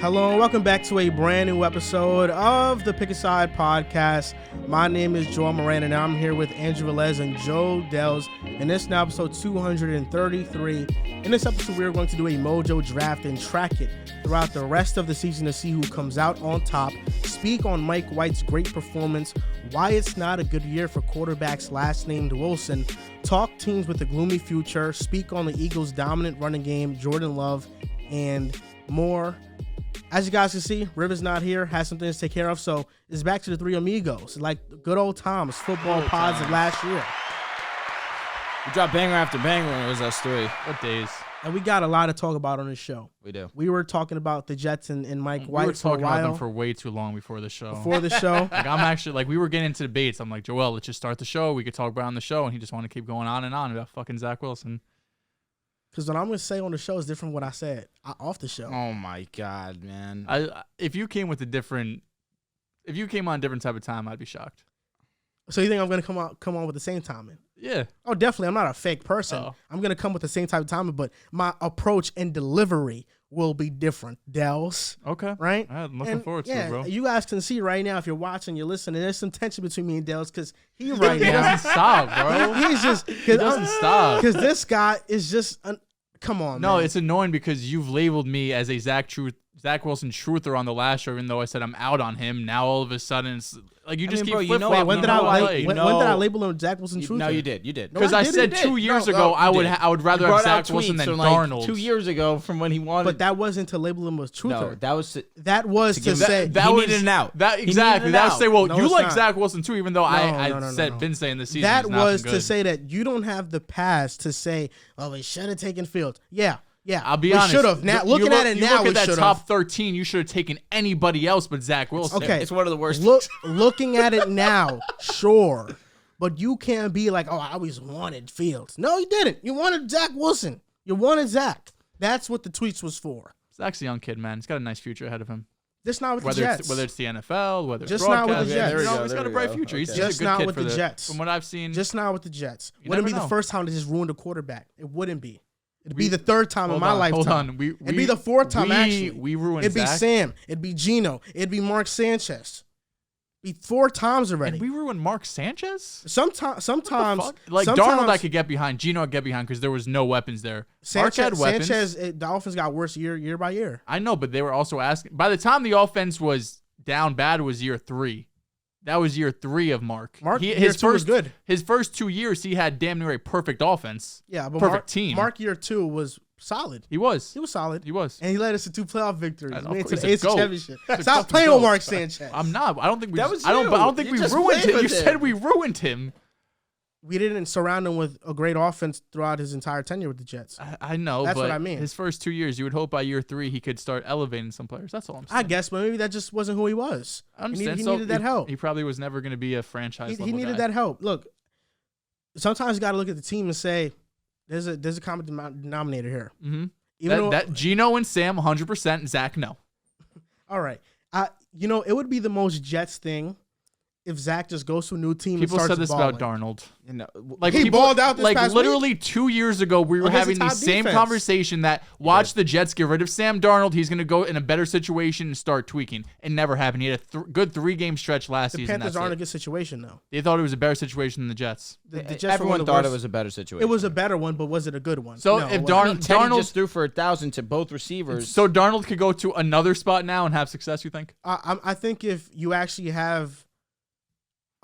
Hello and welcome back to a brand new episode of the Pick a Side podcast. My name is Joel Moran and I'm here with Andrew Velez and Joe Dehls. And this is now episode 233. In this episode, we're going to do a Mojo draft and track it throughout the rest of the season to see who comes out on top, speak on Mike White's great performance, why it's not a good year for quarterbacks last named Wilson, talk teams with a gloomy future, speak on the Eagles' dominant running game, Jordan Love, and more. As you guys can see, River's not here, has some things to take care of, so it's back to the three amigos, like good old times, football pods of last year. We dropped banger after banger when it was us three. What days? And we got a lot to talk about on this show. We do. We were talking about the Jets and Mike White We were for a talking about while. them for way too long before the show. Like I'm actually, like, we were getting into debates. I'm like, Joel, let's just start the show. We could talk about it on the show. And he just wanted to keep going on and on about fucking Zach Wilson. Because what I'm going to say on the show is different from what I said off the show. Oh, my God, man. If you came on a different type of time, I'd be shocked. So you think I'm going to come on with the same timing? Yeah. Oh, definitely. I'm not a fake person. Oh. I'm going to come with the same type of timing, but my approach and delivery will be different. Dehls. Okay. Right? I'm looking forward to it, bro. You guys can see right now if you're watching, you're listening. There's some tension between me and Dehls because he He doesn't stop, bro. He's just He doesn't stop. because this guy is just come on. No, man. it's annoying because you've labeled me as a Zach Wilson truther on the last show, even though I said I'm out on him. Now all of a sudden, it's like you just keep flip-flopping. When did I label him Zach Wilson truther? No, you did. Because I said 2 years ago I would rather have Zach Wilson than Darnold. 2 years ago from when he wanted. But that wasn't to label him as truther. No, that was to say that he was, needed an out. That exactly. That was say, well, No, you it's like not. Zach Wilson too, even though I've been saying this season. That he's not was been to good. say that you don't have the pass to say, oh, we should have taken Fields. Yeah, I'll be honest. Should have. Now looking at it now, look we at that should top have. 13. You should have taken anybody else but Zach Wilson. Okay, It's one of the worst. Looking at it now, sure, but you can't be like, oh, I always wanted Fields. No, you didn't. You wanted Zach Wilson. You wanted Zach. That's what the tweets was for. Zach's a young kid, man. He's got a nice future ahead of him. Just not with Whether the Jets. whether it's the NFL, whether Just it's not broadcast, with the Jets. he's got a bright future. He's Just a good not kid with for the Jets. From what I've seen, Just not with the Jets. You Wouldn't never be the know. first time they just ruined a quarterback. It wouldn't be. It'd be the third time in my lifetime. Hold on. It'd be the fourth time, actually. We ruined It'd be Zach. Sam. It'd be Gino. It'd be Mark Sanchez. It'd be 4 times already. And we ruined Mark Sanchez? Sometimes. Like, Darnold I could get behind. Gino I'd get behind because there was no weapons there. Mark had weapons. Sanchez, the offense got worse year by year. I know, but they were also asking. By the time the offense was down bad, it was year 3. That was year 3 of Mark. Year 2 was good. His first 2 years, he had damn near a perfect offense. Yeah, but perfect team. Mark year 2 was solid. He was. He was solid. He was. And he led us to 2 playoff victories. Of We went to course, the he's a AFC goat. championship. He's a Stop fucking playing goat. with Mark Sanchez. I'm not. I don't think we. That was I don't. you. But I don't think You we just ruined played him. You with said him. we ruined him. We didn't surround him with a great offense throughout his entire tenure with the Jets. I know. That's but what I mean. His first 2 years, you would hope by year 3 he could start elevating some players. That's all I'm saying. I guess, but maybe that just wasn't who he was. I understand. He needed that help. He probably was never going to be a franchise. He needed that help. Look, sometimes you got to look at the team and say, there's a common denominator here. Mm-hmm. Even That Gino and Sam 100%, and Zach no. All right. It would be the most Jets thing if Zach just goes to a new team People and starts said this balling. about Darnold. No, Like He balled out this like past literally 2 years ago, we were Against having the the top same defense. conversation that watch the Jets get rid of Sam Darnold. He's going to go in a better situation and start tweaking. It never happened. He had a good 3-game stretch last The season. Panthers That's aren't a it. good situation, though. They thought it was a better situation than the Jets. The Jets were everyone one of the thought it worst. was a better situation. It was a better one, but was it a good one? So No, if it wasn't. Teddy Darnold just threw for 1,000 to both receivers. So Darnold could go to another spot now and have success, you think? I think if you actually have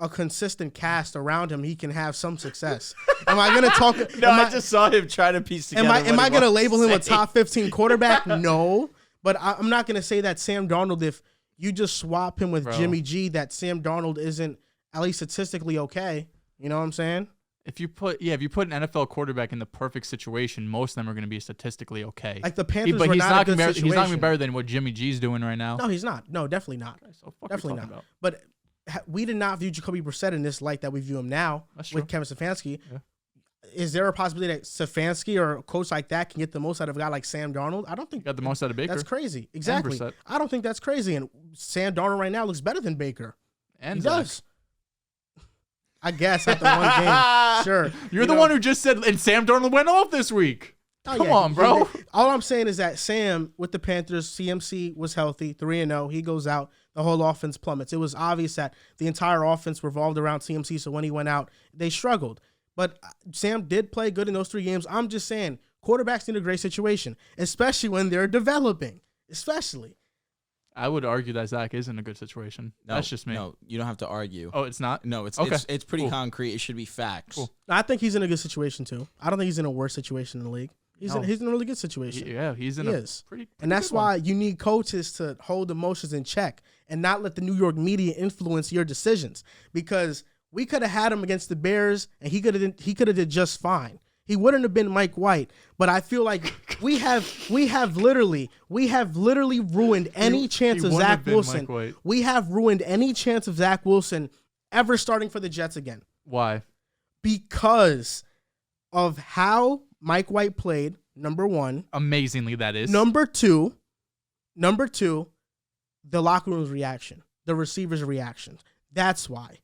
a consistent cast around him, he can have some success. Am I going to talk? I just saw him try to piece together. Am I going to label him a top 15 quarterback? No, but I'm not going to say that Sam Darnold, if you just swap him with Jimmy G, that Sam Darnold isn't at least statistically okay. You know what I'm saying? If you put an NFL quarterback in the perfect situation, most of them are going to be statistically okay. Like the Panthers but were he's not a good gonna be, situation. he's not going to be better than what Jimmy G's doing right now. No, he's not. No, definitely not. So fuck Definitely you not. talking about? But we did not view Jacoby Brissett in this light that we view him now That's true. with Kevin Stefanski. Yeah. Is there a possibility that Stefanski or a coach like that can get the most out of a guy like Sam Darnold? I don't think Got the most out of Baker. that's crazy. Exactly. Brissett. I don't think that's crazy. And Sam Darnold right now looks better than Baker. And He Zach. does. I guess after one game. Sure. You're the one who just said, and Sam Darnold went off this week. Come on, bro. All I'm saying is that Sam with the Panthers, CMC was healthy, 3-0. He goes out. The whole offense plummets. It was obvious that the entire offense revolved around CMC, so when he went out, they struggled. But Sam did play good in those 3 games. I'm just saying, quarterbacks need a great situation, especially when they're developing, especially. I would argue that Zach is in a good situation. No, that's just me. No, you don't have to argue. Oh, it's not? No, it's okay. It's pretty concrete. It should be facts. Cool. I think he's in a good situation, too. I don't think he's in a worse situation in the league. He's in a really good situation. He's in a pretty and that's why you need coaches to hold emotions in check and not let the New York media influence your decisions. Because we could have had him against the Bears, and he could have did just fine. He wouldn't have been Mike White, but I feel like we have literally ruined any chance of Zach Wilson. We have ruined any chance of Zach Wilson ever starting for the Jets again. Why? Because of how Mike White played, number one. Amazingly, that is. Number two, the locker room's reaction, the receivers' reactions. That's why.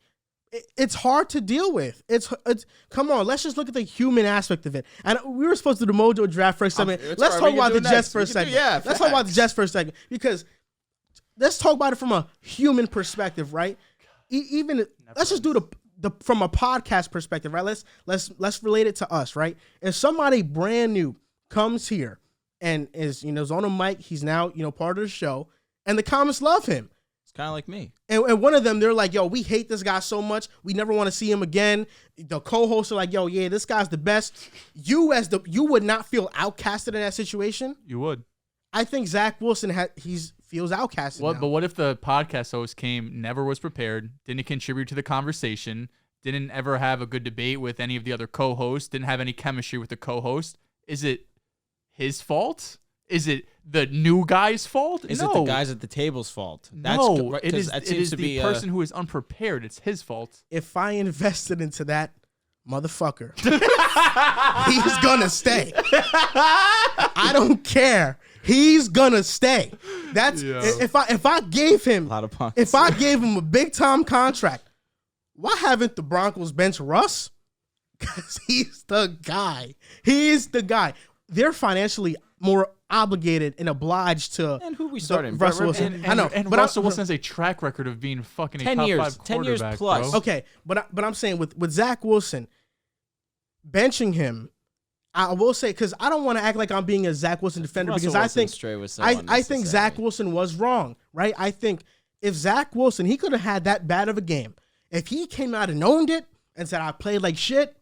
It's hard to deal with. It's come on. Let's just look at the human aspect of it. And we were supposed to do the Mojo draft first segment. Let's talk about the Jets for a second. Let's talk about the Jets for a second because let's talk about it from a human perspective, right? Let's just do the from a podcast perspective, right? Let's relate it to us, right? If somebody brand new comes here and is on a mic, he's now part of the show, and the comments love him. Kind of like me. And one of them, they're like, yo, we hate this guy so much. We never want to see him again. The co-hosts are like, yo, yeah, this guy's the best. You would not feel outcasted in that situation. You would. I think Zach Wilson feels outcasted now. But what if the podcast host never was prepared, didn't contribute to the conversation, didn't ever have a good debate with any of the other co-hosts, didn't have any chemistry with the co-host? Is it his fault? Is it the new guy's fault? Is it the guys at the table's fault? It is the person who is unprepared. It's his fault. If I invested into that motherfucker, he's gonna stay. I don't care. He's gonna stay. If I gave him a big time contract, why haven't the Broncos bench Russ? Because he's the guy. He's the guy. They're financially more obligated and obliged to. And who we started? Russell Wilson. I know, but Russell Wilson has a track record of being fucking 10 a years, top 5 10 years quarterback, plus. bro. Okay, but I'm saying with Zach Wilson, benching him, I will say, because I don't want to act like I'm being a Zach Wilson defender, because I think Zach Wilson was wrong, right? I think if Zach Wilson, he could have had that bad of a game. If he came out and owned it and said, I played like shit,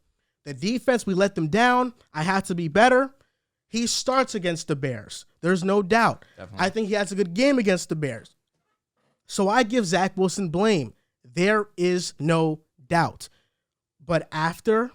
the defense, we let them down, I had to be better. He starts against the Bears. There's no doubt. Definitely. I think he has a good game against the Bears. So I give Zach Wilson blame. There is no doubt. But after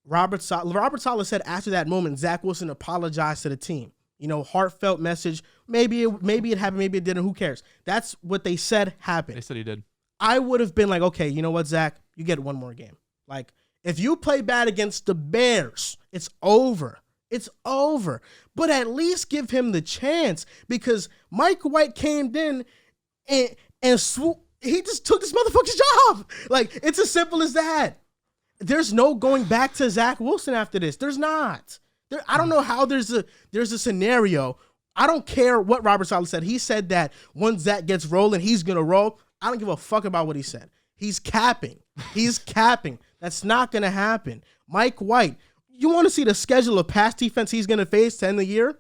Robert Saleh said after that moment, Zach Wilson apologized to the team. Heartfelt message. Maybe it happened, maybe it didn't. Who cares? That's what they said happened. They said he did. I would have been like, okay, you know what, Zach? You get one more game. Like, if you play bad against the Bears, it's over. It's over. But at least give him the chance, because Mike White came in and he just took this motherfucker's job. Like, it's as simple as that. There's no going back to Zach Wilson after this. There's not. I don't know how there's a scenario. I don't care what Robert Saleh said. He said that once Zach gets rolling, he's going to roll. I don't give a fuck about what he said. He's capping. He's capping. That's not going to happen. Mike White, you want to see the schedule of pass defense he's going to face to end the year?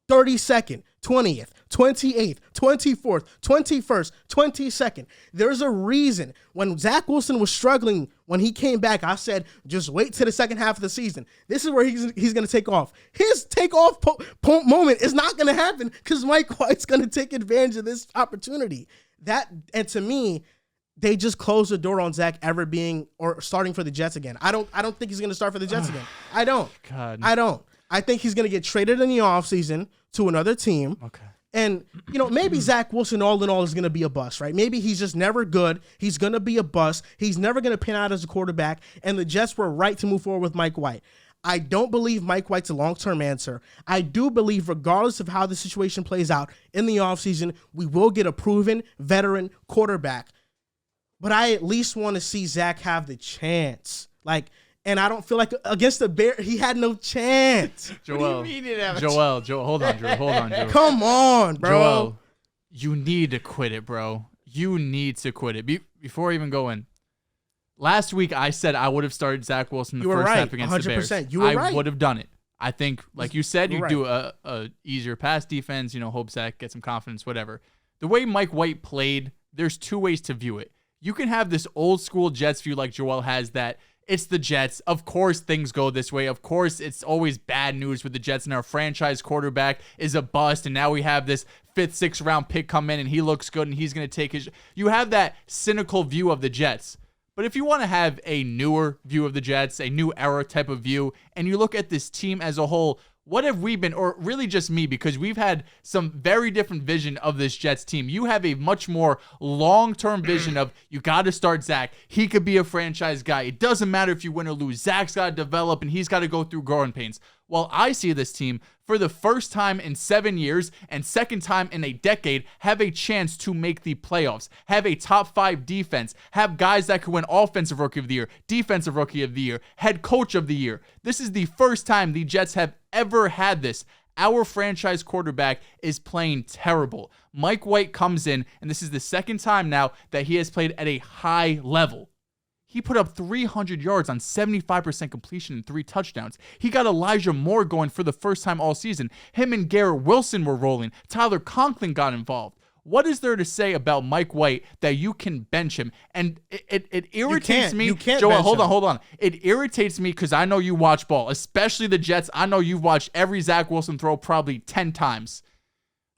32nd, 20th, 28th, 24th, 21st, 22nd. There's a reason when Zach Wilson was struggling, when he came back, I said, just wait till the second half of the season. This is where he's going to take off. His takeoff moment is not going to happen because Mike White's going to take advantage of this opportunity. And to me, they just closed the door on Zach ever being or starting for the Jets again. I don't think he's going to start for the Jets again. I don't. God. I don't. I think he's going to get traded in the offseason to another team. Okay. And, maybe Zach Wilson all in all is going to be a bust, right? Maybe he's just never good. He's going to be a bust. He's never going to pan out as a quarterback. And the Jets were right to move forward with Mike White. I don't believe Mike White's a long-term answer. I do believe regardless of how the situation plays out in the offseason, we will get a proven veteran quarterback. But I at least want to see Zach have the chance. Like, And I don't feel like against the Bears, he had no chance. Joel, What do you mean it have a Joel, hold on, Joel. Come on, bro. Joel, you need to quit it, bro. You need to quit it. Before I even go in, last week I said I would have started Zach Wilson the first half against the Bears. You were right. I would have done it. I think, like you said, you You're do a easier pass defense, hope Zach gets some confidence, whatever. The way Mike White played, there's two ways to view it. You can have this old school Jets view like Joel has that it's the Jets. Of course things go this way. Of course it's always bad news with the Jets and our franchise quarterback is a bust. And now we have this 5th, 6th round pick come in and he looks good and he's going to take his... You have that cynical view of the Jets. But if you want to have a newer view of the Jets, a new era type of view, and you look at this team as a whole, what have we been, or really just me, because we've had some very different vision of this Jets team. You have a much more long-term vision of you got to start Zach. He could be a franchise guy. It doesn't matter if you win or lose. Zach's got to develop, and he's got to go through growing pains. Well, I see this team for the first time in 7 years and second time in a decade have a chance to make the playoffs, have a top 5 defense, have guys that could win offensive rookie of the year, defensive rookie of the year, head coach of the year. This is the first time the Jets have ever had this. Our franchise quarterback is playing terrible. Mike White comes in, and this is the second time now that he has played at a high level. He put up 300 yards on 75% completion and 3 touchdowns. He got Elijah Moore going for the first time all season. Him and Garrett Wilson were rolling. Tyler Conklin got involved. What is there to say about Mike White that you can bench him? And it irritates me. You can't Joel, bench him. hold on. It irritates me because I know you watch ball, especially the Jets. I know you've watched every Zach Wilson throw probably 10 times.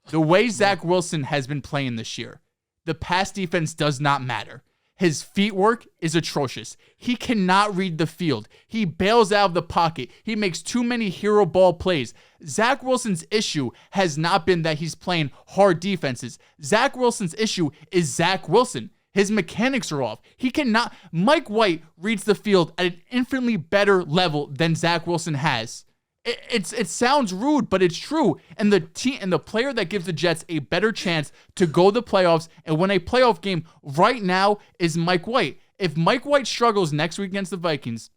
The way Zach Wilson has been playing this year, the pass defense does not matter. His feet work is atrocious. He cannot read the field. He bails out of the pocket. He makes too many hero ball plays. Zach Wilson's issue has not been that he's playing hard defenses. Zach Wilson's issue is Zach Wilson. His mechanics are off. He cannot... Mike White reads the field at an infinitely better level than Zach Wilson has. It sounds rude, but it's true. And the team and the player that gives the Jets a better chance to go to the playoffs and win a playoff game right now is Mike White. If Mike White struggles next week against the Vikings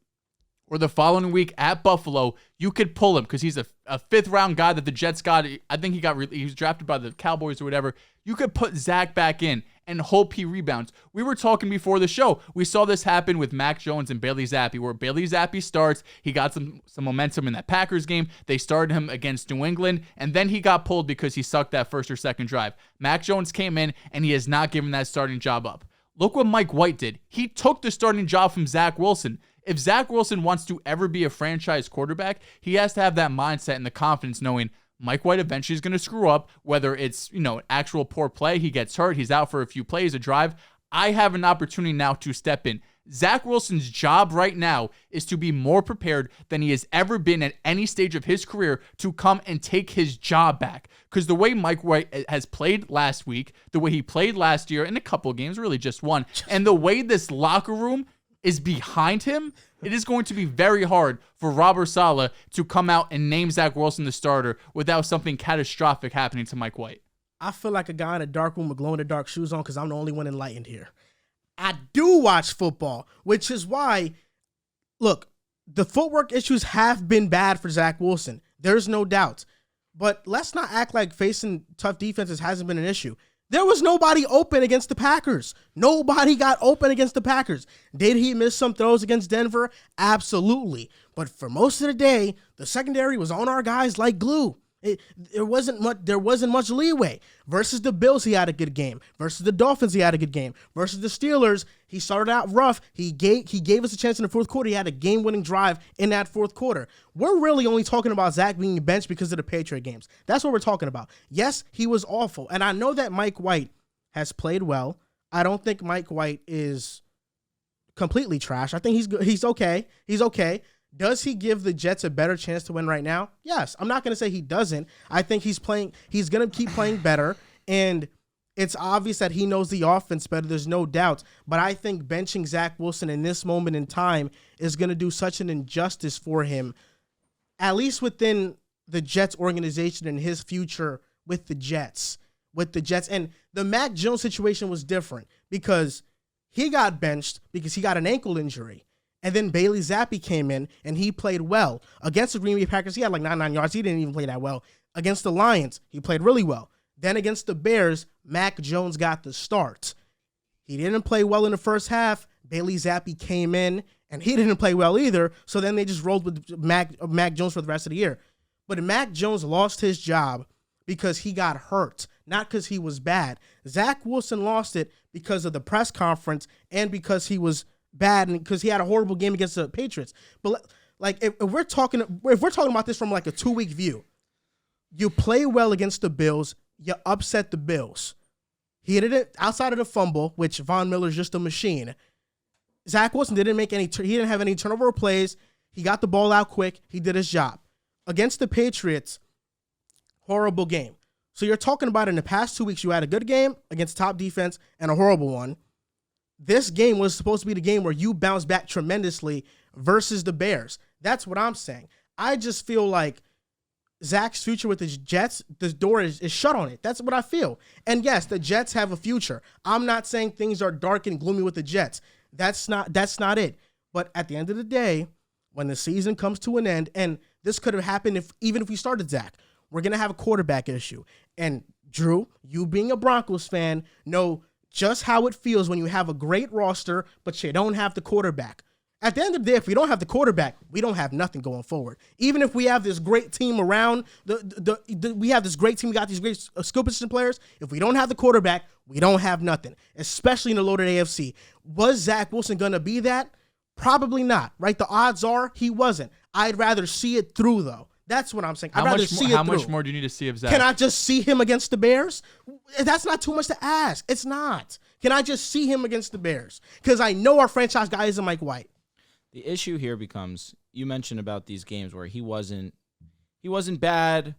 or the following week at Buffalo, you could pull him because he's a 5th round guy that the Jets got. I think he was drafted by the Cowboys or whatever. You could put Zach back in and hope he rebounds. We were talking before the show. We saw this happen with Mac Jones and Bailey Zappi, where Bailey Zappi starts. He got some momentum in that Packers game. They started him against New England, and then he got pulled because he sucked that first or second drive. Mac Jones came in, and he has not given that starting job up. Look what Mike White did. He took the starting job from Zach Wilson. If Zach Wilson wants to ever be a franchise quarterback, he has to have that mindset and the confidence knowing Mike White eventually is going to screw up, whether it's, actual poor play, he gets hurt, he's out for a few plays, a drive. I have an opportunity now to step in. Zach Wilson's job right now is to be more prepared than he has ever been at any stage of his career to come and take his job back. Because the way Mike White has played last week, the way he played last year in a couple of games, really just one, and the way this locker room is behind him, it is going to be very hard for Robert Saleh to come out and name Zach Wilson the starter without something catastrophic happening to Mike White. I feel like a guy in a dark room with glow-in-the-dark shoes on because I'm the only one enlightened here. I do watch football, which is why, look, the footwork issues have been bad for Zach Wilson. There's no doubt. But let's not act like facing tough defenses hasn't been an issue. There was nobody open against the Packers. Nobody got open against the Packers. Did he miss some throws against Denver? Absolutely. But for most of the day, the secondary was on our guys like glue. There wasn't much leeway. Versus the Bills, he had a good game. Versus the Dolphins, he had a good game. Versus the Steelers, he started out rough. He gave us a chance in the fourth quarter. He had a game-winning drive in that fourth quarter. We're really only talking about Zach being benched because of the Patriot games. That's what we're talking about. Yes, he was awful. And I know that Mike White has played well. I don't think Mike White is completely trash. I think he's good. He's okay. He's okay. Does he give the Jets a better chance to win right now? Yes. I'm not going to say he doesn't. I think he's going to keep playing better, and it's obvious that he knows the offense better. There's no doubt. But I think benching Zach Wilson in this moment in time is going to do such an injustice for him, at least within the Jets organization and his future with the Jets. And the Mac Jones situation was different because he got benched because he got an ankle injury. And then Bailey Zappi came in, and he played well. Against the Green Bay Packers, he had like 99 yards. He didn't even play that well. Against the Lions, he played really well. Then against the Bears, Mac Jones got the start. He didn't play well in the first half. Bailey Zappi came in, and he didn't play well either. So then they just rolled with Mac Jones for the rest of the year. But Mac Jones lost his job because he got hurt, not because he was bad. Zach Wilson lost it because of the press conference and because he was bad and because he had a horrible game against the Patriots. But like if we're talking about this from like a 2-week view, you play well against the Bills, you upset the Bills. He did it outside of the fumble, which Von Miller's just a machine. Zach Wilson didn't have any turnover plays. He got the ball out quick. He did his job. Against the Patriots, horrible game. So you're talking about in the past 2 weeks, you had a good game against top defense and a horrible one. This game was supposed to be the game where you bounce back tremendously versus the Bears. That's what I'm saying. I just feel like Zach's future with the Jets, the door is shut on it. That's what I feel. And yes, the Jets have a future. I'm not saying things are dark and gloomy with the Jets. That's not it. But at the end of the day, when the season comes to an end, and this could have happened even if we started Zach, we're going to have a quarterback issue. And Drew, you being a Broncos fan, know just how it feels when you have a great roster, but you don't have the quarterback. At the end of the day, if we don't have the quarterback, we don't have nothing going forward. Even if we have this great team around, we have this great team, we got these great skill position players. If we don't have the quarterback, we don't have nothing, especially in the loaded AFC. Was Zach Wilson going to be that? Probably not, right? The odds are he wasn't. I'd rather see it through, though. That's what I'm saying. I'd rather see it through. How much more do you need to see of Zach? Can I just see him against the Bears? That's not too much to ask. It's not. Can I just see him against the Bears? Because I know our franchise guy isn't Mike White. The issue here becomes, you mentioned about these games where he wasn't bad,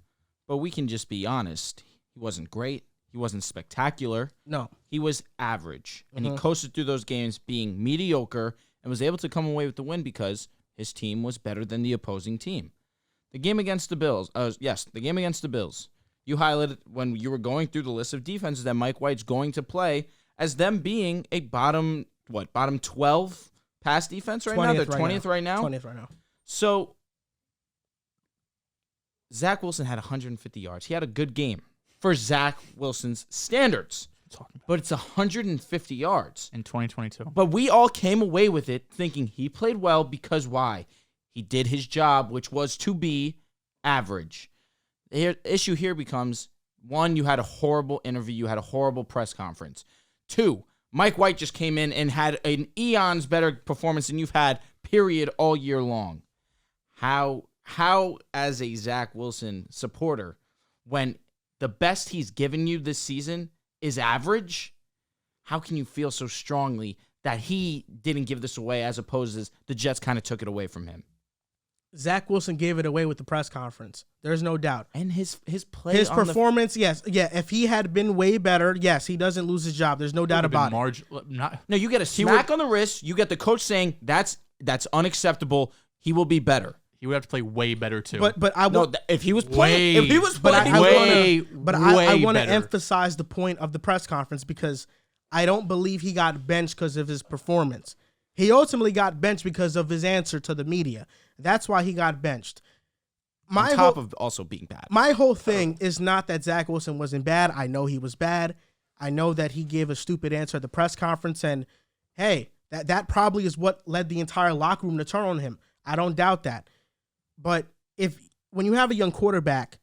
but we can just be honest. He wasn't great. He wasn't spectacular. No. He was average. And he coasted through those games being mediocre and was able to come away with the win because his team was better than the opposing team. The game against the Bills, the game against the Bills, you highlighted when you were going through the list of defenses that Mike White's going to play as them being a bottom 12 pass defense right now? They're 20th right now? 20th right now. So, Zach Wilson had 150 yards. He had a good game for Zach Wilson's standards. But it's 150 yards. In 2022. But we all came away with it thinking he played well because why? He did his job, which was to be average. The issue here becomes, 1, you had a horrible interview. You had a horrible press conference. 2, Mike White just came in and had an eons better performance than you've had, period, all year long. How as a Zach Wilson supporter, when the best he's given you this season is average, how can you feel so strongly that he didn't give this away as opposed to the Jets kind of took it away from him? Zach Wilson gave it away with the press conference. There's no doubt. And his play, his performance, yes. Yeah, if he had been way better, yes, he doesn't lose his job. There's no doubt about it. No, you get a smack on the wrist. You get the coach saying, that's unacceptable. He will be better. He would have to play way better too. But I will. No, if he was playing, I want to emphasize the point of the press conference because I don't believe he got benched because of his performance. He ultimately got benched because of his answer to the media. That's why he got benched. On top of also being bad. My whole thing is not that Zach Wilson wasn't bad. I know he was bad. I know that he gave a stupid answer at the press conference, and hey, that probably is what led the entire locker room to turn on him. I don't doubt that. But when you have a young quarterback,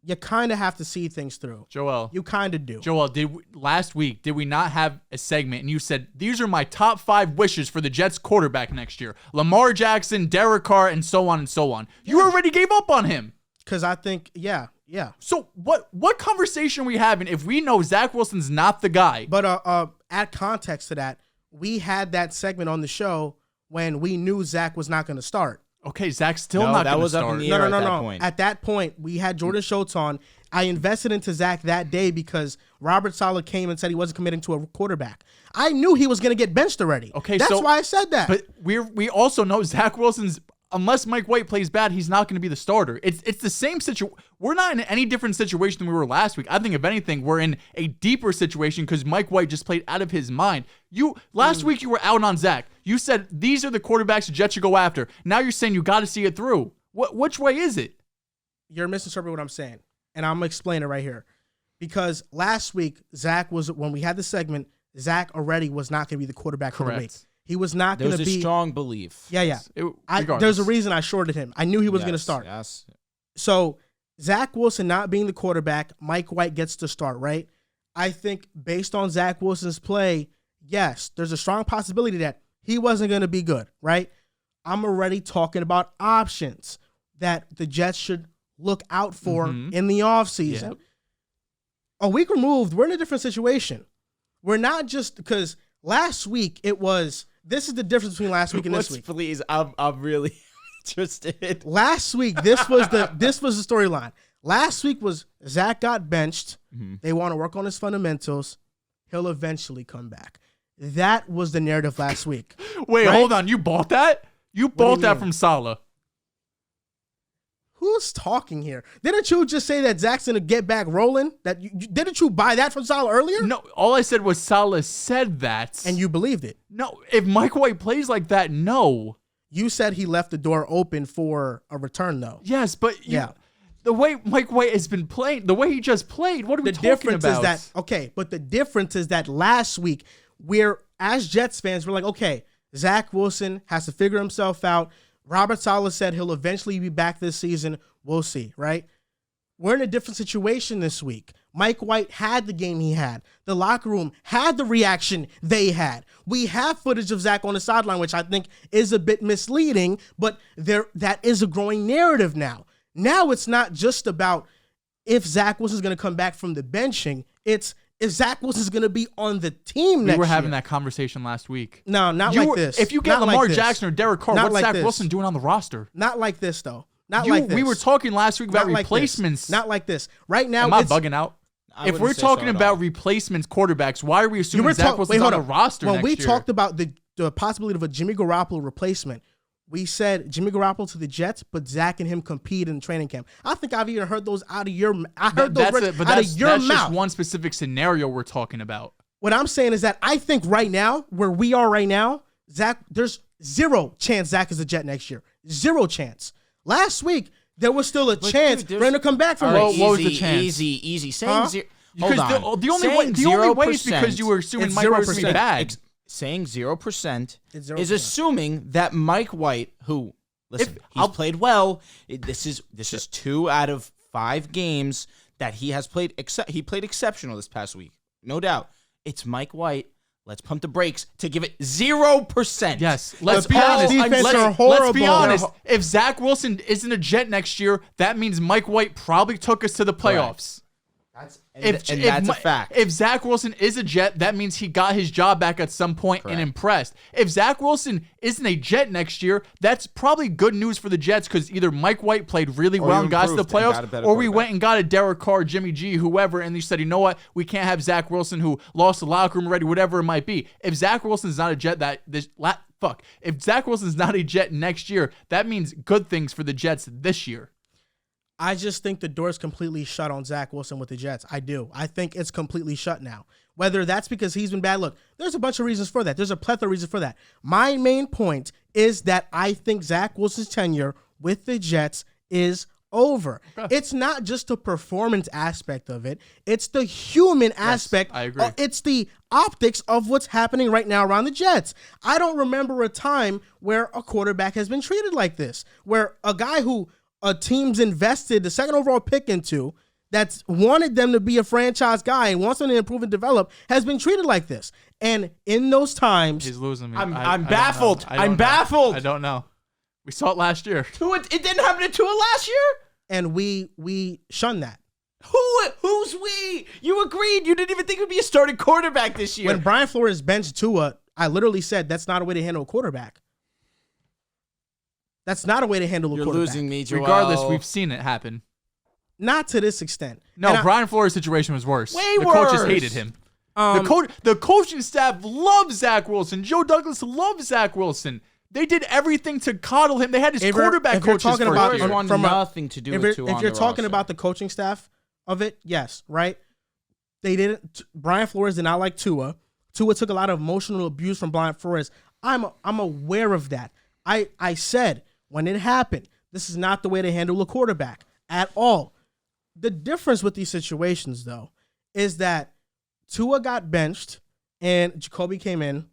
you kind of have to see things through. Joel. You kind of do. Joel, last week, did we not have a segment and you said, these are my top 5 wishes for the Jets quarterback next year? Lamar Jackson, Derek Carr, and so on and so on. You already gave up on him. Because I think, yeah. So what conversation are we having if we know Zach Wilson's not the guy? But add context to that, we had that segment on the show when we knew Zach was not going to start. Okay, Zach's still not going to start. Up in the air at that point. At that point, we had Jordan Schultz on. I invested into Zach that day because Robert Saleh came and said he wasn't committing to a quarterback. I knew he was going to get benched already. Okay, that's why I said that. But we also know Zach Wilson's unless Mike White plays bad, he's not going to be the starter. It's the same situation. We're not in any different situation than we were last week. I think, if anything, we're in a deeper situation because Mike White just played out of his mind. Last week, you were out on Zach. You said these are the quarterbacks the Jets should go after. Now you're saying you got to see it through. Which way is it? You're misinterpreting what I'm saying, and I'm going to explain it right here. Because last week, when we had the segment, Zach already was not going to be the quarterback for the week. He was not going to be. There's a strong belief. Yeah. There's a reason I shorted him. I knew he was going to start. Yes. So Zach Wilson not being the quarterback, Mike White gets to start, right? I think based on Zach Wilson's play, yes, there's a strong possibility that he wasn't going to be good, right? I'm already talking about options that the Jets should look out for in the offseason. Yep. A week removed, we're in a different situation. We're not just because last week this is the difference between last week and this week. Please, I'm really interested. Last week, this was the storyline. Last week was Zach got benched. They want to work on his fundamentals. He'll eventually come back. That was the narrative last week. Wait, right? Hold on. You bought that? You bought that from Saleh. Who's talking here? Didn't you just say that Zach's going to get back rolling? Didn't you buy that from Saleh earlier? No, all I said was Saleh said that. And you believed it? No, if Mike White plays like that, no. You said he left the door open for a return, though. Yes, but the way Mike White has been playing, the way he just played, what are we talking about? But the difference is that last week, as Jets fans, we're like, okay, Zach Wilson has to figure himself out. Robert Saleh said he'll eventually be back this season. We'll see, right? We're in a different situation this week. Mike White had the game he had. The locker room had the reaction they had. We have footage of Zach on the sideline, which I think is a bit misleading, but that is a growing narrative now. Now it's not just about if Zach Wilson's going to come back from the benching. It's if Zach Wilson's going to be on the team next year. We were having that conversation last week. No, not like this. If you get Lamar Jackson or Derek Carr, what's Zach Wilson doing on the roster? Not like this, though. Not like this. We were talking last week about replacements. Not like this. Right now, am I bugging out? If we're talking about replacements, quarterbacks, why are we assuming Zach Wilson's on the roster next year? When we talked about the possibility of a Jimmy Garoppolo replacement, we said Jimmy Garoppolo to the Jets, but Zach and him compete in training camp. I think I've even heard those out of your mouth. That's just one specific scenario we're talking about. What I'm saying is that I think right now, where we are right now, Zach, there's zero chance Zach is a Jet next year. Zero chance. Last week, there was still a chance for him to come back from it. What was the chance? Easy. Saying zero. Because the only way is because you were assuming Mike White would be bad. Saying 0% is assuming that Mike White, who, listen, he's played well. This is 2 out of 5 games that he has played. He played exceptional this past week, no doubt. It's Mike White. Let's pump the brakes to give it 0%. Yes, let's be honest. Let's be honest. If Zach Wilson isn't a Jet next year, that means Mike White probably took us to the playoffs. That's a fact. If Zach Wilson is a Jet, that means he got his job back at some point and impressed. If Zach Wilson isn't a Jet next year, that's probably good news for the Jets because either Mike White played really well and got us to the playoffs, or we went and got a Derek Carr, Jimmy G, whoever, and they said, you know what, we can't have Zach Wilson who lost the locker room already, whatever it might be. If Zach Wilson's not a Jet, if Zach Wilson's not a Jet next year, that means good things for the Jets this year. I just think the door's completely shut on Zach Wilson with the Jets. I do. I think it's completely shut now. Whether that's because he's been bad, look, there's a bunch of reasons for that. There's a plethora of reasons for that. My main point is that I think Zach Wilson's tenure with the Jets is over. Okay. It's not just the performance aspect of it. It's the human aspect. I agree. It's the optics of what's happening right now around the Jets. I don't remember a time where a quarterback has been treated like this, where a guy who a team's invested the second overall pick into, that's wanted them to be a franchise guy and wants them to improve and develop, has been treated like this. And in those times, he's losing me. I'm baffled. I'm baffled. I don't know. We saw it last year. It didn't happen to Tua last year, and we shunned that. Who's we? You agreed. You didn't even think it would be a starting quarterback this year. When Brian Flores benched Tua, I literally said that's not a way to handle a quarterback. That's not a way to handle a quarterback. You're losing me, Joel. Regardless, we've seen it happen. Not to this extent. No, Brian Flores' situation was worse. Way worse. The coaches hated him. The coaching staff loves Zach Wilson. Joe Douglas loves Zach Wilson. They did everything to coddle him. They had his quarterback coaches talking about from nothing to do with Tua. If you're talking about the coaching staff of it, yes, right? They didn't. Brian Flores did not like Tua. Tua took a lot of emotional abuse from Brian Flores. I'm aware of that. I said when it happened, this is not the way to handle a quarterback at all. The difference with these situations, though, is that Tua got benched and Jacoby came in.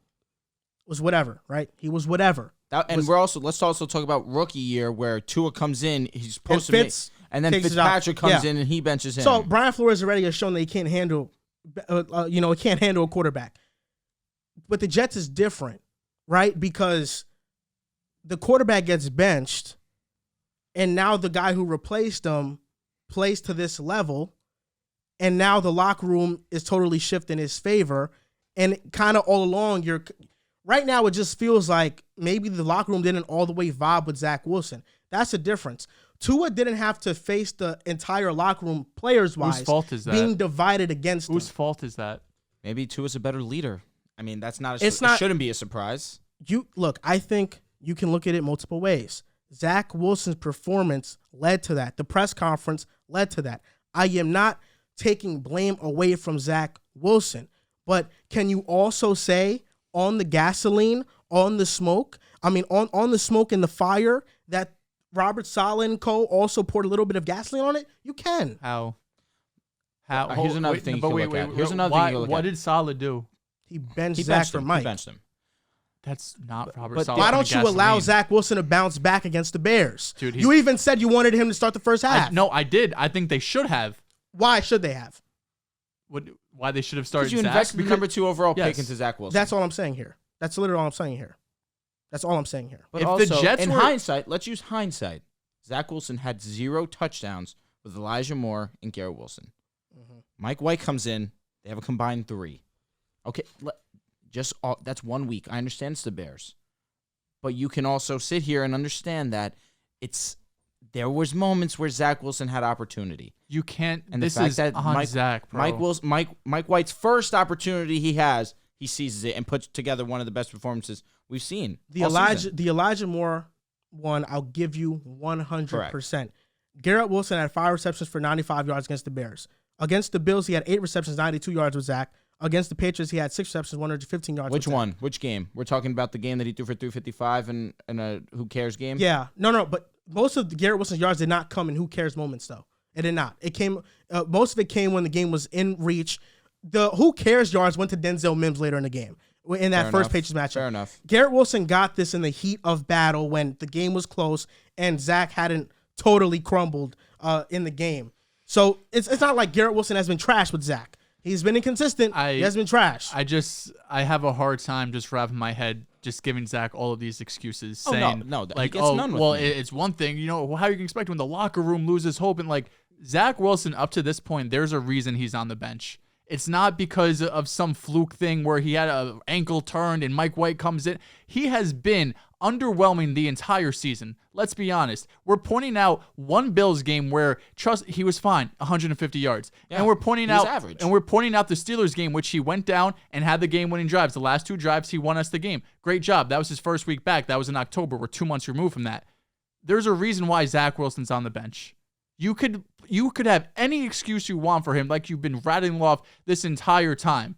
Was whatever, right? He was whatever. Let's also talk about rookie year where Tua comes in, he's supposed to make, and then Fitzpatrick comes in and he benches him. So Brian Flores already has shown that he can't handle, he can't handle a quarterback. But the Jets is different, right? Because the quarterback gets benched, and now the guy who replaced him plays to this level, and now the locker room is totally shifting in his favor, and kind of all along right now, it just feels like maybe the locker room didn't all the way vibe with Zach Wilson. That's the difference. Tua didn't have to face the entire locker room players-wise. Whose fault is that? Being divided against Whose him. fault is that? Maybe Tua's a better leader. I mean, that's not. It shouldn't be a surprise. I think you can look at it multiple ways. Zach Wilson's performance led to that. The press conference led to that. I am not taking blame away from Zach Wilson, but can you also say on the gasoline, on the smoke, on the smoke and the fire, that Robert Saleh and co. also poured a little bit of gasoline on it? You can. How? Here's another thing you can look at. Here's another thing you can look at. What did Saleh do? He benched Zach for Mike. He benched him. That's not Robert Saleh. Why don't you allow Zach Wilson to bounce back against the Bears? Dude, you even said you wanted him to start the first half. No, I did. I think they should have. Why should they have? Why they should have started Because you invested the number 2 overall pick into Zach Wilson. That's all I'm saying here. That's literally all I'm saying here. That's all I'm saying here. But if also, the Jets hindsight, let's use hindsight. Zach Wilson had 0 touchdowns with Elijah Moore and Garrett Wilson. Mm-hmm. Mike White comes in. They have a combined 3. Okay, that's 1 week. I understand it's the Bears. But you can also sit here and understand that there was moments where Zach Wilson had opportunity. You can't. And this the fact is that on Zach, bro. Mike White's first opportunity he seizes it and puts together one of the best performances we've seen. The Elijah Moore one, I'll give you 100%. Correct. Garrett Wilson had 5 receptions for 95 yards against the Bears. Against the Bills, he had 8 receptions, 92 yards with Zach. Against the Patriots, he had 6 receptions, 115 yards. Which one? Which game? We're talking about the game that he threw for 355 and a who cares game? Yeah. No. But most of Garrett Wilson's yards did not come in who cares moments, though. It did not. It came. Most of it came when the game was in reach. The who cares yards went to Denzel Mims later in the game in that first Patriots matchup. Fair enough. Garrett Wilson got this in the heat of battle when the game was close and Zach hadn't totally crumbled in the game. So it's not like Garrett Wilson has been trashed with Zach. He's been inconsistent. He has been trash. I have a hard time just wrapping my head just giving Zach all of these excuses, saying he gets none with me. It's one thing, how you can expect when the locker room loses hope, and Zach Wilson up to this point, there's a reason he's on the bench. It's not because of some fluke thing where he had an ankle turned and Mike White comes in. He has been underwhelming the entire season. Let's be honest. We're pointing out one Bills game where he was fine, 150 yards. Yeah, and we're pointing out the Steelers game, which he went down and had the game-winning drives. The last 2 drives, he won us the game. Great job. That was his first week back. That was in October. We're 2 months removed from that. There's a reason why Zach Wilson's on the bench. You could have any excuse you want for him, like you've been rattling off this entire time.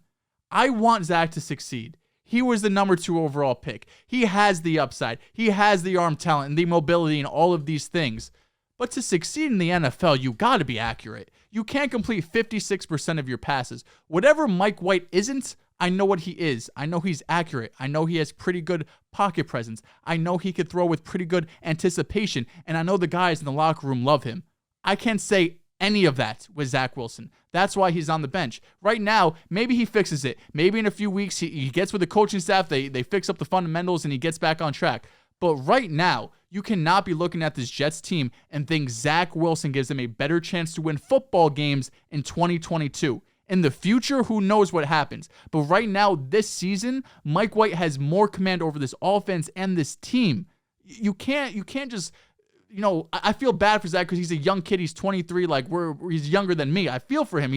I want Zach to succeed. He was the number 2 overall pick. He has the upside. He has the arm talent and the mobility and all of these things. But to succeed in the NFL, you got to be accurate. You can't complete 56% of your passes. Whatever Mike White isn't, I know what he is. I know he's accurate. I know he has pretty good pocket presence. I know he could throw with pretty good anticipation. And I know the guys in the locker room love him. I can't say any of that with Zach Wilson. That's why he's on the bench. Right now, maybe he fixes it. Maybe in a few weeks, he gets with the coaching staff, they fix up the fundamentals, and he gets back on track. But right now, you cannot be looking at this Jets team and think Zach Wilson gives them a better chance to win football games in 2022. In the future, who knows what happens. But right now, this season, Mike White has more command over this offense and this team. You can't just... I feel bad for Zach because he's a young kid. He's 23. He's younger than me. I feel for him.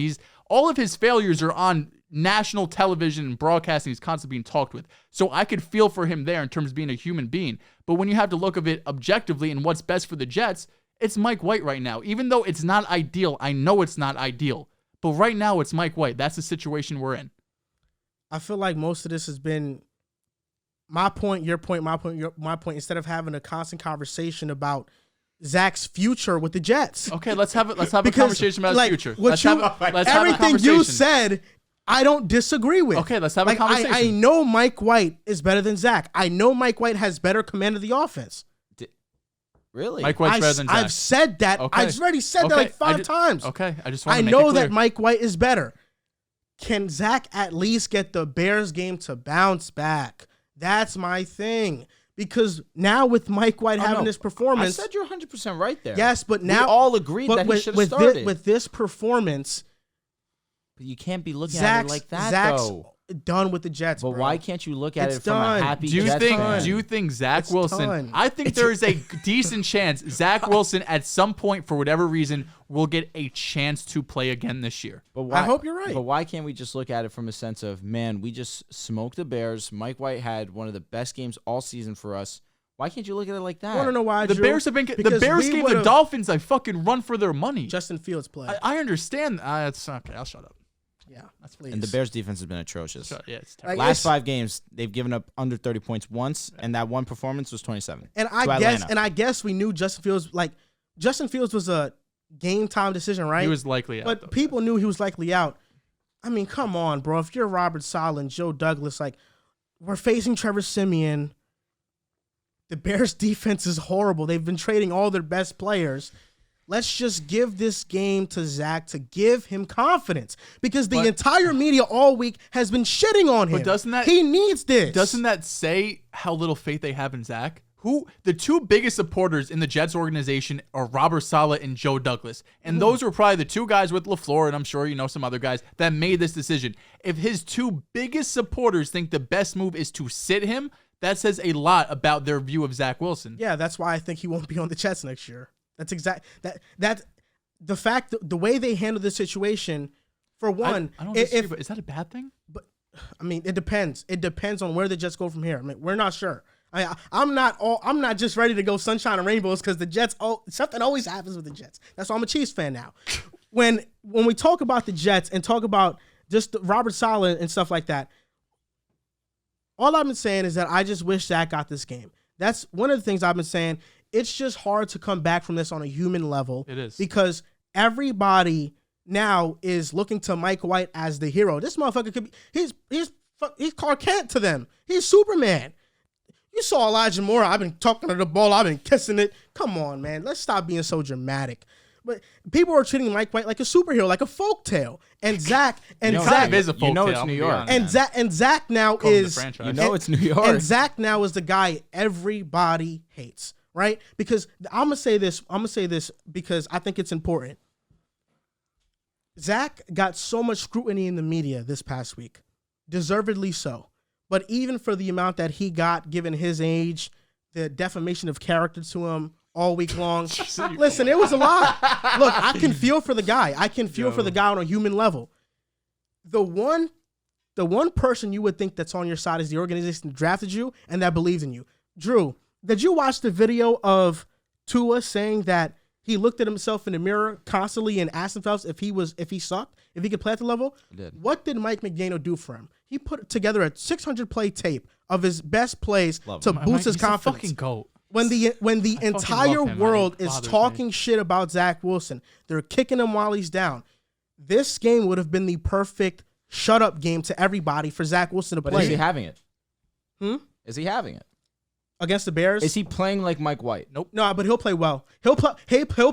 All of his failures are on national television and broadcasting. He's constantly being talked with. So I could feel for him there in terms of being a human being. But when you have to look at it objectively and what's best for the Jets, it's Mike White right now. Even though it's not ideal, I know it's not ideal. But right now, it's Mike White. That's the situation we're in. I feel like most of this has been my point, your point, my point, my point, instead of having a constant conversation about Zach's future with the Jets. Okay, let's have a conversation about his future. Everything you said, I don't disagree with. Okay, let's have a conversation. I know Mike White is better than Zach. I know Mike White has better command of the offense. Really? Mike White's better than Zach. I've said that. Okay. I've already said that like five times. Okay, I just want to make it know clear. that Mike White is better. Can Zach at least get the Bears game to bounce back? That's my thing. Because now with Mike White having this performance. I said you're 100% right there. Yes, but now. We all agreed that he should have started. With this performance. But you can't be looking at it like that, though. Done with the Jets, but bro. why can't you look at It's it from done. a happy Jets fan? Do you think Zach Wilson? done. I think there is a decent chance Zach Wilson at some point, for whatever reason, will get a chance to play again this year. But why, I hope you're right. But why can't we just look at it from a sense of, man, we just smoked the Bears. Mike White had one of the best games all season for us. Why can't you look at it like that? I want to know why. The Bears have been. The Bears gave the Dolphins a fucking run for their money. Justin Fields played. I understand. It's okay. I'll shut up. Yeah, please. And the Bears defense has been atrocious. Yeah, it's terrible. Last 5 games, they've given up under 30 points once, and that one performance was 27. And I guess we knew Justin Fields was a game time decision, right? He was likely out. But people knew he was likely out. I mean, come on, bro. If you're Robert Saleh and Joe Douglas, like, we're facing Trevor Siemian. The Bears defense is horrible. They've been trading all their best players. Let's just give this game to Zach to give him confidence, because the entire media all week has been shitting on him. But he needs this? Doesn't that say how little faith they have in Zach? The two biggest supporters in the Jets organization are Robert Saleh and Joe Douglas. And those were probably the two guys with LaFleur, and I'm sure you know some other guys, that made this decision. If his two biggest supporters think the best move is to sit him, that says a lot about their view of Zach Wilson. Yeah, that's why I think he won't be on the Jets next year. That's the fact, the way they handle this situation. For one, I don't disagree, but is that a bad thing? But I mean, it depends. It depends on where the Jets go from here. I mean, we're not sure. I'm not just ready to go sunshine and rainbows, because the Jets. Something always happens with the Jets. That's why I'm a Chiefs fan now. When we talk about the Jets and talk about just Robert Saleh and stuff like that, all I've been saying is that I just wish Zach got this game. That's one of the things I've been saying. It's just hard to come back from this on a human level. It is. Because everybody now is looking to Mike White as the hero. This motherfucker could be, he's Clark Kent to them. He's Superman. You saw Elijah Moore. I've been talking to the ball. I've been kissing it. Come on, man. Let's stop being so dramatic. But people are treating Mike White like a superhero, like a folktale. And Zach is a folktale. It's New York. And Zach now is it's New York. And Zach now is the guy everybody hates, right? Because I'm gonna say this because I think it's important. Zach got so much scrutiny in the media this past week, deservedly so. But even for the amount that he got, given his age, the defamation of character to him all week long. Listen, it was a lot. Look, I can feel for the guy. I can feel for the guy on a human level. The one person you would think that's on your side is the organization that drafted you and that believes in you. Drew, did you watch the video of Tua saying that he looked at himself in the mirror constantly and asked himself if he sucked, if he could play at the level? I did. What did Mike McDaniel do for him? He put together a 600 play tape of his best plays to boost his confidence. He's a fucking GOAT. When the entire world is talking shit about Zach Wilson, they're kicking him while he's down. This game would have been the perfect shut-up game to everybody for Zach Wilson to play. But is he having it? Is he having it? Against the Bears? Is he playing like Mike White? Nope. No, but he'll play well. He'll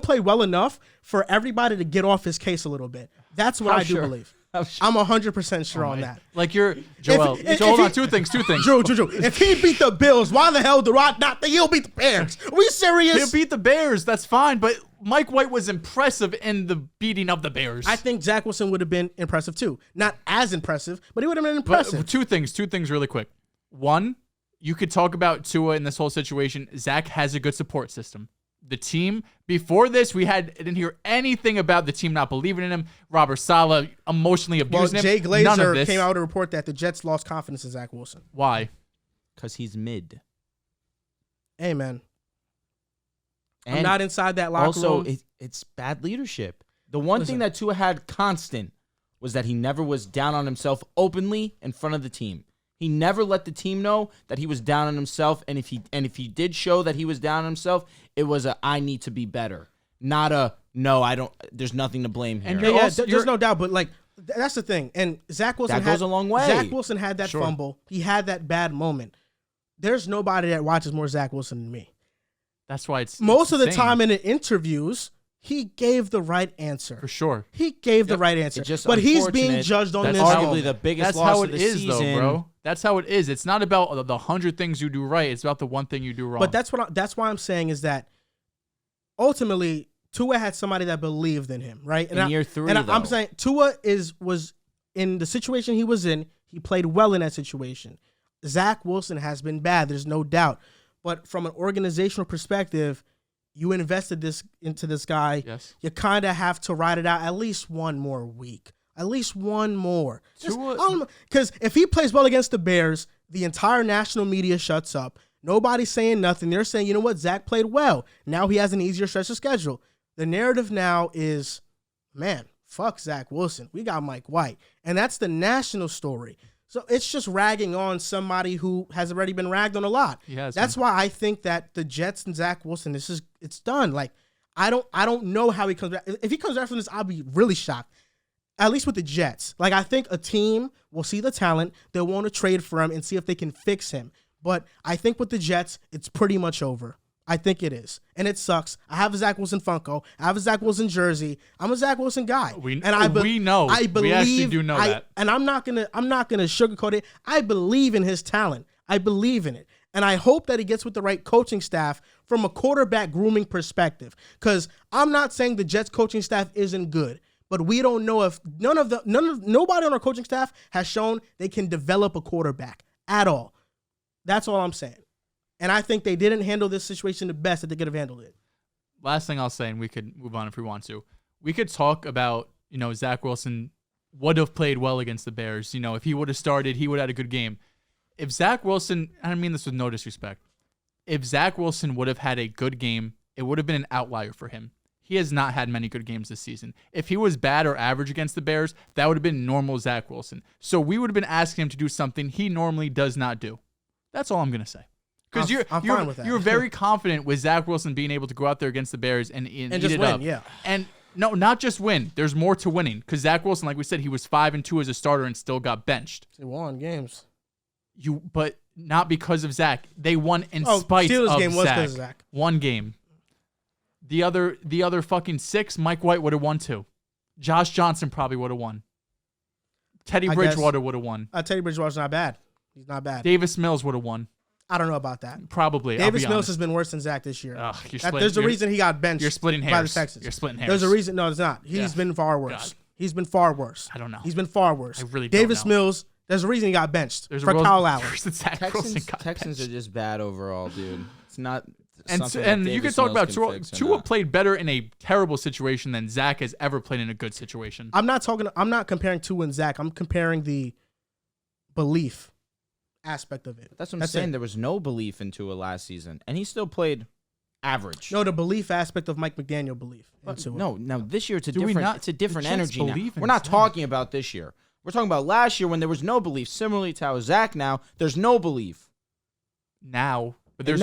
play well enough for everybody to get off his case a little bit. That's what I do believe. I'm 100% sure on that. Like you're Joel. Hold on, two things. Drew. If he beat the Bills, why the hell do I not think he'll beat the Bears? Are we serious? He'll beat the Bears. That's fine. But Mike White was impressive in the beating of the Bears. I think Zach Wilson would have been impressive too. Not as impressive, but he would have been impressive. But two things really quick. One, you could talk about Tua in this whole situation. Zach has a good support system. the team. Before this, didn't hear anything about the team not believing in him. Robert Saleh emotionally abusing him. Jay None of Glazer this. came out to report that the Jets lost confidence in Zach Wilson. Why? Because he's mid. Hey, man. I'm And not inside that locker also, room. it's bad leadership. The one thing that Tua had constant was that he never was down on himself openly in front of the team. He never let the team know that he was down on himself, and if he did show that he was down on himself, it was a I need to be better, not a no, I don't. There's nothing to blame here. And There's no doubt, but like that's the thing. And Zach Wilson That goes a long way. Zach Wilson had that fumble. He had that bad moment. There's nobody that watches more Zach Wilson than me. That's why it's most of the insane. time in the interviews, he gave the right answer. For sure. He gave the right answer. It's just but he's being unfortunate. judged on That's this. arguably moment. the biggest That's loss how of it the is, season. though, bro. That's how it is. It's not about the 100 things you do right. It's about the one thing you do wrong. But that's why I'm saying is that ultimately Tua had somebody that believed in him, right? In year three, and though. I'm saying Tua was in the situation he was in. He played well in that situation. Zach Wilson has been bad. There's no doubt. But from an organizational perspective, you invested into this guy. Yes. You kind of have to ride it out at least one more week. At least one more. Because if he plays well against the Bears, the entire national media shuts up. Nobody's saying nothing. They're saying, you know what, Zach played well. Now he has an easier stretch of schedule. The narrative now is, man, fuck Zach Wilson. We got Mike White. And that's the national story. So it's just ragging on somebody who has already been ragged on a lot. That's why I think that the Jets and Zach Wilson, it's done. Like, I don't know how he comes back. If he comes back from this, I'll be really shocked. At least with the Jets. Like, I think a team will see the talent. They'll want to trade for him and see if they can fix him. But I think with the Jets, it's pretty much over. I think it is. And it sucks. I have a Zach Wilson Funko. I have a Zach Wilson jersey. I'm a Zach Wilson guy. We know. I believe, we actually do know that. And I'm not gonna sugarcoat it. I believe in his talent. I believe in it. And I hope that he gets with the right coaching staff from a quarterback grooming perspective. Because I'm not saying the Jets coaching staff isn't good. But we don't know if nobody on our coaching staff has shown they can develop a quarterback at all. That's all I'm saying. And I think they didn't handle this situation the best that they could have handled it. Last thing I'll say, and we could move on if we want to. We could talk about, Zach Wilson would have played well against the Bears. If he would have started, he would have had a good game. If Zach Wilson, I don't mean this with no disrespect, if Zach Wilson would have had a good game, it would have been an outlier for him. He has not had many good games this season. If he was bad or average against the Bears, that would have been normal Zach Wilson. So we would have been asking him to do something he normally does not do. That's all I'm going to say. Because I'm fine with that. You're very confident with Zach Wilson being able to go out there against the Bears and eat just it win, up. yeah. And no, not just win. There's more to winning. Because Zach Wilson, like we said, he was 5-2 as a starter and still got benched. They won games. But not because of Zach. They won in spite Steelers of game was Zach. because of Zach. One game. The other fucking 6, Mike White would have won 2. Josh Johnson probably would have won. Teddy Bridgewater would have won. Teddy Bridgewater's not bad. He's not bad. Davis Mills would have won. I don't know about that. Probably. Davis Mills has been worse than Zach this year. Ugh, There's a reason he got benched. You're splitting hairs. By the Texans. You're splitting hairs. There's a reason. No, it's not. He's been far worse. God. He's been far worse. I don't know. He's been far worse. I really don't Davis know. Mills. There's a reason he got benched There's for Kyle Allen. Texans are just bad overall, dude. It's not. And you can talk about Tua played better in a terrible situation than Zach has ever played in a good situation. I'm not comparing Tua and Zach. I'm comparing the belief aspect of it. That's what I'm saying. There was no belief in Tua last season, and he still played average. No, the belief aspect of Mike McDaniel belief. No, this year it's a different energy now. We're not Zach. talking about this year. We're talking about last year when there was no belief. Similarly to how Zach now, there's no belief. Now. But there's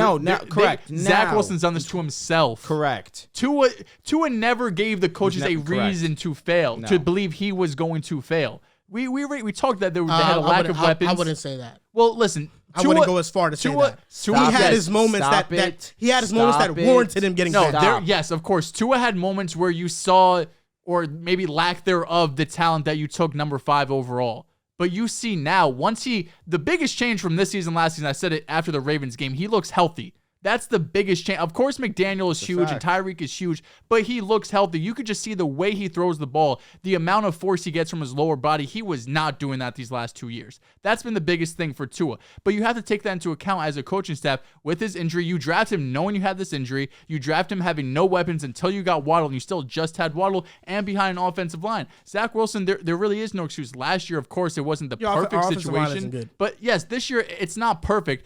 correct. Zach Wilson's done this to himself. Correct. Tua never gave the coaches a reason to fail, No. to believe he was going to fail. We talked that they had a lack of weapons. I wouldn't say that. Well, listen, I wouldn't go as far to say that. He had his moments that warranted him getting benched. Yes, of course. Tua had moments where you saw, or maybe lack thereof, the talent that you took number 5 overall. But you see now, the biggest change from this season, last season, I said it after the Ravens game, he looks healthy. That's the biggest change. Of course, McDaniel is huge and Tyreek is huge, but he looks healthy. You could just see the way he throws the ball, the amount of force he gets from his lower body. He was not doing that these last 2 years. That's been the biggest thing for Tua. But you have to take that into account as a coaching staff. With his injury, you draft him knowing you had this injury. You draft him having no weapons until you got Waddle, and you still just had Waddle and behind an offensive line. Zach Wilson, there really is no excuse. Last year, of course, it wasn't the perfect situation. But yes, this year, it's not perfect.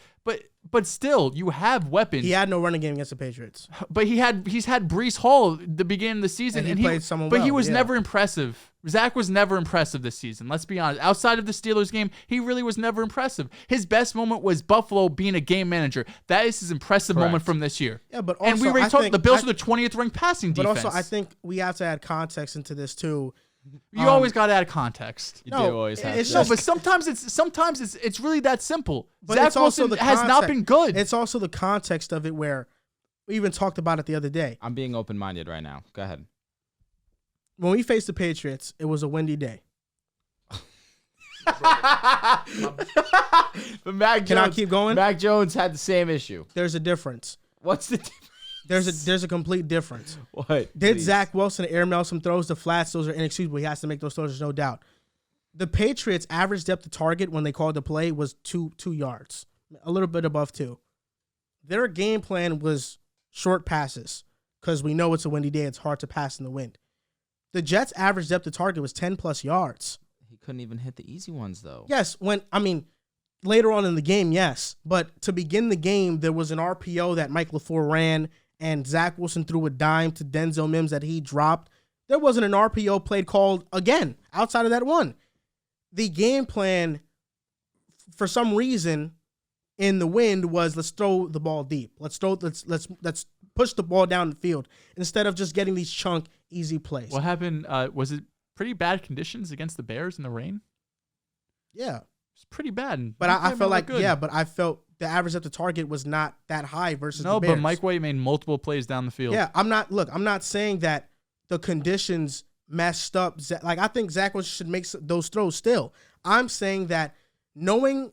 But still, you have weapons. He had no running game against the Patriots. But he's had Breece Hall at the beginning of the season, and he played someone well. But he was never impressive. Zach was never impressive this season. Let's be honest. Outside of the Steelers game, he really was never impressive. His best moment was Buffalo being a game manager. That is his impressive moment from this year. Yeah, but also, and we already talked the Bills are the 20th ranked passing defense. But also, I think we have to add context into this too. You always got to add context. You do always have to. No, but sometimes it's really that simple. But Zach it's also Wilson has not been good. It's also the context of it where we even talked about it the other day. I'm being open-minded right now. Go ahead. When we faced the Patriots, it was a windy day. But Mac Jones, Can I keep going? Mac Jones had the same issue. There's a difference. What's the difference? There's a complete difference. What? Did Zach Wilson airmail some throws to flats? Those are inexcusable. He has to make those throws, there's no doubt. The Patriots' average depth of target when they called the play was 2 yards, a little bit above 2. Their game plan was short passes because we know it's a windy day. It's hard to pass in the wind. The Jets' average depth of target was 10-plus yards. He couldn't even hit the easy ones, though. Yes, later on in the game, yes. But to begin the game, there was an RPO that Mike LaFleur ran, and Zach Wilson threw a dime to Denzel Mims that he dropped. There wasn't an RPO played called again outside of that one. The game plan, for some reason, in the wind was let's throw the ball deep. Let's push the ball down the field instead of just getting these chunk easy plays. What happened? Was it pretty bad conditions against the Bears in the rain? Yeah, it's pretty bad. But I felt like I felt the average at the target was not that high versus the Bears. No, but Mike White made multiple plays down the field. Yeah, I'm not saying that the conditions messed up. Like, I think Zach Wilson should make those throws still. I'm saying that knowing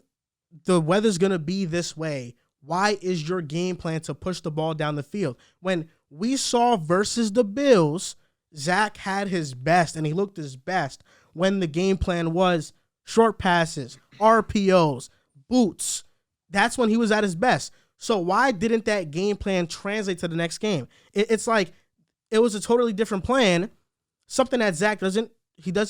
the weather's going to be this way, why is your game plan to push the ball down the field? When we saw versus the Bills, Zach had his best, and he looked his best when the game plan was short passes, RPOs, boots. That's when he was at his best. So why didn't that game plan translate to the next game? It's like it was a totally different plan, something that Zach doesn't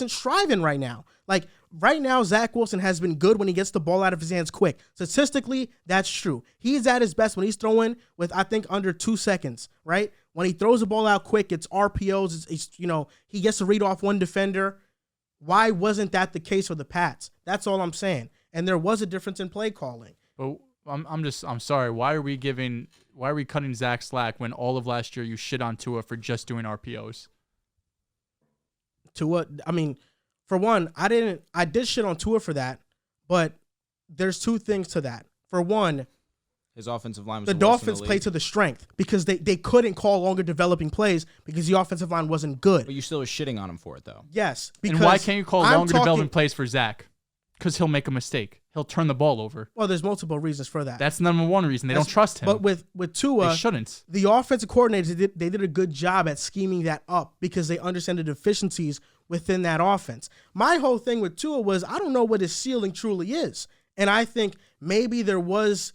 strive in right now. Like, right now, Zach Wilson has been good when he gets the ball out of his hands quick. Statistically, that's true. He's at his best when he's throwing with, I think, under 2 seconds, right? When he throws the ball out quick, it's RPOs. It's he gets to read off one defender. Why wasn't that the case for the Pats? That's all I'm saying. And there was a difference in play calling. But I'm sorry. Why are we cutting Zach slack when all of last year you shit on Tua for just doing RPOs? Tua, for one, I did shit on Tua for that, but there's two things to that. For one, his offensive line was the Dolphins played to the strength because they couldn't call longer developing plays because the offensive line wasn't good. But you still were shitting on him for it, though. Yes. Because and why can't you call longer developing plays for Zach? Because he'll make a mistake. He'll turn the ball over. Well, there's multiple reasons for that. That's number one reason. They don't trust him. But with Tua, they shouldn't. The offensive coordinators, they did a good job at scheming that up because they understand the deficiencies within that offense. My whole thing with Tua was I don't know what his ceiling truly is. And I think maybe there was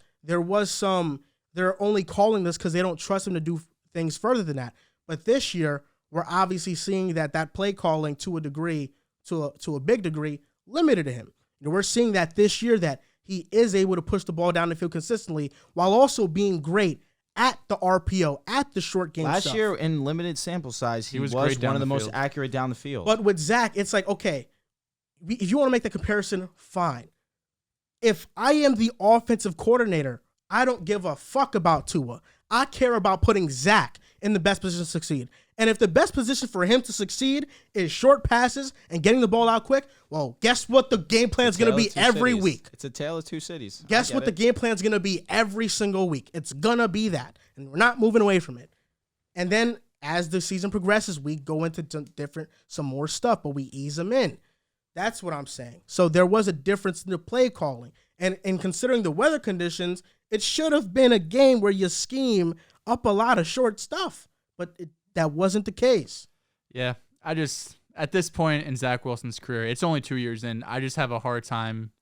some, they're only calling this because they don't trust him to do things further than that. But this year, we're obviously seeing that play calling to a degree, to a big degree, limited to him. We're seeing that this year that he is able to push the ball down the field consistently while also being great at the RPO, at the short game Last stuff. year, in limited sample size, he was one of the most accurate down the field. But with Zach, it's like, okay, if you want to make the comparison, fine. If I am the offensive coordinator, I don't give a fuck about Tua. I care about putting Zach in the best position to succeed. And if the best position for him to succeed is short passes and getting the ball out quick, well, guess what the game plan is going to be every week? It's a tale of two cities. Guess what the game plan is going to be every single week? It's going to be that. And we're not moving away from it. And then as the season progresses, we go into some more stuff, but we ease them in. That's what I'm saying. So there was a difference in the play calling. And in considering the weather conditions, It should have been a game where you scheme up a lot of short stuff, but that wasn't the case. Yeah, at this point in Zach Wilson's career, it's only 2 years in, I just have a hard time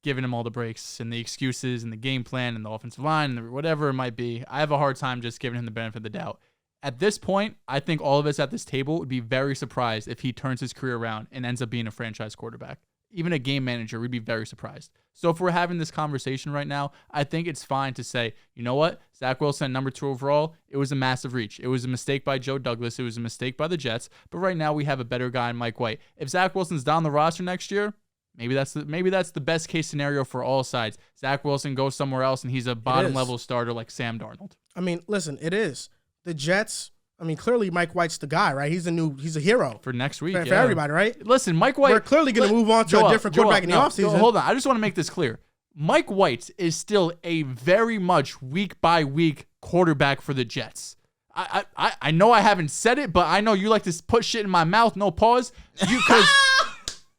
giving him all the breaks and the excuses and the game plan and the offensive line and whatever it might be. I have a hard time just giving him the benefit of the doubt. At this point, I think all of us at this table would be very surprised if he turns his career around and ends up being a franchise quarterback. Even a game manager would be very surprised. So if we're having this conversation right now, I think it's fine to say, you know what? Zach Wilson, number 2 overall, it was a massive reach. It was a mistake by Joe Douglas. It was a mistake by the Jets. But right now we have a better guy in Mike White. If Zach Wilson's down the roster next year, maybe that's the best case scenario for all sides. Zach Wilson goes somewhere else and he's a bottom level starter like Sam Darnold. I mean, listen, it is. The Jets, I mean, clearly Mike White's the guy, right? He's a hero. For next week, for everybody, right? Listen, Mike White. We're clearly going to move on to a different quarterback in the offseason. Hold on. I just want to make this clear. Mike White is still a very much week-by-week quarterback for the Jets. I know I haven't said it, but I know you like to put shit in my mouth, no pause. Because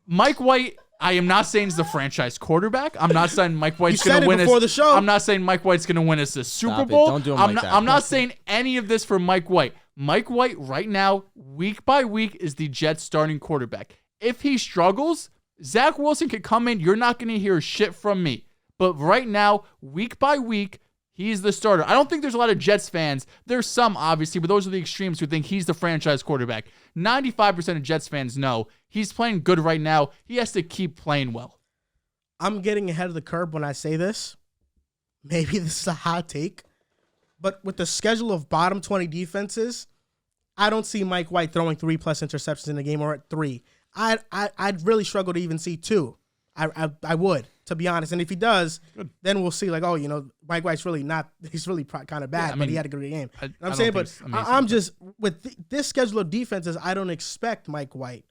Mike White, I am not saying he's the franchise quarterback. I'm not saying Mike White's going to win us. The show. I'm not saying Mike White's going to win us a Super Bowl. Don't do him I'm like not, that. I'm not saying any of this for Mike White. Mike White right now, week by week, is the Jets starting quarterback. If he struggles, Zach Wilson could come in. You're not going to hear shit from me. But right now, week by week, he's the starter. I don't think there's a lot of Jets fans. There's some, obviously, but those are the extremes who think he's the franchise quarterback. 95% of Jets fans know he's playing good right now. He has to keep playing well. I'm getting ahead of the curve when I say this. Maybe this is a hot take. But with the schedule of bottom 20 defenses, I don't see Mike White throwing 3+ interceptions in a game, or at 3. I'd really struggle to even see 2. I would, to be honest. And if he does, then we'll see, like, oh, you know, Mike White's really not, he's really kind of bad, but he had a good game. I'm saying, but I'm just, with this schedule of defenses, I don't expect Mike White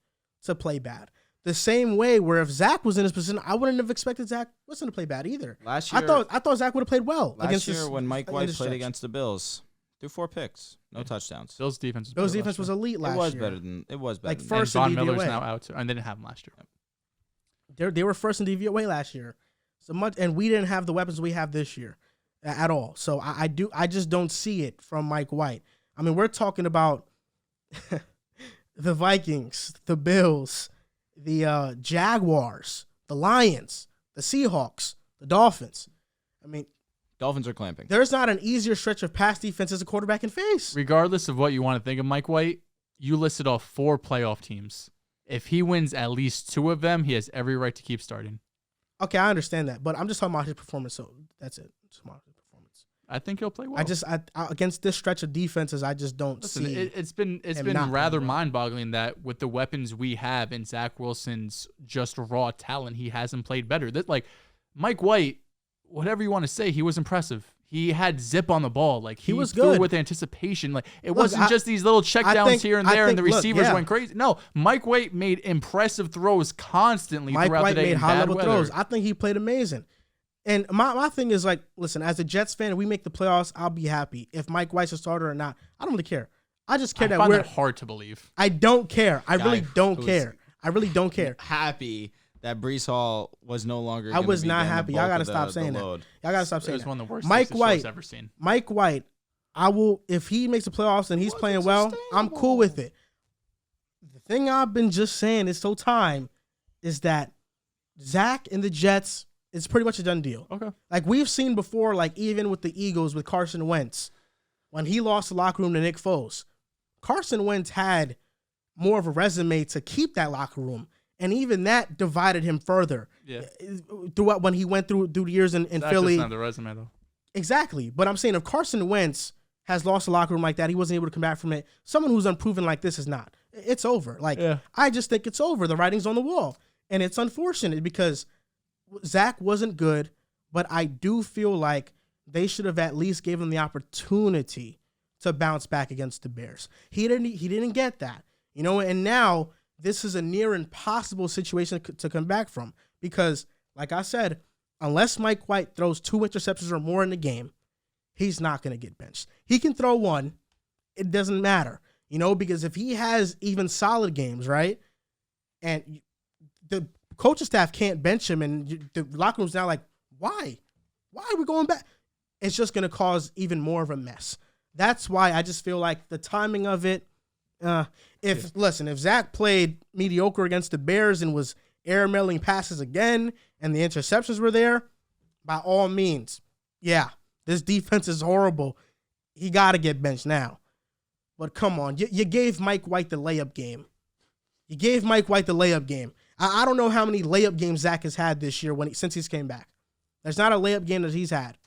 to play bad. The same way where if Zach was in his position, I wouldn't have expected Zach Wilson to play bad either. Last year, I thought Zach would have played well. Last year when Mike White played against the Bills, threw 4 picks, no touchdowns. Bills defense was elite last year. It was better. Like than first and in Von Miller's DVOA. now out, and they didn't have him last They year. were first in DVOA last year, and we didn't have the weapons we have this year at all. So I just don't see it from Mike White. I mean, we're talking about the Vikings, the Bills, the Jaguars, the Lions, the Seahawks, the Dolphins. I mean, Dolphins are clamping. There's not an easier stretch of pass defense as a quarterback can face. Regardless of what you want to think of Mike White, you listed off 4 playoff teams. If he wins at least 2 of them, he has every right to keep starting. Okay, I understand that, but I'm just talking about his performance. So that's it. Just about his performance. I think he'll play well. I against this stretch of defenses, I just don't see. It's been rather mind-boggling that with the weapons we have and Zach Wilson's just raw talent, he hasn't played better. Like Mike White, whatever you want to say, he was impressive. He had zip on the ball. Like he was good with anticipation. Like it wasn't just these little checkdowns here and there, and the receivers went crazy. No, Mike White made impressive throws constantly throughout the day. Mike White made high-level throws. I think he played amazing. And my thing is, like, listen, as a Jets fan, if we make the playoffs, I'll be happy. If Mike White's a starter or not, I don't really care. I just care I find that hard to believe. I don't care. I really don't care. I really don't care. Happy that Breece Hall was no longer. I was not happy. Y'all gotta stop saying that. Y'all gotta stop saying that. It was one of the worst Mike White I've ever seen. Mike White, I will, if he makes the playoffs and he's playing well, I'm cool with it. The thing I've been just saying this whole time is that Zach and the Jets, it's pretty much a done deal. Okay. Like we've seen before, like even with the Eagles with Carson Wentz, when he lost the locker room to Nick Foles, Carson Wentz had more of a resume to keep that locker room. And even that divided him further. Yeah. Throughout when he went through the years in Philly. That's not the resume, though. Exactly. But I'm saying if Carson Wentz has lost a locker room like that, he wasn't able to come back from it. Someone who's unproven like this is not. It's over. Like, I just think it's over. The writing's on the wall. And it's unfortunate because Zach wasn't good, but I do feel like they should have at least given him the opportunity to bounce back against the Bears. He didn't get that. You know, and now this is a near impossible situation to come back from because, like I said, unless Mike White throws 2 interceptions or more in the game, he's not going to get benched. He can throw 1. It doesn't matter, you know, because if he has even solid games, right, and the coaching staff can't bench him and the locker room's now like, why? Why are we going back? It's just going to cause even more of a mess. That's why I just feel like the timing of it, if Zach played mediocre against the Bears and was air-mailing passes again and the interceptions were there, by all means, yeah, this defense is horrible. He got to get benched now. But come on, you gave Mike White the layup game. I don't know how many layup games Zach has had this year since he's came back. There's not a layup game that he's had.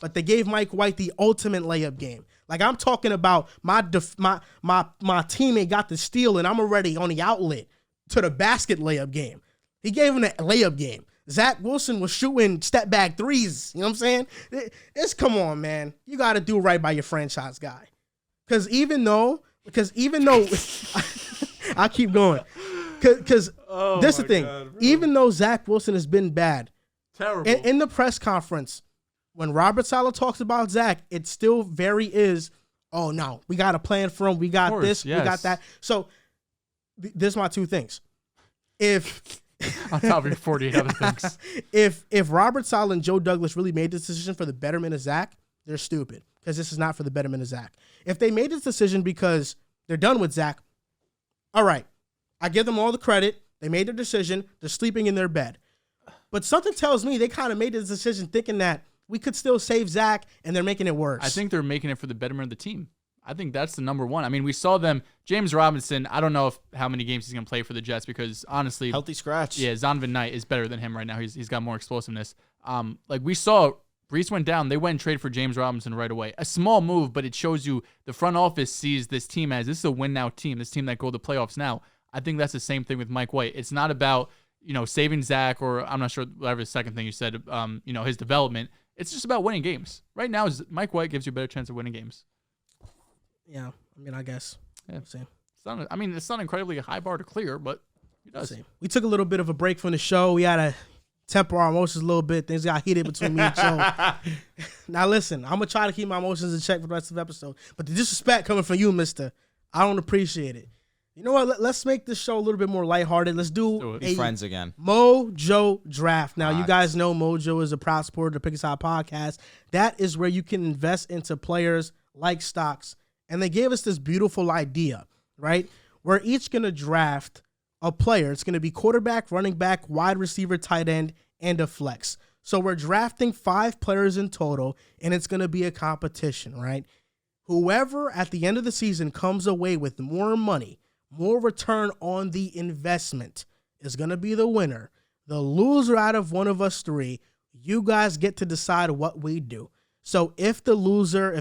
But they gave Mike White the ultimate layup game. Like, I'm talking about my teammate got the steal and I'm already on the outlet to the basket layup game. He gave him a layup game. Zach Wilson was shooting step back threes. You know what I'm saying? Come on, man. You got to do right by your franchise guy. Because even though I'll keep going. Because this is the thing. God, even though Zach Wilson has been bad, terrible in the press conference, when Robert Saleh talks about Zach, it still is, oh, no, we got a plan for him. We got this. Yes. We got that. So there's my two things. On top of your 48 other things. If Robert Saleh and Joe Douglas really made this decision for the betterment of Zach, they're stupid because this is not for the betterment of Zach. If they made this decision because they're done with Zach, all right, I give them all the credit. They made their decision. They're sleeping in their bed. But something tells me they kind of made this decision thinking that we could still save Zach, and they're making it worse. I think they're making it for the betterment of the team. I think that's the number one. I mean, we saw them. James Robinson, I don't know how many games he's going to play for the Jets because, honestly. Healthy scratch. Yeah, Zonovan Knight is better than him right now. He's got more explosiveness. Like we saw, Brees went down. They went and traded for James Robinson right away. A small move, but it shows you the front office sees this team as this is a win-now team, this team that go to the playoffs now. I think that's the same thing with Mike White. It's not about, saving Zach or I'm not sure, whatever the second thing you said, his development. It's just about winning games. Right now, Mike White gives you a better chance of winning games. Yeah, I mean, I guess. Yeah. It's not incredibly a high bar to clear, but he does. We took a little bit of a break from the show. We had to temper our emotions a little bit. Things got heated between me and Joe. Now, listen, I'm going to try to keep my emotions in check for the rest of the episode. But the disrespect coming from you, mister, I don't appreciate it. You know what? Let's make this show a little bit more lighthearted. Let's do Be friends again. Mojo draft. Now, you guys know Mojo is a proud supporter of the Pick Aside podcast. That is where you can invest into players like stocks. And they gave us this beautiful idea, right? We're each going to draft a player. It's going to be quarterback, running back, wide receiver, tight end, and a flex. So we're drafting 5 players in total, and it's going to be a competition, right? Whoever at the end of the season comes away with more money, more return on the investment is going to be the winner. The loser out of one of us 3, you guys get to decide what we do. So if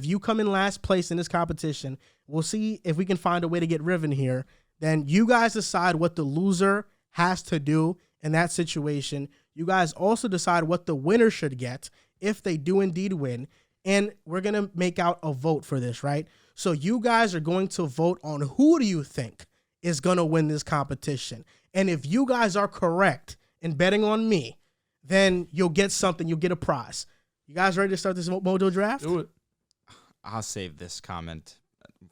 you come in last place in this competition, we'll see if we can find a way to get Riven here. Then you guys decide what the loser has to do in that situation. You guys also decide what the winner should get if they do indeed win. And we're going to make out a vote for this, right? So you guys are going to vote on who do you think is going to win this competition. And if you guys are correct in betting on me, then you'll get something. You'll get a prize. You guys ready to start this Mojo draft? Do it. I'll save this comment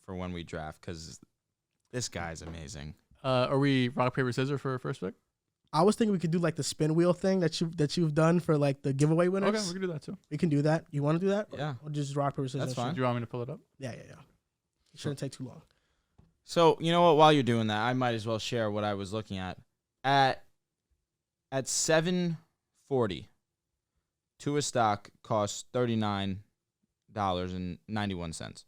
for when we draft because this guy's amazing. Are we rock, paper, scissors for first pick? I was thinking we could do like the spin wheel thing that you've done for like the giveaway winners. Okay, we can do that too. We can do that. You want to do that? Yeah. Or just rock, paper, scissors? That's fine. Do you want me to pull it up? Yeah. It shouldn't take too long. So, you know what? While you're doing that, I might as well share what I was looking at. At $7.40, Tua stock costs $39.91.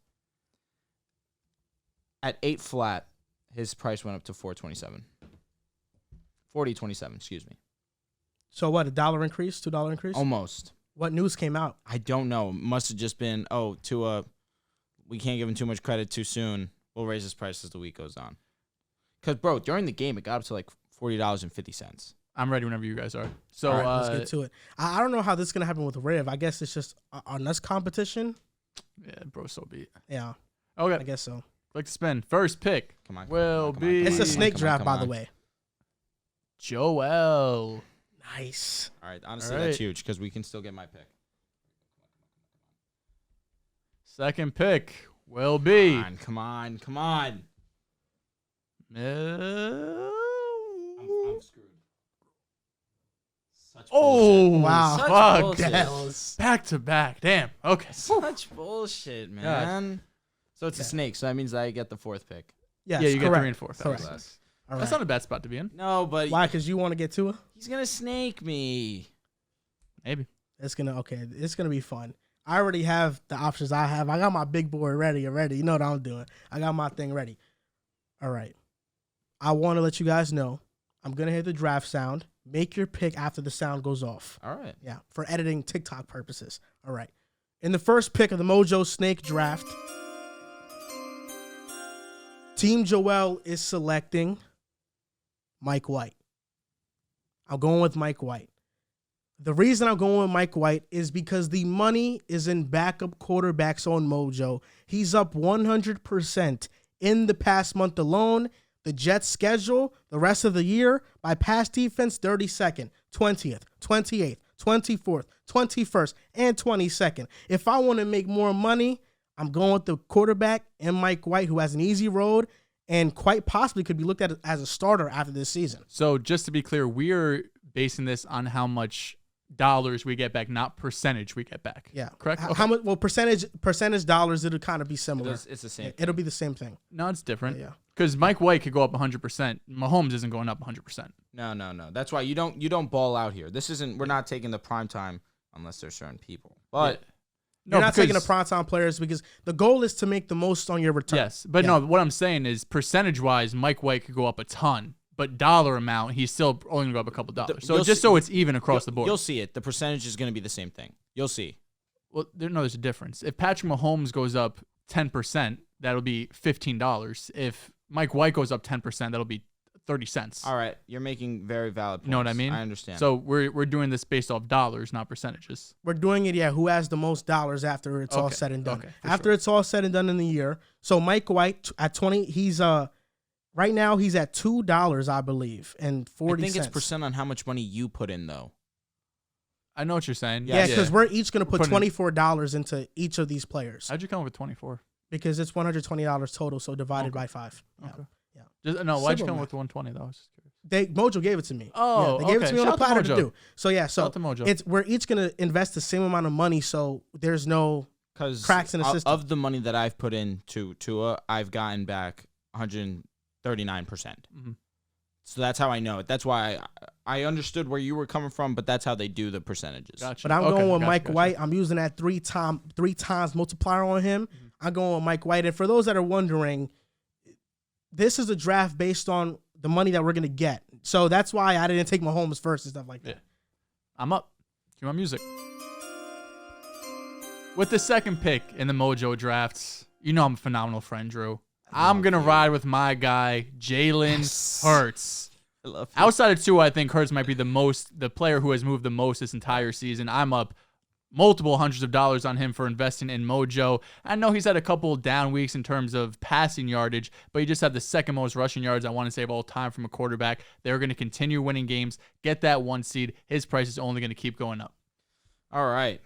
At 8 flat, his price went up to $4.27. $40.27, excuse me. So what, $1 increase, $2 increase? Almost. What news came out? I don't know. Must have just been, Tua, we can't give him too much credit too soon. We'll raise his price as the week goes on. Because, bro, during the game, it got up to like $40.50. I'm ready whenever you guys are. So all right, let's get to it. I don't know how this is going to happen with Riv. I guess it's just our next competition. Yeah, bro, so be it. Yeah. Okay. I guess so. Click to spin. First pick. Come on. It's a snake draft, by the way. Joel. Nice. All right. Honestly, that's huge because we can still get my pick. Second pick will be. Come on. I'm I'm screwed. Oh, Wow. Such fuck. bullshit. Dehls. Back to back. Damn. Okay. Such bullshit, man. So it's a snake, so that means I get the 4th pick. Yes, Yeah, you correct. get 3 and 4. Correct. Fellas. All That's right. not a bad spot to be in. No, but Why? Because you want to get Tua? he's gonna snake me. Maybe. It's gonna be fun. I already have the options I have. I got my big board ready already. You know what I'm doing. I got my thing ready. All right. I want to let you guys know I'm gonna hit the draft sound. Make your pick after the sound goes off. All right. Yeah, for editing TikTok purposes. All right. In the first pick of the Mojo Snake draft, Team Joel is selecting Mike White. I'm going with Mike White. The reason I'm going with Mike White is because the money is in backup quarterbacks on Mojo. He's up 100% in the past month alone. The Jets schedule the rest of the year by pass defense 32nd, 20th, 28th, 24th, 21st, and 22nd. If I want to make more money, I'm going with the quarterback and Mike White, who has an easy road and quite possibly could be looked at as a starter after this season. So just to be clear, we're basing this on how much dollars we get back, not percentage we get back. Yeah. Correct? How much? Well, percentage dollars, it'll kind of be similar. It's the same. It'll be the same thing. No, it's different. Yeah. Because Mike White could go up 100%. Mahomes isn't going up 100%. No. That's why you don't ball out here. This isn't. We're not taking the prime time unless there's certain people. But You're not taking the primetime players because the goal is to make the most on your return. Yes, but no, what I'm saying is percentage-wise, Mike White could go up a ton, but dollar amount, he's still only going to go up a couple dollars. So just so it's even across the board. You'll see it. The percentage is going to be the same thing. You'll see. Well, there's a difference. If Patrick Mahomes goes up 10%, that'll be $15. If Mike White goes up 10%, that'll be 30 cents. All right. You're making very valid points. You know what I mean? I understand. So we're doing this based off dollars, not percentages. We're doing it, who has the most dollars after it's all said and done. Okay, after it's all said and done in the year. So Mike White at 20, he's right now he's at $2, I believe, and 40 I think cents. it's percent on how much money you put in, though. I know what you're saying. Yeah, because we're each going to put $24 into each of these players. How'd you come up with 24? Because it's $120 total, so divided by 5. Yeah. Okay. Yeah. Why'd you Simple come up math. with 120 though? I was just curious. Mojo gave it to me. Oh, they gave it to me on Shout the out to platter to Mojo. do. So Shout out to Mojo. we're each gonna invest the same amount of money, so there's no cracks in the system. Of the money that I've put into Tua, I've gotten back 139%. Mm-hmm. So that's how I know it. That's why I understood where you were coming from, but that's how they do the percentages. Gotcha. But I'm going with Mike gotcha. White. I'm using that three times multiplier on him. Mm-hmm. I'm going with Mike White. And for those that are wondering, this is a draft based on the money that we're gonna get. So that's why I didn't take Mahomes first and stuff like that. Yeah. I'm up. Cue my music. With the second pick in the Mojo drafts, you know I'm a phenomenal friend, Drew. I'm going to ride with my guy, Jalen Hurts. I love you. Outside of Tua, I think Hurts might be the player who has moved the most this entire season. I'm up multiple hundreds of dollars on him for investing in Mojo. I know he's had a couple down weeks in terms of passing yardage, but he just had the second most rushing yards, I want to say, of all time from a quarterback. They're going to continue winning games, get that 1 seed. His price is only going to keep going up. All right.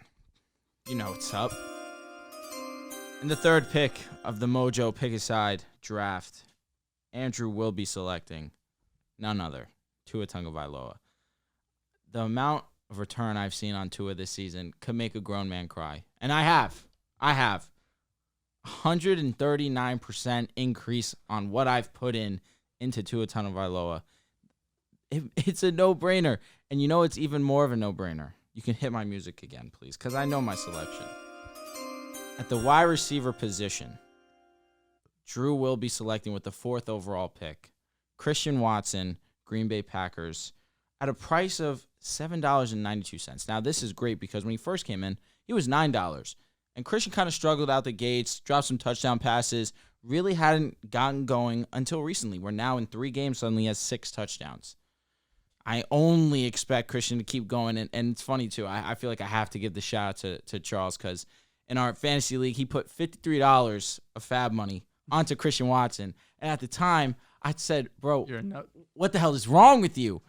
You know what's up. In the third pick of the Mojo Pick-A-Side draft, Andrew will be selecting none other, Tua Tagovailoa. The amount of return I've seen on Tua this season could make a grown man cry. And I have. 139% increase on what I've put into Tua Tagovailoa. It's a no-brainer. And you know it's even more of a no-brainer. You can hit my music again, please, because I know my selection. At the wide receiver position, Drew will be selecting with the 4th overall pick, Christian Watson, Green Bay Packers, at a price of $7.92. Now, this is great because when he first came in, he was $9. And Christian kind of struggled out the gates, dropped some touchdown passes, really hadn't gotten going until recently. We're now in 3 games, suddenly he has 6 touchdowns. I only expect Christian to keep going. And it's funny, too. I feel like I have to give the shout out to Charles because in our fantasy league, he put $53 of fab money onto Christian Watson. And at the time, I said, bro, You're a nut. what the hell is wrong with you?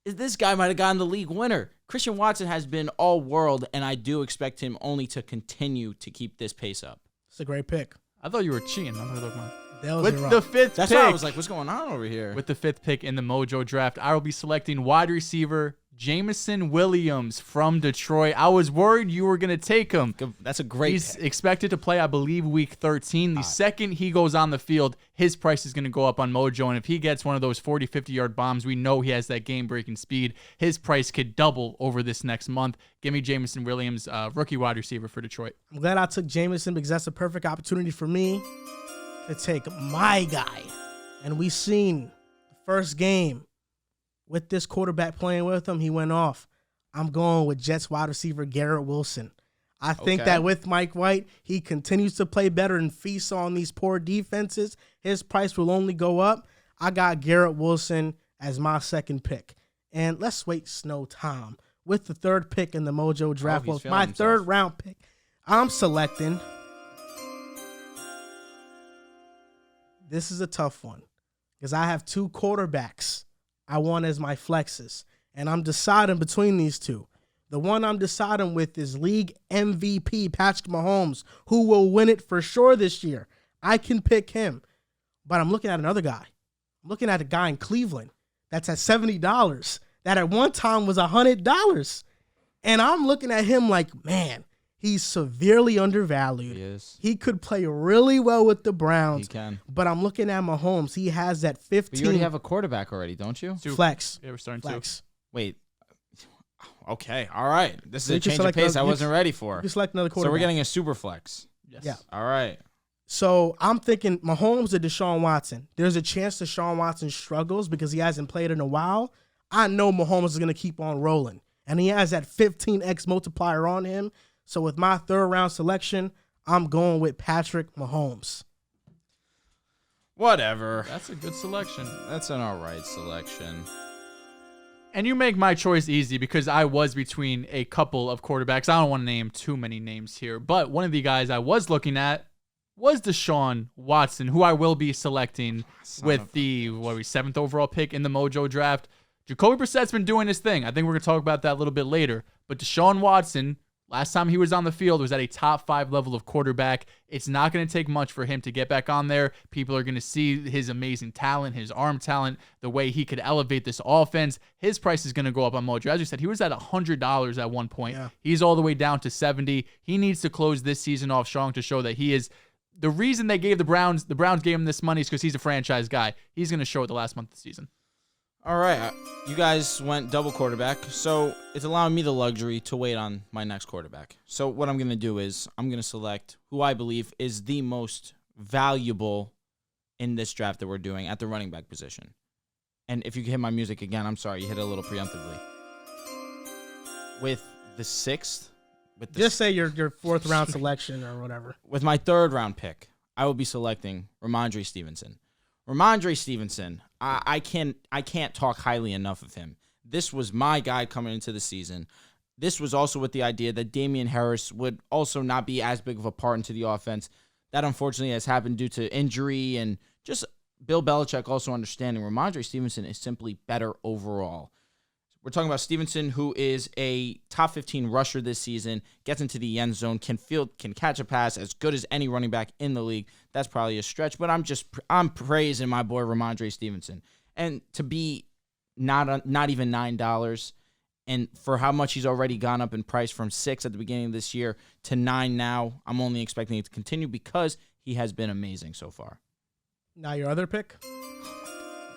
This guy might have gotten the league winner. Christian Watson has been all world, and I do expect him only to continue to keep this pace up. It's a great pick. I thought you were cheating. I'm going to look mine. With With the 5th That's pick. why I was like, what's going on over here? With the 5th pick in the Mojo draft, I will be selecting wide receiver Jameson Williams from Detroit. I was worried you were going to take him. That's a great He's pick. expected to play, I believe, week 13. The second he goes on the field, his price is going to go up on Mojo. And if he gets one of those 40, 50-yard bombs, we know he has that game-breaking speed. His price could double over this next month. Give me Jameson Williams, rookie wide receiver for Detroit. I'm glad I took Jameson because that's a perfect opportunity for me to take my guy. And we seen the first game with this quarterback playing with him, he went off. I'm going with Jets wide receiver Garrett Wilson. I think that with Mike White, he continues to play better and feast on these poor defenses. His price will only go up. I got Garrett Wilson as my second pick. And let's waste no time. With the third pick in the Mojo draft, he's feeling my himself. third round pick, I'm selecting. This is a tough one because I have two quarterbacks I want as my flexes, and I'm deciding between these two. The one I'm deciding with is league MVP Patrick Mahomes, who will win it for sure this year. I can pick him, but I'm looking at another guy. I'm looking at a guy in Cleveland that's at $70 that at one time was $100, and I'm looking at him like, man, he's severely undervalued. He is. He could play really well with the Browns. He can. But I'm looking at Mahomes. He has that 15 But you already have a quarterback already, don't you? flex. Yeah, we're starting Flex. Wait. Okay. All right. This So is you a can change of select pace another- I wasn't ready for. You select another quarterback. So we're getting a super flex. Yes. Yeah. All right. So I'm thinking Mahomes or Deshaun Watson. There's a chance Deshaun Watson struggles because he hasn't played in a while. I know Mahomes is going to keep on rolling. And he has that 15x multiplier on him. So with my third round selection, I'm going with Patrick Mahomes. Whatever. That's a good selection. That's an all right selection. And you make my choice easy because I was between a couple of quarterbacks. I don't want to name too many names here, but one of the guys I was looking at was Deshaun Watson, who I will be selecting with the 7th overall pick in the Mojo draft. Jacoby Brissett's been doing his thing. I think we're going to talk about that a little bit later. But Deshaun Watson, last time he was on the field, was at a top 5 level of quarterback. It's not going to take much for him to get back on there. People are going to see his amazing talent, his arm talent, the way he could elevate this offense. His price is going to go up on Mojo. As you said, he was at $100 at one point. Yeah. He's all the way down to 70. He needs to close this season off strong to show that he is. The reason they gave the Browns gave him this money is because he's a franchise guy. He's going to show it the last month of the season. All right. You guys went double quarterback, so it's allowing me the luxury to wait on my next quarterback. So what I'm going to do is I'm going to select who I believe is the most valuable in this draft that we're doing at the running back position. And if you can hit my music again, I'm sorry, you hit it a little preemptively. With the 6th, Just say your fourth round selection or whatever. with my third round pick, I will be selecting Ramondre Stevenson. Ramondre Stevenson, I can't talk highly enough of him. This was my guy coming into the season. This was also with the idea that Damian Harris would also not be as big of a part into the offense. That unfortunately has happened due to injury and just Bill Belichick also understanding Ramondre Stevenson is simply better overall. We're talking about Stevenson, who is a top 15 rusher this season, gets into the end zone, can catch a pass as good as any running back in the league. That's probably a stretch, but I'm praising my boy Ramondre Stevenson. And to be not even $9, and for how much he's already gone up in price from 6 at the beginning of this year to 9 now, I'm only expecting it to continue because he has been amazing so far. Now your other pick?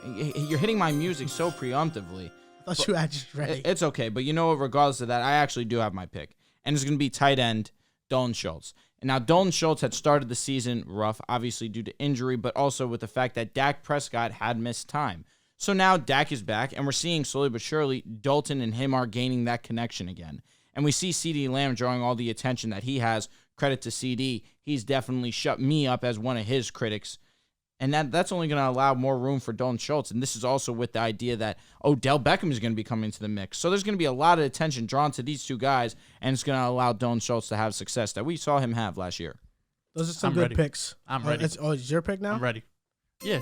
You're hitting my music so preemptively. I thought you had just ready. It's okay, but you know what? Regardless of that, I actually do have my pick, and it's going to be tight end Dalton Schultz. And now Dalton Schultz had started the season rough, obviously due to injury, but also with the fact that Dak Prescott had missed time. So now Dak is back, and we're seeing slowly but surely Dalton and him are gaining that connection again. And we see CeeDee Lamb drawing all the attention that he has. Credit to CD. He's definitely shut me up as one of his critics. And that's only going to allow more room for Dalton Schultz. And this is also with the idea that Odell Beckham is going to be coming into the mix. So there's going to be a lot of attention drawn to these two guys, and it's going to allow Dalton Schultz to have success that we saw him have last year. Those are some I'm good ready. picks. I'm ready. It's your pick now? I'm ready. Yeah.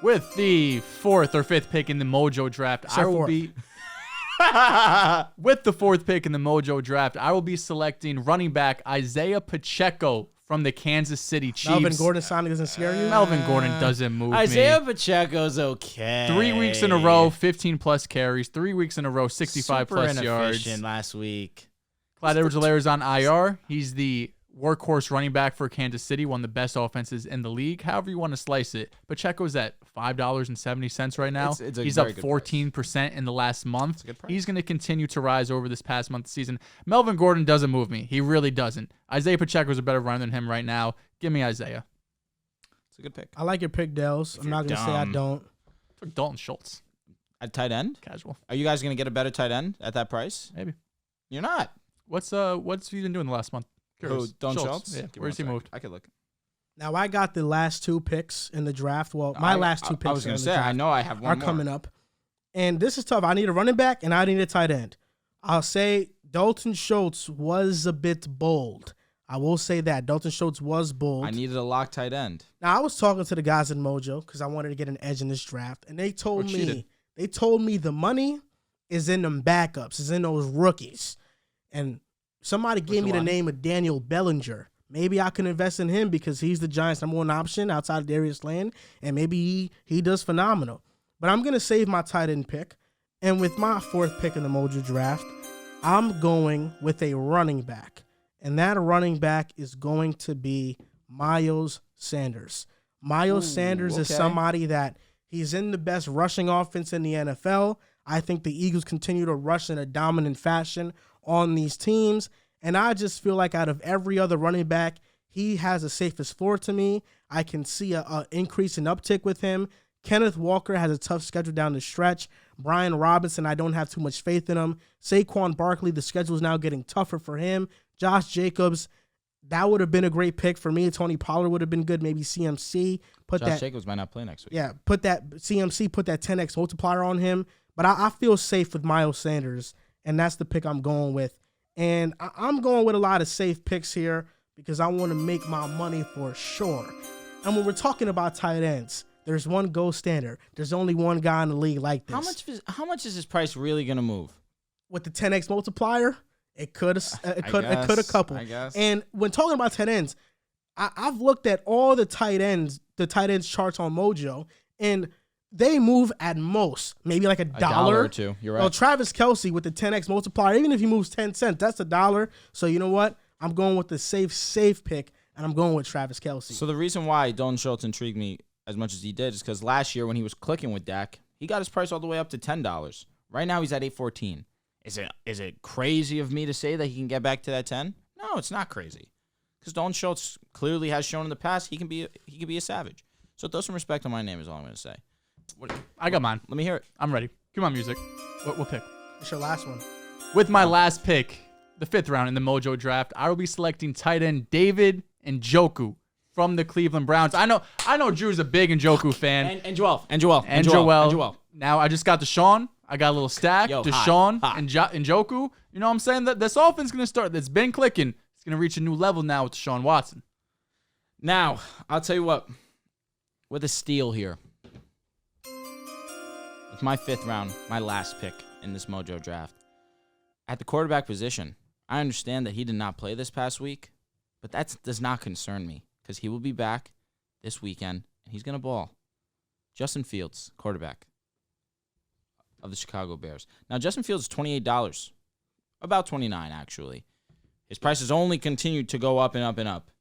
With the 4th or 5th pick in the Mojo draft, I will be with the 4th pick in the Mojo draft, I will be selecting running back Isaiah Pacheco from the Kansas City Chiefs. Melvin Gordon signing doesn't scare you? Melvin Gordon doesn't move Isaiah me. Pacheco's okay. 3 weeks in a row, 15-plus carries. 3 weeks in a row, 65-plus yards. Last week. Clyde Edwards-Helaire is on IR. He's the workhorse running back for Kansas City, one of the best offenses in the league. However you want to slice it. Pacheco's at $5.70 right now. He's up 14% in the last month. He's going to continue to rise over this past month of the season. Melvin Gordon doesn't move me. He really doesn't. Isaiah Pacheco's a better runner than him right now. Give me Isaiah. It's a good pick. I like your pick, Dehls. I'm not going to say I don't. Took Dalton Schultz. At tight end? Casual. Are you guys going to get a better tight end at that price? Maybe. You're not. What's he been doing the last month? Who, Don Schultz? Yeah. Where's he moved? I could look. Now, I got the last 2 picks in the draft. Well, my last 2 picks I was going to say, draft I know I have one are more. coming up. And this is tough. I need a running back, and I need a tight end. I'll say Dalton Schultz was a bit bold. I will say that. Dalton Schultz was bold. I needed a lock tight end. Now, I was talking to the guys in Mojo because I wanted to get an edge in this draft, and they told me the money is in them backups, is in those rookies. And somebody gave me the name of Daniel Bellinger. Maybe I can invest in him because he's the Giants' #1 option outside of Darius Land, and maybe he does phenomenal. But I'm going to save my tight end pick, and with my 4th pick in the Mojo draft, I'm going with a running back, and that running back is going to be Miles Sanders. Miles Sanders is somebody that he's in the best rushing offense in the NFL. I think the Eagles continue to rush in a dominant fashion on these teams. And I just feel like out of every other running back, he has the safest floor to me. I can see an increase in uptick with him. Kenneth Walker has a tough schedule down the stretch. Brian Robinson, I don't have too much faith in him. Saquon Barkley, the schedule is now getting tougher for him. Josh Jacobs, that would have been a great pick for me. Tony Pollard would have been good. Maybe CMC. Josh Jacobs might not play next week. Yeah, put that 10x multiplier on him. But I feel safe with Miles Sanders, and that's the pick I'm going with. And I'm going with a lot of safe picks here because I want to make my money for sure. And when we're talking about tight ends, there's one gold standard. There's only one guy in the league like this. How much is his price really going to move? With the 10x multiplier, it could a couple. I guess. And when talking about tight ends, I've looked at all the tight ends charts on Mojo, and they move at most maybe like a dollar or two. You're right. Well, Travis Kelce with the 10x multiplier, even if he moves 10 cents, that's $1. So you know what? I'm going with the safe pick, and I'm going with Travis Kelce. So the reason why Dalton Schultz intrigued me as much as he did is because last year when he was clicking with Dak, he got his price all the way up to $10. Right now he's at $8.14. Is it crazy of me to say that he can get back to that 10? No, it's not crazy. Because Dalton Schultz clearly has shown in the past he can be a savage. So throw some respect on my name is all I'm going to say. I got mine. Let me hear it. I'm ready. Come on, music. We'll pick. It's your last one. With my last pick, the 5th round in the Mojo draft, I will be selecting tight end David Njoku from the Cleveland Browns. I know Drew's a big Njoku fan. And Joel. Now I just got Deshaun. I got a little stack. Deshaun hot. and Njoku. You know what I'm saying? That this offense is going to start. That's been clicking. It's going to reach a new level now with Deshaun Watson. Now, I'll tell you what. With a steal here. With my 5th round, my last pick in this Mojo draft. At the quarterback position, I understand that he did not play this past week, but that does not concern me because he will be back this weekend, and he's going to ball. Justin Fields, quarterback of the Chicago Bears. Now, Justin Fields is $28, about $29 actually. His price has only continued to go up and up and up.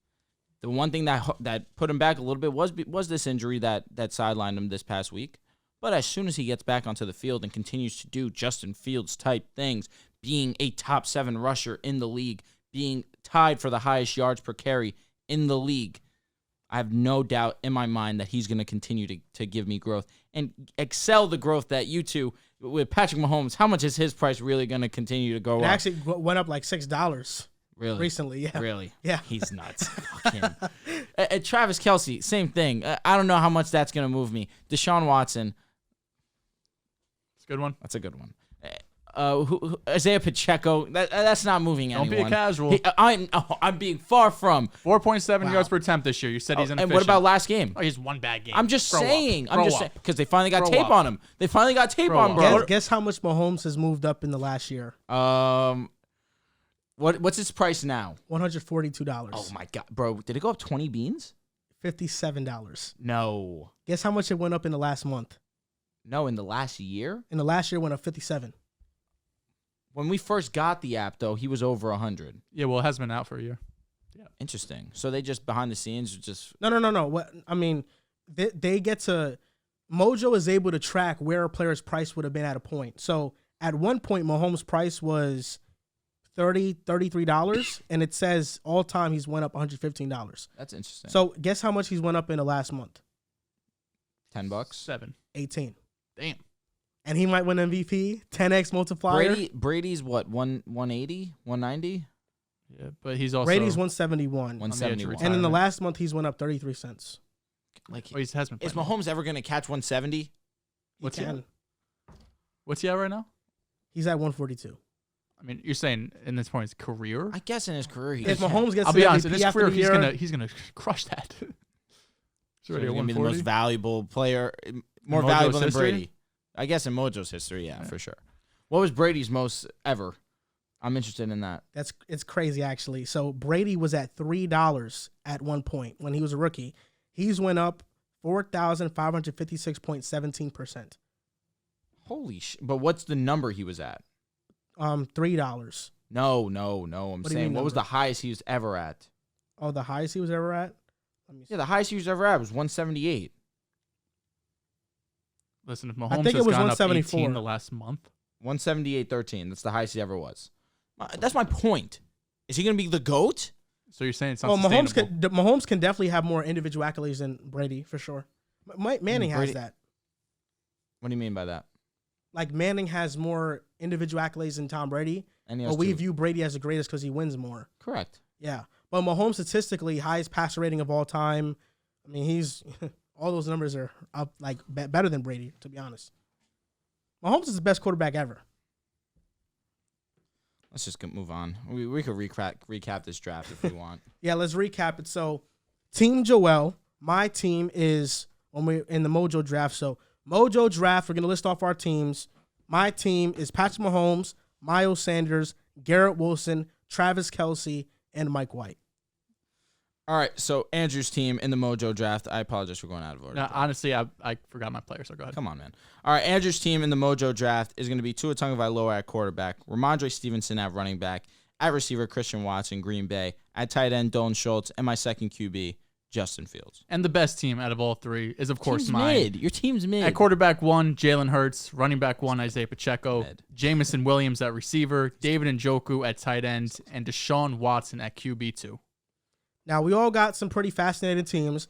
The one thing that put him back a little bit was this injury that sidelined him this past week. But as soon as he gets back onto the field and continues to do Justin Fields type things, being a top 7 rusher in the league, being tied for the highest yards per carry in the league, I have no doubt in my mind that he's going to continue to give me growth and excel the growth that you two with Patrick Mahomes. How much is his price really going to continue to go up? It actually went up like $6. Really? Recently, yeah. Really? Yeah. He's nuts. Fuck him. Travis Kelce, same thing. I don't know how much that's going to move me. Deshaun Watson. It's a good one. That's a good one. Isaiah Pacheco. That's not moving anyone. Don't be a casual. I'm being far from. 4.7 yards per attempt this year. You said he's inefficient. And what about last game? Oh, he's one bad game. I'm just saying. Because they finally got Grow tape up. on him. They finally got tape on, bro. Guess how much Mahomes has moved up in the last year? What's its price now? $142. Oh my god, bro! Did it go up 20 beans? $57. No, Guess how much it went up in the last month? no. In the last year, In the last year, it went up 57. when we first got the app, though, he was over 100. Yeah, well, it has been out for a year. Interesting. So they just behind the scenes just No. What I mean, they get to Mojo is able to track where a player's price would have been at a point. So at one point, Mahomes' price was $33, and it says all time he's went up $115. that's interesting. So guess how much he's went up in the last month? $10. 7. 18. Damn. And he might win MVP, 10x multiplier. Brady's what 180, 190, Yeah, but he's also Brady's 171. 171. And in the last month, he's went up 33 cents. Like, Oh, he has been is playing. Mahomes ever going to catch 170? What's he he can. What's he at right now? He's at 142. I mean, you're saying in this point his career. I guess in his career, he If Mahomes gets I'll to be the honest, in MVP his after career the he's year, gonna crush that. He's so already he's at going to be the 140. most valuable player, more Mojo's valuable than history? Brady. I guess in Mojo's history, yeah, for sure. What was Brady's most ever? I'm interested in that. it's crazy actually. So Brady was at $3 at one point when he was a rookie. He's went up 4,556.17%. Holy shit. But what's the number he was at? $3. No. I'm What do you saying, mean what was the number? highest he was ever at? Oh, the highest he was ever at? Let me see. Yeah, the highest he was ever at was 178. Listen, if think Mahomes it has was gone up 174. 18 the last month, 178.13. That's the highest he ever was. That's my point. Is he going to be the GOAT? so you're saying it's not Well, sustainable. Mahomes can definitely have more individual accolades than Brady for sure. Manning has Brady- that. What do you mean by that? Like Manning has more individual accolades than Tom Brady, And he has but we two. view Brady as the greatest because he wins more. Correct. Yeah, but Mahomes statistically highest passer rating of all time. I mean, he's all those numbers are up like better than Brady, to be honest. Mahomes is the best quarterback ever. Let's just move on. We could recap this draft if we want. Yeah, let's recap it. So, Team Joel, my team is when we're in the Mojo draft. So, Mojo draft, we're gonna list off our teams. My team is Patrick Mahomes, Miles Sanders, Garrett Wilson, Travis Kelce, and Mike White. All right, so Andrew's team in the Mojo draft. I apologize for going out of order. No, honestly, I forgot my player, so go ahead. Come on, man. All right, Andrew's team in the Mojo draft is going to be Tua Tagovailoa at quarterback, Ramondre Stevenson at running back, at receiver Christian Watson, Green Bay, at tight end Dalton Schultz, and my second QB, Justin Fields. And the best team out of all three is, of course, Team's mine. mid. Your team's mid. At quarterback 1, Jalen Hurts. Running back 1, Isaiah Pacheco. Mid. Jamison Williams at receiver. David Njoku at tight end. And Deshaun Watson at QB 2. Now, we all got some pretty fascinating teams.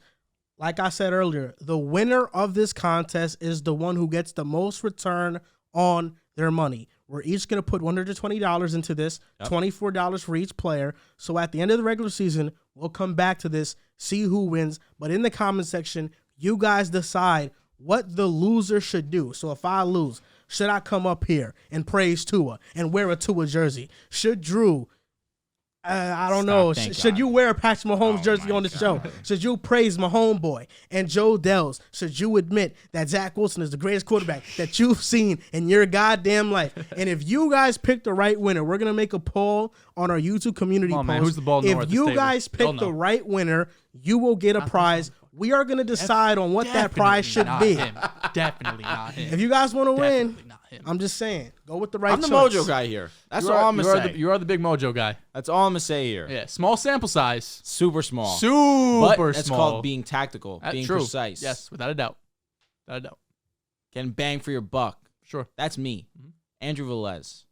Like I said earlier, the winner of this contest is the one who gets the most return on their money. We're each going to put $120 into this, $24 for each player. So at the end of the regular season, we'll come back to this, see who wins. But in the comment section, you guys decide what the loser should do. So if I lose, should I come up here and praise Tua and wear a Tua jersey? Should Drew... I don't know. Thank Should God. you wear a Patrick Mahomes Oh jersey my on the show? Should you praise my homeboy and Joe Dehls? Should you admit that Zach Wilson is the greatest quarterback that you've seen in your goddamn life? And if you guys pick the right winner, we're gonna make a poll on our YouTube community Come on, post. man. Who's the ball knower If at this you table? guys We all pick the know. right winner, you will get a prize. We are gonna decide on what that prize should Definitely be. not him. Definitely not him. If you guys want to win, Definitely not him. I'm just saying, go with the right I'm the choice. Mojo guy here. That's You all are- I'm going you to are say. You are the big Mojo guy. That's all I'm going to say here. Yeah, small sample size. Super small. Super But it's small. called being tactical, That's being true. precise. Yes, without a doubt. Without a doubt. Getting bang for your buck. Sure. That's me. Andrew Velez.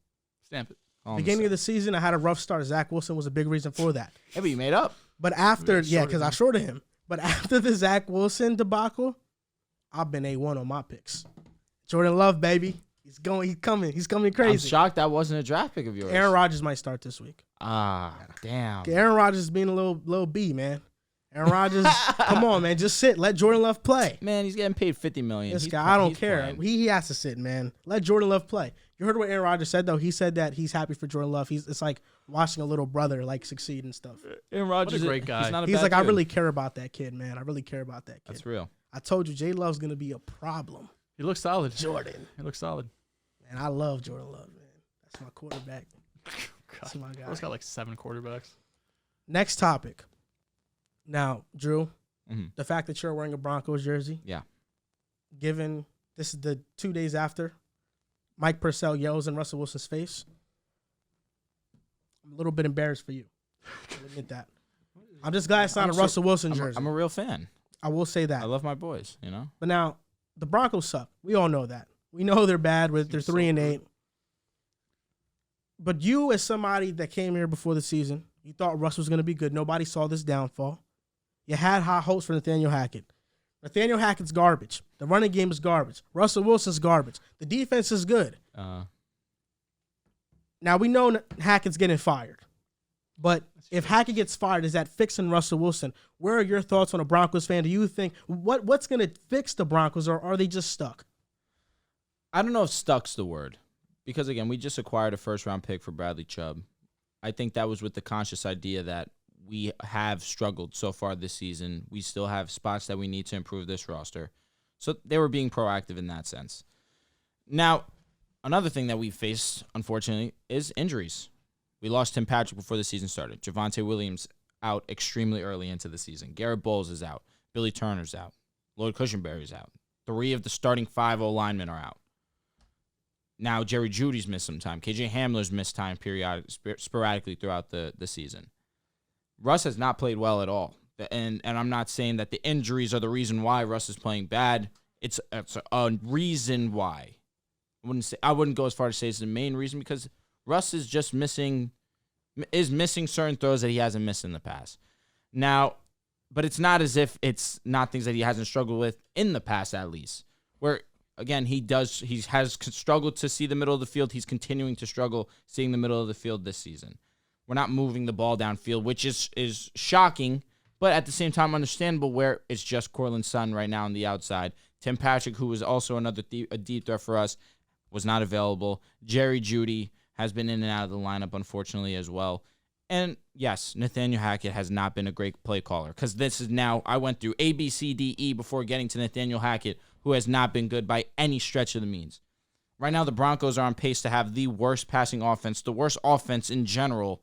Stamp it. Beginning of the season, I had a rough start. Zach Wilson was a big reason for that. Yeah, but you made up. But after, Yeah, because I shorted him. But after the Zach Wilson debacle, I've been A1 on my picks. Jordan Love, baby. He's coming I'm crazy. shocked that wasn't a draft pick of yours. Aaron Rodgers might start this week. Ah, damn. Aaron Rodgers is being a little B, man. Aaron Rodgers, come on, man. Just sit. Let Jordan Love play. Man, he's getting paid $50 million. This He's guy, I don't he's care. playing. He has to sit, man. Let Jordan Love play. You heard what Aaron Rodgers said, though? He said that he's happy for Jordan Love. It's like watching a little brother, like, succeed and stuff. Aaron Rodgers, great guy. He's not a He's bad like, I dude. really care about that kid, man. I really care about that kid. That's real. I told you, J Love's going to be a problem. He looks solid. Jordan. He looks solid. And I love Jordan Love, man. That's my quarterback. That's my guy. Bro's got like 7 quarterbacks. Next topic. Now, Drew, Mhm. the fact that you're wearing a Broncos jersey, Yeah. given this is the 2 days after Mike Purcell yells in Russell Wilson's face, I'm a little bit embarrassed for you. I'll admit that. I'm just glad it's not a Russell Wilson jersey. I'm a real fan. I will say that. I love my boys, you know? But now, the Broncos suck. We all know that. We know they're bad. They're 3-8. But you, as somebody that came here before the season, you thought Russ was going to be good. Nobody saw this downfall. You had high hopes for Nathaniel Hackett. Nathaniel Hackett's garbage. The running game is garbage. Russell Wilson's garbage. The defense is good. Now, we know Hackett's getting fired. But if Hackett gets fired, is that fixing Russell Wilson? Where are your thoughts on a Broncos fan? Do you think what's going to fix the Broncos, or are they just stuck? I don't know if stuck's the word. Because, again, we just acquired a first-round pick for Bradley Chubb. I think that was with the conscious idea that we have struggled so far this season. We still have spots that we need to improve this roster. So they were being proactive in that sense. Now, another thing that we faced, unfortunately, is injuries. We lost Tim Patrick before the season started. Javonte Williams out extremely early into the season. Garrett Bowles is out. Billy Turner's out. Lloyd Cushenberry's out. 3 of the starting 5 O-linemen are out. Now, Jerry Jeudy's missed some time. KJ Hamler's missed time sporadically throughout the season. Russ has not played well at all. And I'm not saying that the injuries are the reason why Russ is playing bad. It's a reason why. I wouldn't go as far to say it's the main reason, because Russ is just missing certain throws that he hasn't missed in the past. Now, but it's not as if it's not things that he hasn't struggled with in the past, at least. Where, again, he has struggled to see the middle of the field. He's continuing to struggle seeing the middle of the field this season. We're not moving the ball downfield, which is shocking, but at the same time understandable, where it's just Cortland Sutton right now on the outside. Tim Patrick, who was also another a deep threat for us, was not available. Jerry Jeudy has been in and out of the lineup, unfortunately, as well. And, yes, Nathaniel Hackett has not been a great play caller, because this is now, I went through A, B, C, D, E before getting to Nathaniel Hackett, who has not been good by any stretch of the means. Right now, the Broncos are on pace to have the worst passing offense, the worst offense in general,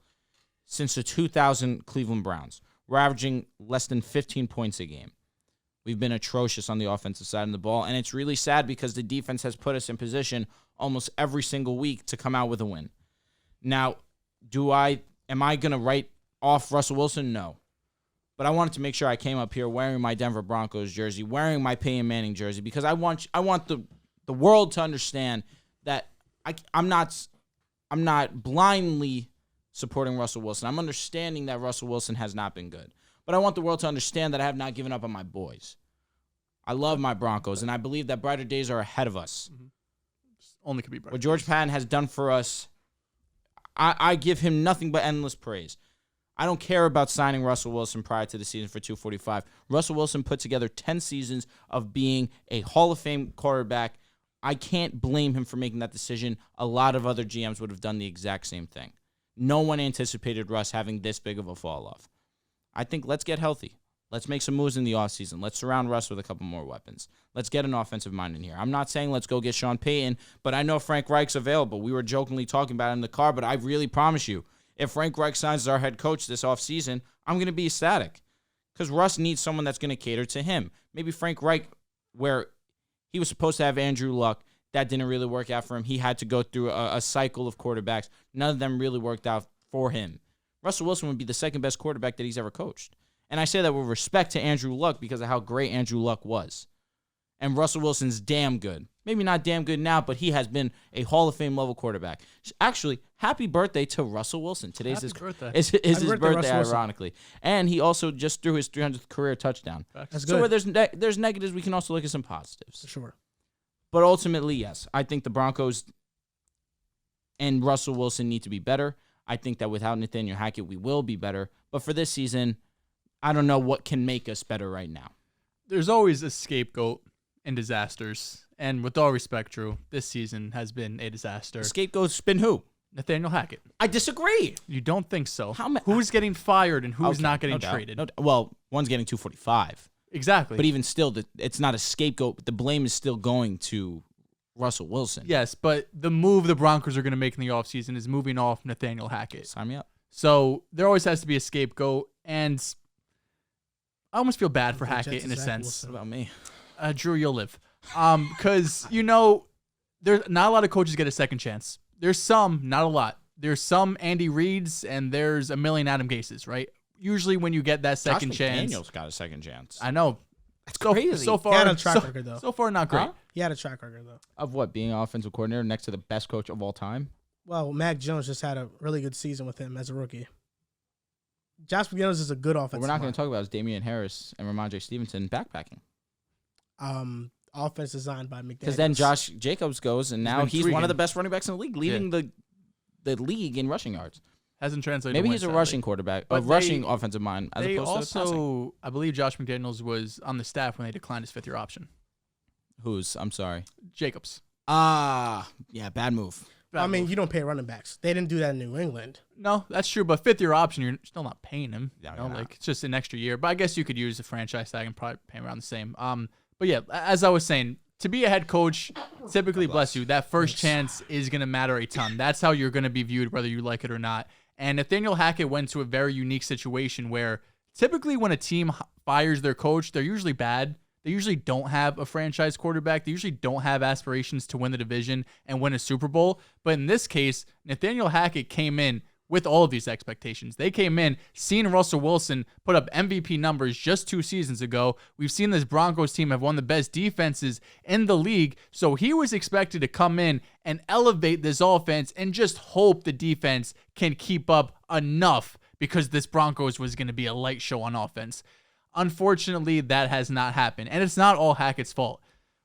since the 2000 Cleveland Browns. We're averaging less than 15 points a game. We've been atrocious on the offensive side of the ball, and it's really sad because the defense has put us in position almost every single week to come out with a win. Now, am I going to write off Russell Wilson? No. But I wanted to make sure I came up here wearing my Denver Broncos jersey, wearing my Peyton Manning jersey, because I want the world to understand that I'm not blindly supporting Russell Wilson. I'm understanding that Russell Wilson has not been good. But I want the world to understand that I have not given up on my boys. I love my Broncos, and I believe that brighter days are ahead of us. Mm-hmm. Only could be brighter. What George Patton has done for us, I give him nothing but endless praise. I don't care about signing Russell Wilson prior to the season for $245. Russell Wilson put together 10 seasons of being a Hall of Fame quarterback. I can't blame him for making that decision. A lot of other GMs would have done the exact same thing. No one anticipated Russ having this big of a fall-off. I think let's get healthy. Let's make some moves in the offseason. Let's surround Russ with a couple more weapons. Let's get an offensive mind in here. I'm not saying let's go get Sean Payton, but I know Frank Reich's available. We were jokingly talking about it in the car, but I really promise you, if Frank Reich signs as our head coach this offseason, I'm going to be ecstatic, because Russ needs someone that's going to cater to him. Maybe Frank Reich, where he was supposed to have Andrew Luck, that didn't really work out for him. He had to go through a cycle of quarterbacks. None of them really worked out for him. Russell Wilson would be the second best quarterback that he's ever coached. And I say that with respect to Andrew Luck because of how great Andrew Luck was. And Russell Wilson's damn good. Maybe not damn good now, but he has been a Hall of Fame level quarterback. Actually, happy birthday to Russell Wilson. Today's his birthday. Is his birthday, ironically. And he also just threw his 300th career touchdown. That's good. So where there's negatives, we can also look at some positives. For sure. But ultimately, yes, I think the Broncos and Russell Wilson need to be better. I think that without Nathaniel Hackett, we will be better. But for this season, I don't know what can make us better right now. There's always a scapegoat in disasters. And with all respect, Drew, this season has been a disaster. The scapegoat's been who? Nathaniel Hackett. I disagree. You don't think so? Who's getting fired and who's not getting no traded? Well, one's getting $245. Exactly. But even still, it's not a scapegoat. The blame is still going to Russell Wilson. Yes, but the move the Broncos are going to make in the offseason is moving off Nathaniel Hackett. Sign me up. So there always has to be a scapegoat, and I almost feel bad for Hackett in a sense. What about me? Drew, you'll live. Because, there's not a lot of coaches get a second chance. There's some, not a lot. There's some Andy Reids, and there's a million Adam Gases, right? Usually when you get that second chance. Daniel's got a second chance. I know. That's crazy. So far, He had a track record, though. So far, not great. Huh? He had a track record, though. Of what? Being offensive coordinator next to the best coach of all time? Well, Mac Jones just had a really good season with him as a rookie. Josh McDaniels is a good offensive What we're not going mind. to talk about is Damian Harris and Ramondre Stevenson backpacking. Offense designed by McDaniels. Because then Josh Jacobs goes, and now been he's one tweaking. of the best running backs in the league, leading the league in rushing yards. Hasn't translated. Maybe to he's a wins, rushing sadly. quarterback, But a rushing offensive mind, as They opposed to passing. also, I believe Josh McDaniels was on the staff when they declined his fifth-year option. Who's? I'm sorry. Jacobs. Yeah, bad move. I mean, you don't pay running backs. They didn't do that in New England. No, that's true. But fifth-year option, you're still not paying him. Yeah, You know, you're not. like it's just an extra year. But I guess you could use a franchise tag and probably pay him around the same. But yeah, as I was saying, to be a head coach, typically, bless you, that first chance is going to matter a ton. That's how you're going to be viewed, whether you like it or not. And Nathaniel Hackett went to a very unique situation where typically when a team fires their coach, they're usually bad. They usually don't have a franchise quarterback. They usually don't have aspirations to win the division and win a Super Bowl. But in this case, Nathaniel Hackett came in with all of these expectations. They came in, seeing Russell Wilson put up MVP numbers just 2 seasons ago. We've seen this Broncos team have one of the best defenses in the league. So he was expected to come in and elevate this offense and just hope the defense can keep up enough because this Broncos was going to be a light show on offense. Unfortunately, that has not happened, and it's not all Hackett's fault.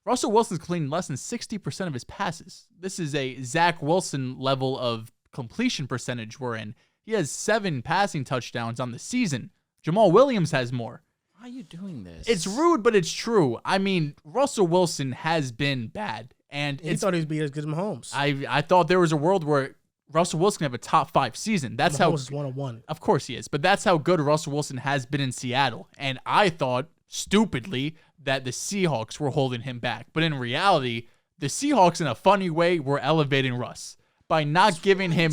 Russell Wilson's completing less than 60% of his passes. This is a Zach Wilson level of completion percentage we're in. He has 7 passing touchdowns on the season. Jamal Williams has more. Why are you doing this? It's rude, but it's true. I mean, Russell Wilson has been bad, and He thought he was be as good as Mahomes. I thought there was a world where Russell Wilson could have a top 5 season. That's Mahomes how is 101. Of course he is, but that's how good Russell Wilson has been in Seattle. And I thought, stupidly, that the Seahawks were holding him back. But in reality, the Seahawks, in a funny way, were elevating Russ by not giving him,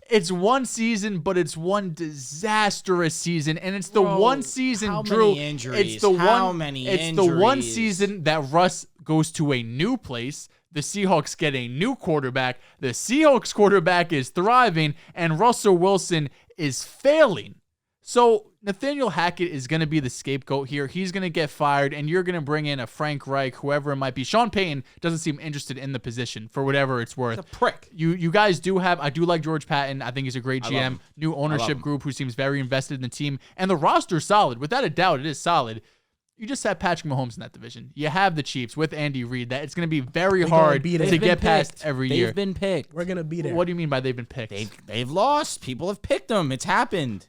it's one season, but it's one disastrous season. And it's the one season, how Drew. many injuries? It's the How one, many it's the one injuries? season that Russ goes to a new place. The Seahawks get a new quarterback. The Seahawks quarterback is thriving, and Russell Wilson is failing. So Nathaniel Hackett is going to be the scapegoat here. He's going to get fired, and you're going to bring in a Frank Reich, whoever it might be. Sean Payton doesn't seem interested in the position for whatever it's worth. He's a prick. You guys do have, I do like George Patton. I think he's a great I love GM. him. New I love ownership him. group who seems very invested in the team. And the roster's solid. Without a doubt, it is solid. You just have Patrick Mahomes in that division. You have the Chiefs with Andy Reid. That it's going to be very gonna hard beat to it. They've get been past picked. every year. They've been picked. We're going to be there. What do you mean by they've been picked? They've lost. People have picked them. It's happened.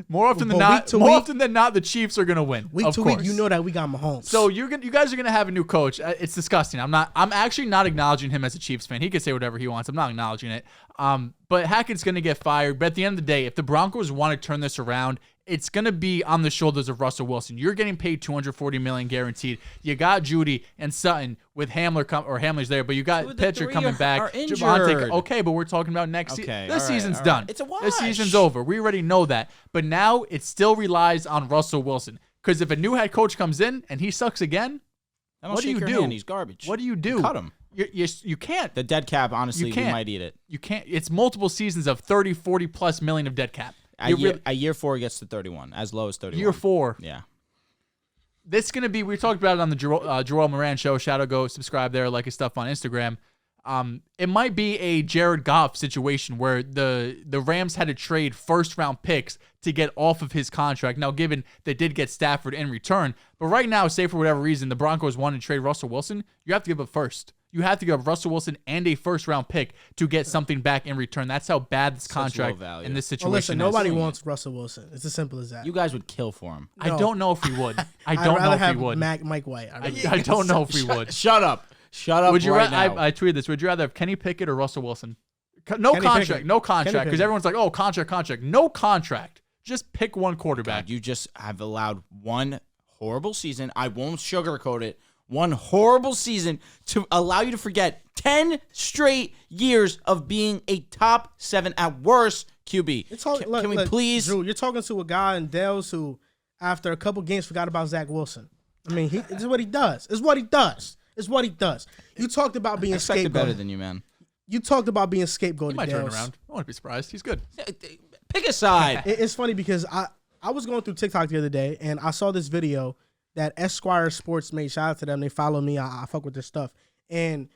More often than But not, week to more week- often than not, the Chiefs are going to win. Week of to course. week, you know that we got Mahomes. So you guys are gonna have a new coach. It's disgusting. I'm actually not acknowledging him as a Chiefs fan. He can say whatever he wants. I'm not acknowledging it. But Hackett's gonna get fired. But at the end of the day, if the Broncos want to turn this around, it's gonna be on the shoulders of Russell Wilson. You're getting paid $240 million guaranteed. You got Judy and Sutton with Hamler's there, but you got Two of the Pitcher three coming back. are Javonte, injured. okay, but we're talking about next season. Okay, This all right, season's all done. right. It's a This season's wash. over. We already know that. But now it still relies on Russell Wilson. Because if a new head coach comes in and he sucks again, I don't what do shake you your do? hand. He's garbage. what do you do? Cut him. You can't. The dead cap, honestly, You we can't. might eat it. You can't. It's multiple seasons of 30, 40 plus million of dead cap. A year 4 gets to 31, as low as 31. Year 4. Yeah. This is going to be, we talked about it on the Joel Moran show. Shout out, go subscribe there, like his stuff on Instagram. It might be a Jared Goff situation where the Rams had to trade first-round picks to get off of his contract. Now, given they did get Stafford in return, but right now, say for whatever reason, the Broncos want to trade Russell Wilson, you have to give up first. You have to give up Russell Wilson and a first-round pick to get something back in return. That's how bad this Such contract low value. in this Well, situation listen, is. nobody wants Russell Wilson. It's as simple as that. You guys would kill for him. I No. don't know if we would. I I'd don't rather know if have we would. Mike White. I don't know if we would. Shut up. Shut up Would you? right now. I tweeted this. Would you rather have Kenny Pickett or Russell Wilson? No Kenny contract. Pickett. No Kenny contract. Because Pickett. everyone's like, oh, contract. No contract. Just pick one quarterback. God, you just have allowed one horrible season. I won't sugarcoat it. one horrible season to allow you to forget 10 straight years of being a top 7 at worst QB. Can we please? Drew, you're talking to a guy in Dehls who, after a couple games, forgot about Zach Wilson. I mean, this is what he does. It's what he does. It's what he does. You talked about being scapegoated. Better than you, man. You talked about being scapegoated. He might turn around. I won't be surprised. He's good. Pick a side. It's funny because I was going through TikTok the other day and I saw this video that Esquire Sports made. Shout out to them. They follow me. I fuck with their stuff. And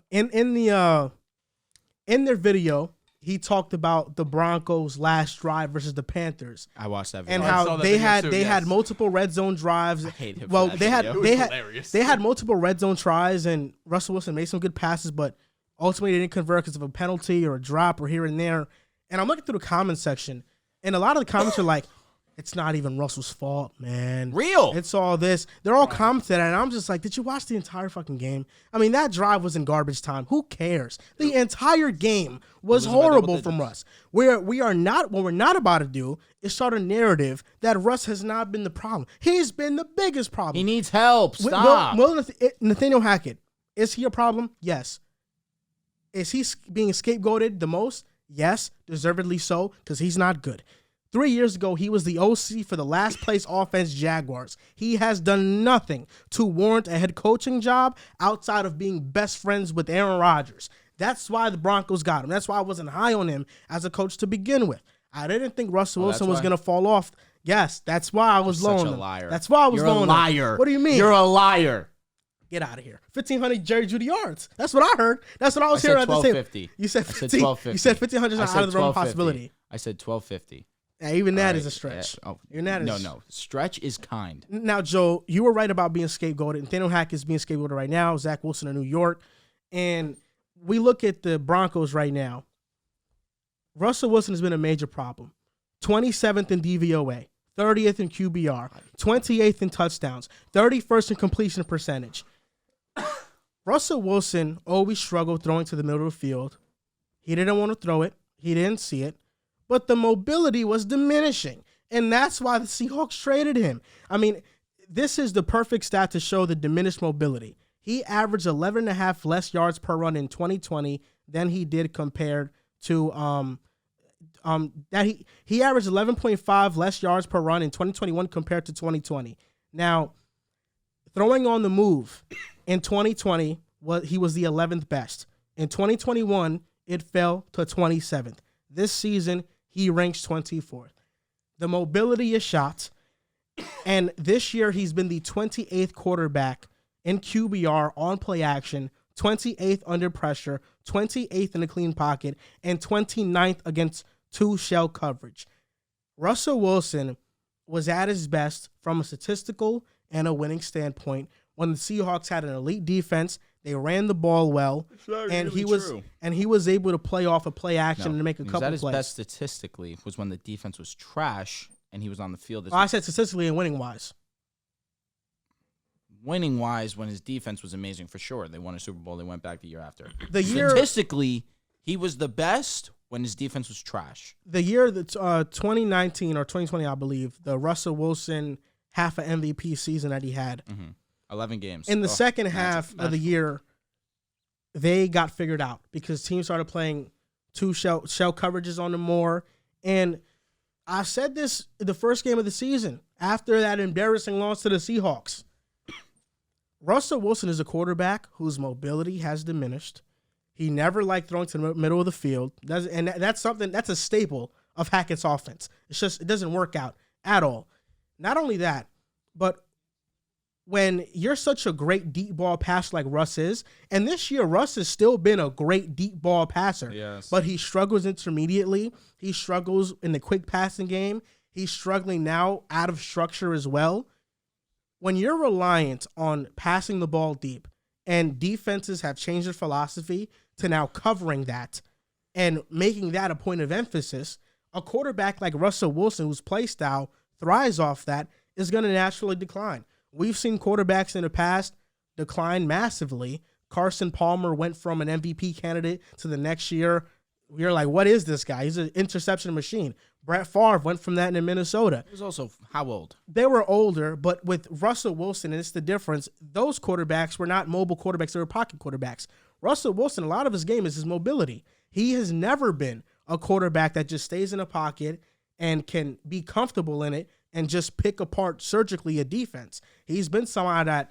in their video, he talked about the Broncos' last drive versus the Panthers. I watched that video. And how they had multiple red zone drives. I hate him. Well, for they that they had multiple red zone tries, and Russell Wilson made some good passes, but ultimately they didn't convert because of a penalty or a drop or here and there. And I'm looking through the comment section, and a lot of the comments are like, "It's not even Russell's fault, man. Real. It's all this." They're all commenting that, and I'm just like, did you watch the entire fucking game? I mean, that drive was in garbage time. Who cares? The entire game was horrible from Russ. What we're not about to do is start a narrative that Russ has not been the problem. He's been the biggest problem. He needs help. Stop. Nathaniel Hackett, is he a problem? Yes. Is he being scapegoated the most? Yes, deservedly so, because he's not good. 3 years ago, he was the OC for the last place offense Jaguars. He has done nothing to warrant a head coaching job outside of being best friends with Aaron Rodgers. That's why the Broncos got him. That's why I wasn't high on him as a coach to begin with. I didn't think Russell Wilson was going to fall off. Yes, that's why I was low on him. Such a liar. That's why I was low on him. You're a liar. What do you mean? You're a liar. Get out of here. 1,500 Jerry Judy yards. That's what I heard. That's what I was hearing at the same. You said 15. You said 1,500 is not out of the realm of possibility. I said 1,250. Yeah, even that is a stretch. Even that is no. Stretch is kind. Now, Joe, you were right about being scapegoated. Nathaniel Hackett is being scapegoated right now. Zach Wilson in New York. And we look at the Broncos right now. Russell Wilson has been a major problem. 27th in DVOA, 30th in QBR, 28th in touchdowns, 31st in completion percentage. Russell Wilson always struggled throwing to the middle of the field. He didn't want to throw it. He didn't see it. But the mobility was diminishing. And that's why the Seahawks traded him. I mean, this is the perfect stat to show the diminished mobility. He averaged 11.5 less yards per run in 2020 than he did compared to he averaged 11.5 less yards per run in 2021 compared to 2020. Now, throwing on the move in 2020, he was the 11th best. In 2021, it fell to 27th. This season, he ranks 24th. The mobility is shot, and this year he's been the 28th quarterback in QBR on play action, 28th under pressure, 28th in a clean pocket, and 29th against two shell coverage. Russell Wilson was at his best from a statistical and a winning standpoint when the Seahawks had an elite defense. They ran the ball well, and he was able to play off a play action and make a couple plays. His best statistically was when the defense was trash and he was on the field. I said statistically and winning wise. Winning wise, when his defense was amazing for sure. They won a Super Bowl. They went back the year after. Statistically, he was the best when his defense was trash. The year that 2019 or 2020, I believe, the Russell Wilson half a MVP season that he had. 11 games. In the second half of the year, they got figured out because teams started playing two shell coverages on them more. And I said this the first game of the season after that embarrassing loss to the Seahawks. Russell Wilson is a quarterback whose mobility has diminished. He never liked throwing to the middle of the field. That's a staple of Hackett's offense. It's just, it doesn't work out at all. Not only that, but when you're such a great deep ball passer like Russ is, and this year Russ has still been a great deep ball passer, yes, but he struggles intermediately. He struggles in the quick passing game. He's struggling now out of structure as well. When you're reliant on passing the ball deep, and defenses have changed their philosophy to now covering that and making that a point of emphasis, a quarterback like Russell Wilson, whose play style thrives off that, is going to naturally decline. We've seen quarterbacks in the past decline massively. Carson Palmer went from an MVP candidate to the next year we were like, what is this guy? He's an interception machine. Brett Favre went from that in Minnesota. He was also how old? They were older, but with Russell Wilson, and it's the difference, those quarterbacks were not mobile quarterbacks. They were pocket quarterbacks. Russell Wilson, a lot of his game is his mobility. He has never been a quarterback that just stays in a pocket and can be comfortable in it and just pick apart surgically a defense. He's been someone that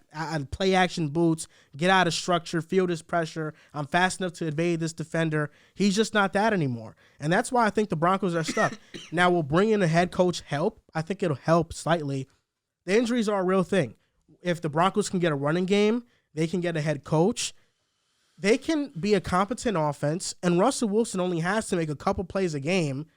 play action boots, get out of structure, feel this pressure. I'm fast enough to evade this defender. He's just not that anymore. And that's why I think the Broncos are stuck. Now, will bringing a head coach help? I think it'll help slightly. The injuries are a real thing. If the Broncos can get a running game, they can get a head coach. They can be a competent offense, and Russell Wilson only has to make a couple plays a game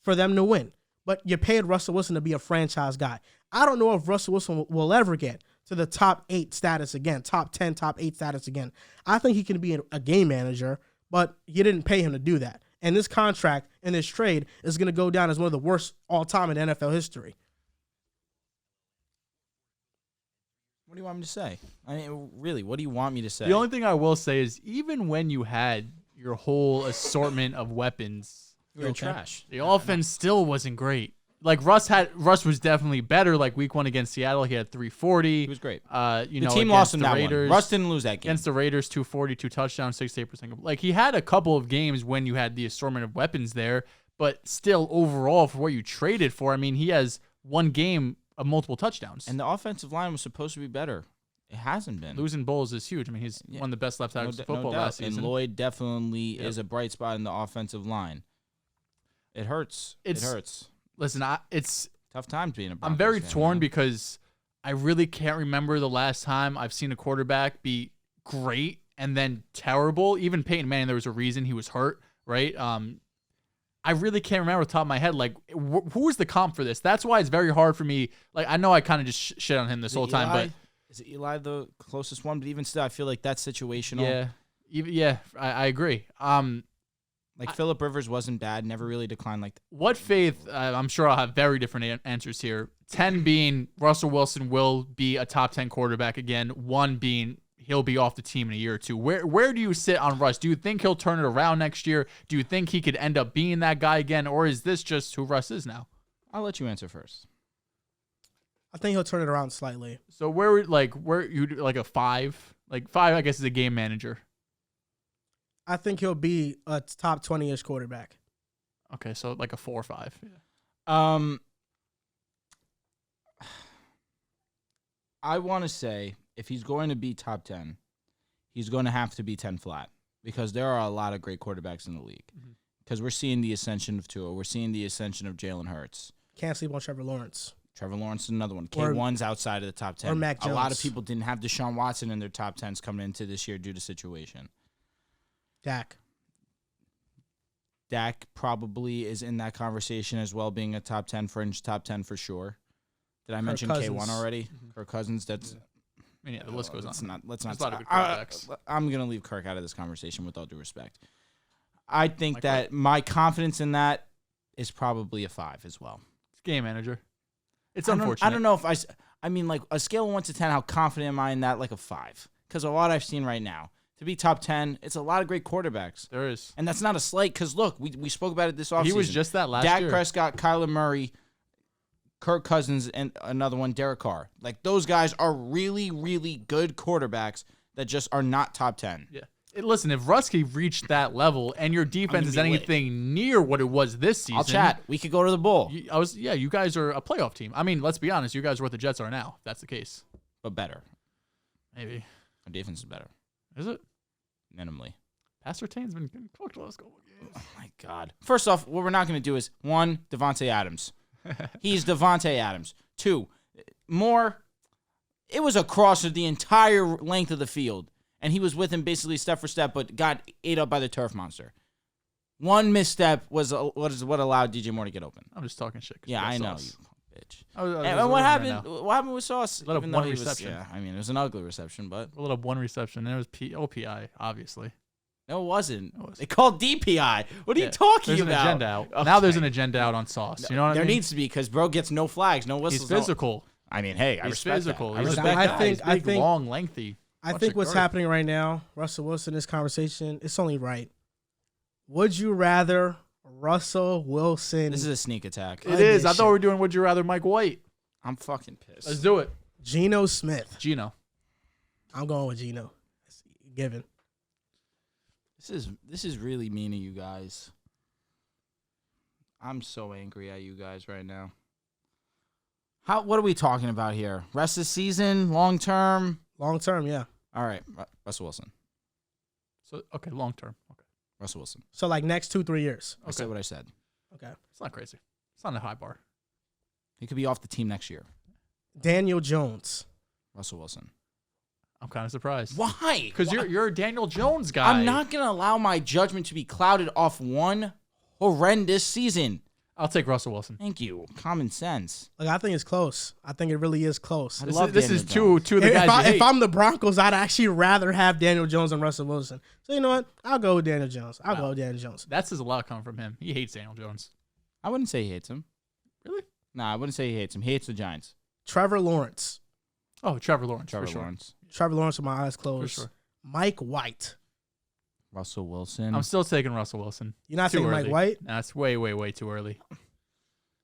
for them to win. But you paid Russell Wilson to be a franchise guy. I don't know if Russell Wilson will ever get to the top 8 status again, top 10, top 8 status again. I think he can be a game manager, but you didn't pay him to do that. And this contract and this trade is going to go down as one of the worst all-time in NFL history. What do you want me to say? I mean, really, what do you want me to say? The only thing I will say is even when you had your whole assortment of weapons, You're trash. the offense still wasn't great. Like Russ was definitely better. Like week 1 against Seattle, he had 340. He was great. The team lost in that one. Russ didn't lose that game. Against the Raiders, 240, 2 touchdowns, 68%. Like he had a couple of games when you had the assortment of weapons there, but still overall for what you traded for, I mean, he has one game of multiple touchdowns. And the offensive line was supposed to be better. It hasn't been. Losing Bowles is huge. I mean, he's one of the best left tackles in football last season. And Lloyd definitely is a bright spot in the offensive line. It hurts. It hurts. Listen, it's tough times being a Broncos I'm very fan, torn because I really can't remember the last time I've seen a quarterback be great and then terrible. Even Peyton Manning, there was a reason he was hurt, right? I really can't remember off the top of my head, like, who is the comp for this? That's why it's very hard for me. Like, I know I kind of just shit on him this whole time, but is it Eli the closest one? But even still, I feel like that's situational. Yeah, I agree. Like Phillip Rivers wasn't bad, never really declined like that. What faith? I'm sure I'll have very different answers here. 10 being Russell Wilson will be a top 10 quarterback again. 1 being he'll be off the team in a year or two. Where do you sit on Russ? Do you think he'll turn it around next year? Do you think he could end up being that guy again, or is this just who Russ is now? I'll let you answer first. I think he'll turn it around slightly. So where you like a 5? Like 5, I guess, is a game manager. I think he'll be a top 20-ish quarterback. Okay, so like a 4 or 5. Yeah. I want to say if he's going to be top 10, he's going to have to be 10 flat because there are a lot of great quarterbacks in the league. Because we're seeing the ascension of Tua. We're seeing the ascension of Jalen Hurts. Can't sleep on Trevor Lawrence. Trevor Lawrence is another one. K1's outside of the top 10. Or Mac Jones. A lot of people didn't have Deshaun Watson in their top 10s coming into this year due to situation. Dak probably is in that conversation as well, being a top 10 fringe, top 10 for sure. Did I mention K1 already? Kirk Cousins. That's. Yeah. I mean, yeah, the list goes on. Let's not. There's a lot of good quarterbacks. I'm gonna leave Kirk out of this conversation with all due respect. I think that my confidence in that is probably a 5 as well. It's game manager. It's unfortunate. I don't know if I mean, like a scale of 1 to 10, how confident am I in that? Like a 5, because a lot I've seen right now. To be top 10, it's a lot of great quarterbacks. There is. And that's not a slight, because look, we spoke about it this offseason. He was just that last year. Dak Prescott, Kyler Murray, Kirk Cousins, and another one, Derek Carr. Like, those guys are really, really good quarterbacks that just are not top 10. Yeah. Listen, if Rusky reached that level and your defense is anything near what it was this season, I'll chat. We could go to the bowl. You guys are a playoff team. I mean, let's be honest. You guys are what the Jets are now, if that's the case. But better. Maybe. Our defense is better. Is it? Minimally. Pastor Tane's been cooked the last couple of games. Oh, my God. First off, what we're not going to do is, 1, Devontae Adams. He's Devontae Adams. 2, more, it was across the entire length of the field. And he was with him basically step for step, but got ate up by the turf monster. 1 misstep was what allowed DJ Moore to get open. I'm just talking shit. Yeah, I know, Sauce. you bitch. And what happened? What happened with Sauce? Let up one reception. I mean, it was an ugly reception, but a little 1 reception. And it was OPI, obviously. No, it wasn't. They called DPI. What are you talking there's about? There's an agenda out. Okay. Now there's an agenda out on Sauce. You know what I mean? There needs to be, because bro gets no flags, no whistles. He's physical. I mean, hey, I respect physical. that. He's I think long, lengthy. I think what's happening right now, Russell Wilson, this conversation, it's only right. Would you rather Russell Wilson? This is a sneak attack. It is. I thought we were doing Would You Rather Mike White. I'm fucking pissed. Let's do it. Geno Smith. Geno. I'm going with Geno. Given. This is really mean of you guys. I'm so angry at you guys right now. What are we talking about here? Rest of the season, long term? Long term, yeah. All right, Russell Wilson. So okay, long term. Okay. Russell Wilson. So like next 2-3 years. I said what I said. Okay. It's not crazy. It's not a high bar. He could be off the team next year. Daniel Jones. Russell Wilson. I'm kind of surprised. Why? Because you're a Daniel Jones guy. I'm not going to allow my judgment to be clouded off one horrendous season. I'll take Russell Wilson. Thank you. Common sense. Like, I think it's close. I think it really is close. This is two of the guys you hate. If I'm the Broncos, I'd actually rather have Daniel Jones than Russell Wilson. So you know what? I'll go with Daniel Jones. I'll go with Daniel Jones. That says a lot coming from him. He hates Daniel Jones. I wouldn't say he hates him. Really? Nah, I wouldn't say he hates him. He hates the Giants. Trevor Lawrence. Oh, Trevor Lawrence. Trevor for sure. Lawrence. Trevor Lawrence with my eyes closed. For sure. Mike White. Russell Wilson. I'm still taking Russell Wilson. You're not Too taking early. Mike White? That's way, way, way too early.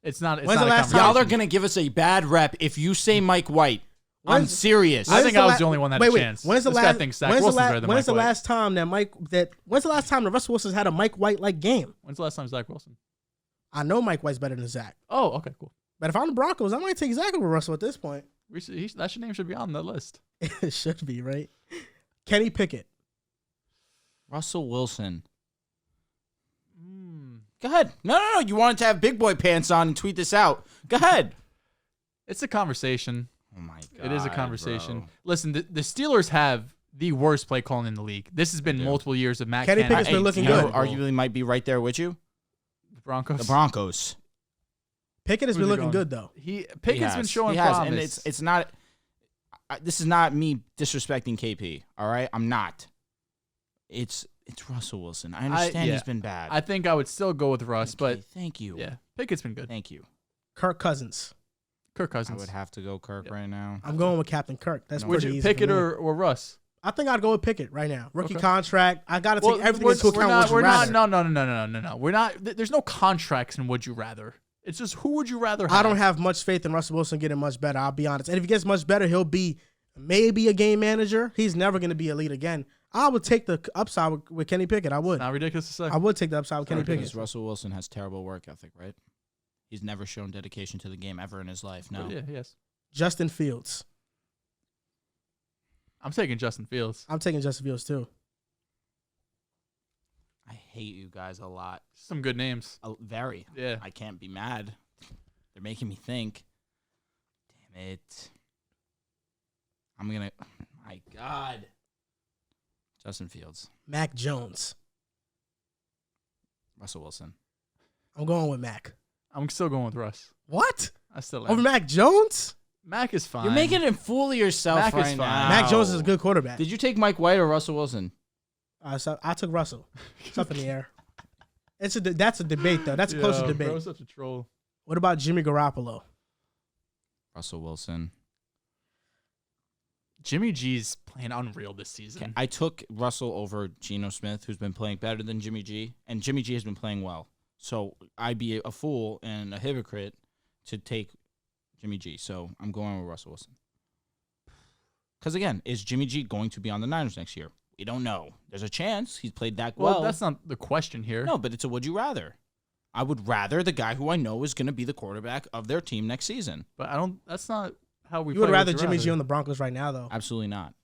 It's not. It's When's not the a last time- conversation. Y'all are going to give us a bad rep if you say Mike White. I'm When's- serious. I think the I was la- the only one that had a chance. When's the This guy last? thinks Zach when's the Wilson's la- better than when's Mike the White. last time When's the last time that Russell Wilson's had a Mike White like game? When's the last time Zach Wilson? I know Mike White's better than Zach, Oh, okay, cool. but if I'm the Broncos, I might take Zach over Russell at this point. That name should be on the list. It should be, right? Kenny Pickett. Russell Wilson. Go ahead. No. You wanted to have big boy pants on and tweet this out. Go ahead. It's a conversation. Oh, my God. It is a conversation. Bro. Listen, the Steelers have the worst play calling in the league. This has been multiple years of Matt Kenny Canada. Pickett's been looking you know good. who arguably might be right there with you? The Broncos. The Broncos. Pickett has Who's been he looking going? good though. Pickett's been showing He has, promise. and it's not. This is not me disrespecting KP. All right, I'm not. It's Russell Wilson. I understand he's been bad. I think I would still go with Russ, Okay, but thank you. yeah, Pickett's been good. Thank you. Kirk Cousins. Kirk I Cousins. would have to go Kirk right now. I'm going with Captain Kirk. That's Would pretty you easy. Pickett for me. or Russ? I think I'd go with Pickett right now. Rookie Okay. contract. I got to take everything into account. No. We're not. There's no contracts in Would You Rather. It's just who would you rather have? I don't have much faith in Russell Wilson getting much better. I'll be honest. And if he gets much better, he'll be maybe a game manager. He's never going to be elite again. I would take the upside with Kenny Pickett. I would. Not ridiculous to say. I would take the upside with Kenny Because Pickett. Russell Wilson has terrible work ethic, right? He's never shown dedication to the game ever in his life. No. But yeah, yes. Justin Fields. I'm taking Justin Fields. I'm taking Justin Fields too. I hate you guys a lot. Some good names. Very. Yeah. I can't be mad. They're making me think. Damn it. I'm going to. My God. Justin Fields. Mac Jones. Russell Wilson. I'm going with Mac. I'm still going with Russ. What? I still Over am. Mac Jones? Mac is fine. You're making a fool of yourself Mac is right fine. now. Mac Jones is a good quarterback. Did you take Mike White or Russell Wilson? So I took Russell. It's up in the air. That's a debate, though. That's a closer debate. Bro's such a troll. What about Jimmy Garoppolo? Russell Wilson. Jimmy G's playing unreal this season. Okay, I took Russell over Geno Smith, who's been playing better than Jimmy G, and Jimmy G has been playing well. So I'd be a fool and a hypocrite to take Jimmy G. So I'm going with Russell Wilson. Because, again, is Jimmy G going to be on the Niners next year? We don't know. There's a chance. He's played that well. Well, that's not the question here. No, but it's a would you rather. I would rather the guy who I know is going to be the quarterback of their team next season. But I don't. That's not how we. You would play rather Would Jimmy G on the Broncos right now, though. Absolutely not.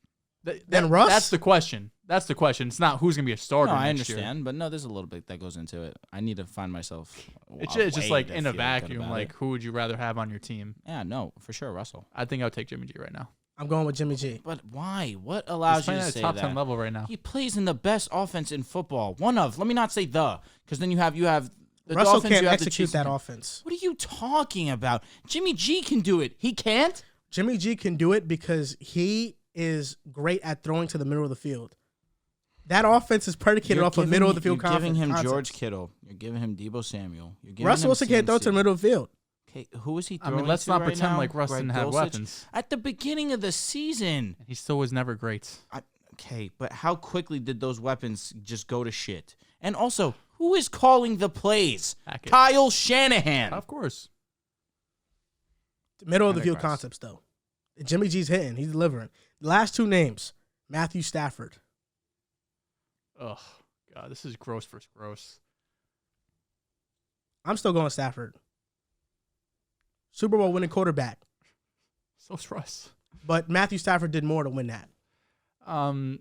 Then Russ? That's the question. That's the question. It's not who's going to be a starter. No, I next year. understand, but no, there's a little bit that goes into it. I need to find myself. It's a just way like to in a feel good vacuum. about Like it. who would you rather have on your team? Yeah, no, for sure, Russell. I think I would take Jimmy G right now. I'm going with Jimmy G. But why? What He's allows you playing to at say a top that? 10 level right now. He plays in the best offense in football. One of. Let me not say the, because then you have the Russell Dolphins, can't you have the execute Chiefs. that offense. What are you talking about? Jimmy G can do it. He can't? Jimmy G can do it because he is great at throwing to the middle of the field. That offense is predicated off of middle of the field You're giving him concepts. George Kittle. You're giving him Debo Samuel. You're giving Russell him Wilson can't throw to the CMC. middle of the field. Okay, who is he I throwing mean, let's to not right pretend now? like Russ Greg didn't have Dulcich? weapons. At the beginning of the season. He still was never great. Okay, but how quickly did those weapons just go to shit? And also, Who is calling the plays? Hackett. Kyle Shanahan. Of course. Middle of the field Christ. concepts, though. Jimmy G's hitting. He's delivering. The last two names, Matthew Stafford. Oh, God, this is gross versus gross. I'm still going Stafford. Super Bowl winning quarterback. So's Russ. But Matthew Stafford did more to win that. I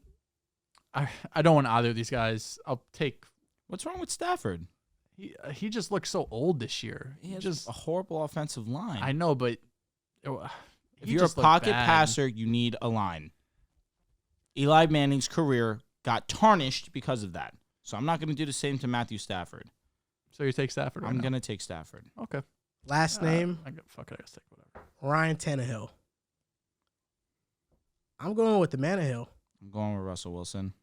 don't want either of these guys. I'll take. What's wrong with Stafford? He just looks so old this year. He has just a horrible offensive line. I know, but if you're a pocket passer, you need a line. Eli Manning's career got tarnished because of that. So I'm not going to do the same to Matthew Stafford. So you take Stafford. I'm going to take Stafford. Okay. Last name, Fuck it, I gotta take whatever. Ryan Tannehill. I'm going with the Manahill. I'm going with Russell Wilson.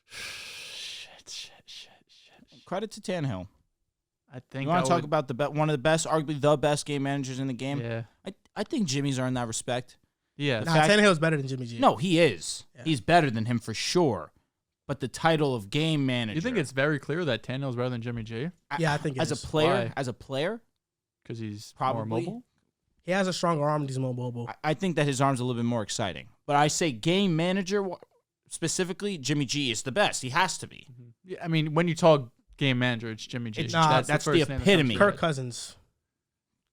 Shit. Credit to Tannehill. I think You want to talk about one of the best, arguably the best game managers in the game? Yeah. I think Jimmy's earned that respect. Yeah. Nah, Tannehill's better than Jimmy G. No, he is. Yeah. He's better than him for sure. But the title of game manager. You think it's very clear that Tannehill's better than Jimmy G? Yeah, I think it as is. a player, Why? Because he's Probably. more mobile? He has a stronger arm and he's more mobile. I think that his arm's a little bit more exciting. But I say game manager specifically, Jimmy G is the best. He has to be. Yeah, I mean, when you talk game manager, it's Jimmy G. Nah, that's the first name that comes epitome. to Kirk mind. Cousins.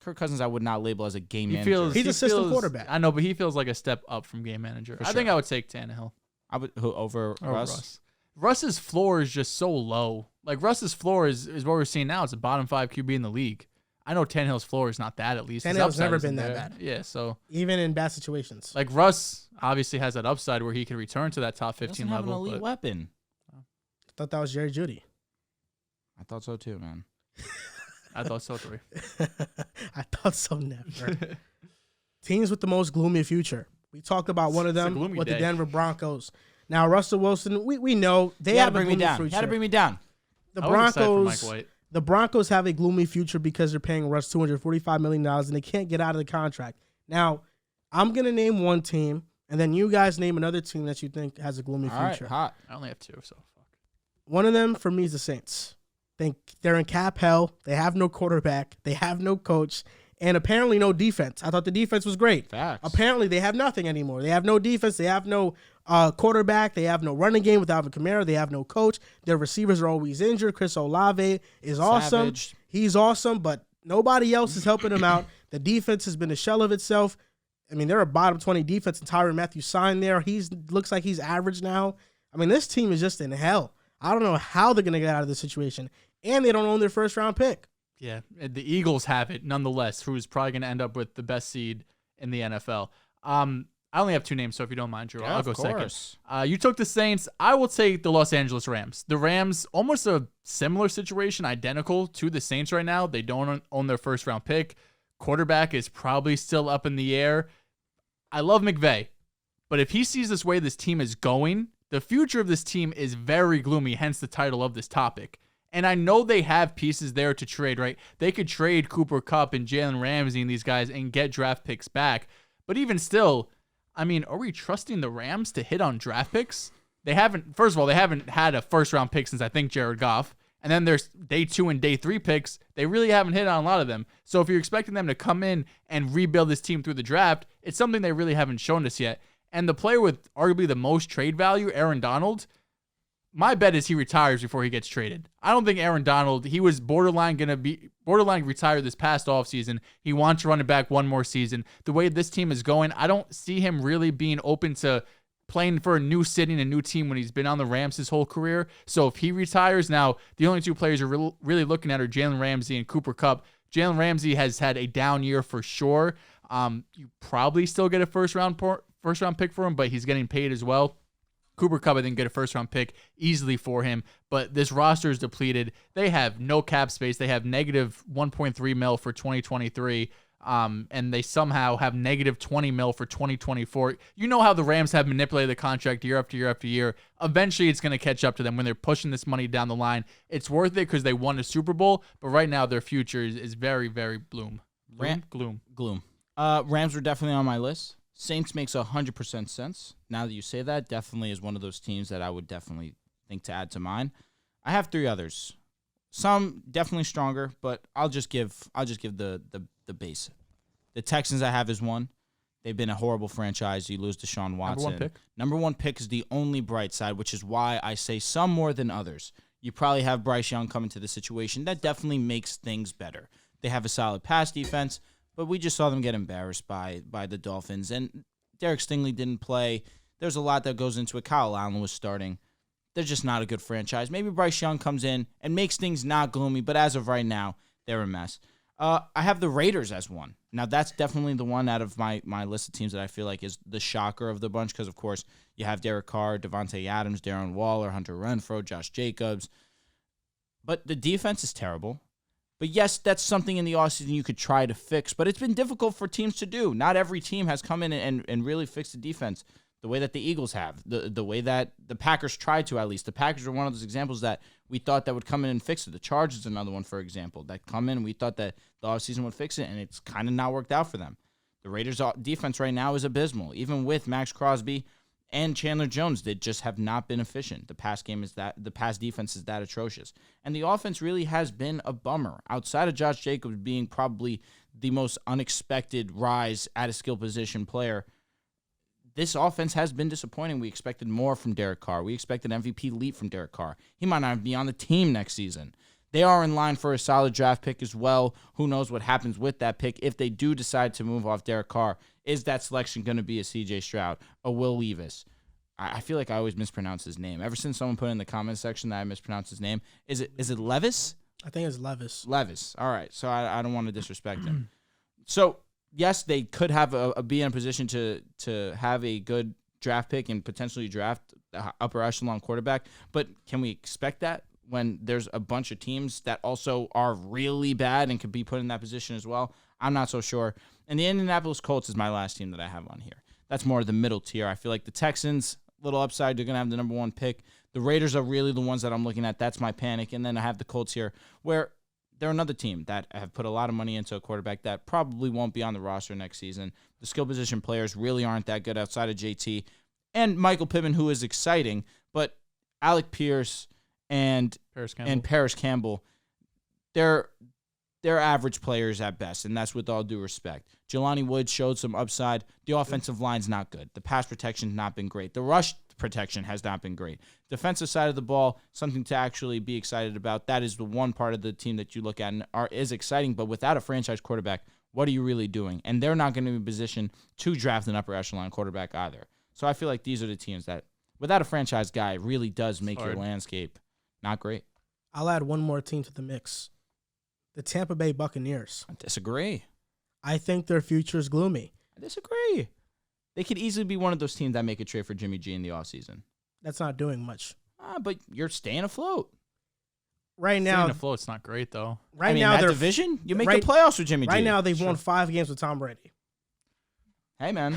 Kirk Cousins, I would not label as a game He manager. feels He's he a system feels- quarterback. I know, but he feels like a step up from game manager. For I think sure. I would take Tannehill over over Russ. Russ's floor is just so low. Like Russ's floor is what we're seeing now. It's a bottom 5 QB in the league. I know Tannehill's floor is not that, at least. His Tannehill's upside never isn't been that there. bad. Yeah, so Even in bad situations. like Russ obviously has that upside where he can return to that top He 15 doesn't have level. an elite but weapon. I thought that was Jerry Jeudy. I thought so too, man. I thought so too. I thought so never. Teams with the most gloomy future. We talked about one of It's a them gloomy with day. the Denver Broncos. Now, Russell Wilson, we know they He had have to a bring me gloomy down. future. He had to bring me down. The I was excited for Mike Broncos, White. the Broncos have a gloomy future because they're paying Russ $245 million and they can't get out of the contract. Now, I'm going to name one team, and then you guys name another team that you think has a gloomy All right, future. hot. I only have 2, so fuck. One of them, for me, is the Saints. They're in cap hell. They have no quarterback. They have no coach. And apparently no defense. I thought the defense was great. Facts. Apparently they have nothing anymore. They have no defense. They have no quarterback. They have no running game with Alvin Kamara. They have no coach. Their receivers are always injured. Chris Olave is awesome. Savage. He's awesome, but nobody else is helping him out. The defense has been a shell of itself. I mean, they're a bottom 20 defense, and Tyrann Mathieu signed there. Looks like he's average now. I mean, this team is just in hell. I don't know how they're going to get out of this situation. And they don't own their first-round pick. Yeah, the Eagles have it nonetheless, who's probably going to end up with the best seed in the NFL. I only have 2 names, so if you don't mind, Drew, Yeah, I'll go of course. second. You took the Saints. I will take the Los Angeles Rams. The Rams, almost a similar situation, identical to the Saints right now. They don't own their first-round pick. Quarterback is probably still up in the air. I love McVay, but if he sees this way this team is going, the future of this team is very gloomy, hence the title of this topic. And I know they have pieces there to trade, right? They could trade Cooper Kupp and Jalen Ramsey and these guys and get draft picks back. But even still, I mean, are we trusting the Rams to hit on draft picks? First of all, they haven't had a first-round pick since I think Jared Goff. And then there's day 2 and day 3 picks. They really haven't hit on a lot of them. So if you're expecting them to come in and rebuild this team through the draft, it's something they really haven't shown us yet. And the player with arguably the most trade value, Aaron Donald, my bet is he retires before he gets traded. I don't think Aaron Donald, he was borderline retired this past offseason. He wants to run it back one more season. The way this team is going, I don't see him really being open to playing for a new city and a new team when he's been on the Rams his whole career. So if he retires, now the only 2 players you're really looking at are Jalen Ramsey and Cooper Kupp. Jalen Ramsey has had a down year for sure. You probably still get a first round pick for him, but he's getting paid as well. Cooper Kupp, I think, get a first-round pick easily for him, but this roster is depleted. They have no cap space. They have negative 1.3 mil for 2023, and they somehow have negative 20 mil for 2024. You know how the Rams have manipulated the contract year after year after year. Eventually, it's going to catch up to them when they're pushing this money down the line. It's worth it because they won a Super Bowl, but right now their future is very, very gloom. Gloom. Rams were definitely on my list. Saints makes 100% sense. Now that you say that, definitely is one of those teams that I would definitely think to add to mine. I have 3 others. Some definitely stronger, but I'll just give the base. The Texans I have is 1. They've been a horrible franchise. You lose Deshaun Watson. Number one pick is the only bright side, which is why I say some more than others. You probably have Bryce Young come into the situation. That definitely makes things better. They have a solid pass defense, but we just saw them get embarrassed by the Dolphins. And Derek Stingley didn't play. There's a lot that goes into it. Kyle Allen was starting. They're just not a good franchise. Maybe Bryce Young comes in and makes things not gloomy, but as of right now, they're a mess. I have the Raiders as 1. Now, that's definitely the one out of my list of teams that I feel like is the shocker of the bunch because, of course, you have Derek Carr, Devontae Adams, Darren Waller, Hunter Renfrow, Josh Jacobs. But the defense is terrible. But, yes, that's something in the offseason you could try to fix, but it's been difficult for teams to do. Not every team has come in and really fixed the defense the way that the Eagles have, the way that the Packers tried to at least. The Packers are one of those examples that we thought that would come in and fix it. The Chargers is another one, for example, that come in and we thought that the offseason would fix it, and it's kind of not worked out for them. The Raiders' defense right now is abysmal. Even with Max Crosby and Chandler Jones, they just have not been efficient. The pass defense is that atrocious. And the offense really has been a bummer. Outside of Josh Jacobs being probably the most unexpected rise at a skill position player, this offense has been disappointing. We expected more from Derek Carr. We expected MVP leap from Derek Carr. He might not be on the team next season. They are in line for a solid draft pick as well. Who knows what happens with that pick if they do decide to move off Derek Carr. Is that selection going to be a C.J. Stroud, a Will Levis? I feel like I always mispronounce his name. Ever since someone put in the comment section that I mispronounced his name. Is it Levis? I think it's Levis. Levis. All right. So I don't want to disrespect him. So, yes, they could have be in a position to have a good draft pick and potentially draft the upper echelon quarterback. But can we expect that when there's a bunch of teams that also are really bad and could be put in that position as well? I'm not so sure. And the Indianapolis Colts is my last team that I have on here. That's more the middle tier. I feel like the Texans, little upside, they're going to have the number 1 pick. The Raiders are really the ones that I'm looking at. That's my panic. And then I have the Colts here, where they're another team that have put a lot of money into a quarterback that probably won't be on the roster next season. The skill position players really aren't that good outside of JT and Michael Pittman, who is exciting, but Alec Pierce and Paris Campbell, they're average players at best, and that's with all due respect. Jelani Woods showed some upside. The offensive line's not good. The pass protection's not been great. The rush protection has not been great. Defensive side of the ball, something to actually be excited about. That is the one part of the team that you look at and is exciting, but without a franchise quarterback, what are you really doing? And they're not going to be in position to draft an upper echelon quarterback either. So I feel like these are the teams that, without a franchise guy, really does make your landscape not great. I'll add one more team to the mix. The Tampa Bay Buccaneers. I disagree. I think their future is gloomy. I disagree. They could easily be one of those teams that make a trade for Jimmy G in the offseason. That's not doing much. But you're staying afloat. Right now, staying afloat's not great, though. Right now, that division, you make the playoffs with Jimmy G. Right now, they've won 5 games with Tom Brady. Hey, man.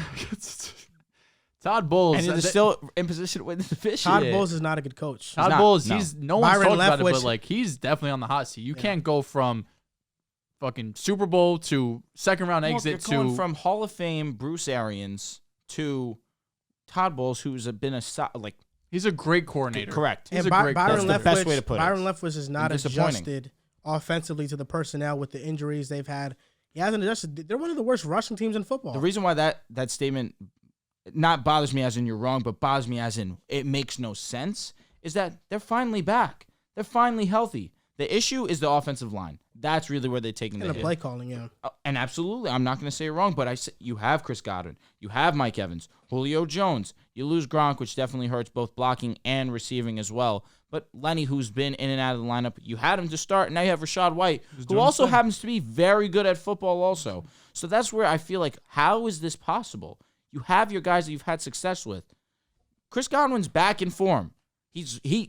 Todd Bowles. And they're still in position to win the division. Todd Bowles is not a good coach. Todd Bowles, no one's talked about it, Leftwich, but like he's definitely on the hot seat. You can't go from fucking Super Bowl to second round exit you're going from Hall of Fame Bruce Arians to Todd Bowles, who's been he's a great coordinator. Correct. He's a great That's the best way to put it. Byron Leftwich is not adjusted offensively to the personnel with the injuries they've had. He hasn't adjusted. They're one of the worst rushing teams in football. The reason why that statement not bothers me as in you're wrong, but bothers me as in it makes no sense, is that they're finally back. They're finally healthy. The issue is the offensive line. That's really where they're taking the hit. play calling, yeah. And absolutely, I'm not going to say it wrong, but you have Chris Godwin. You have Mike Evans. Julio Jones. You lose Gronk, which definitely hurts both blocking and receiving as well. But Lenny, who's been in and out of the lineup, you had him to start. Now you have Rashad White, who also happens to be very good at football also. So that's where I feel like, how is this possible? You have your guys that you've had success with. Chris Godwin's back in form.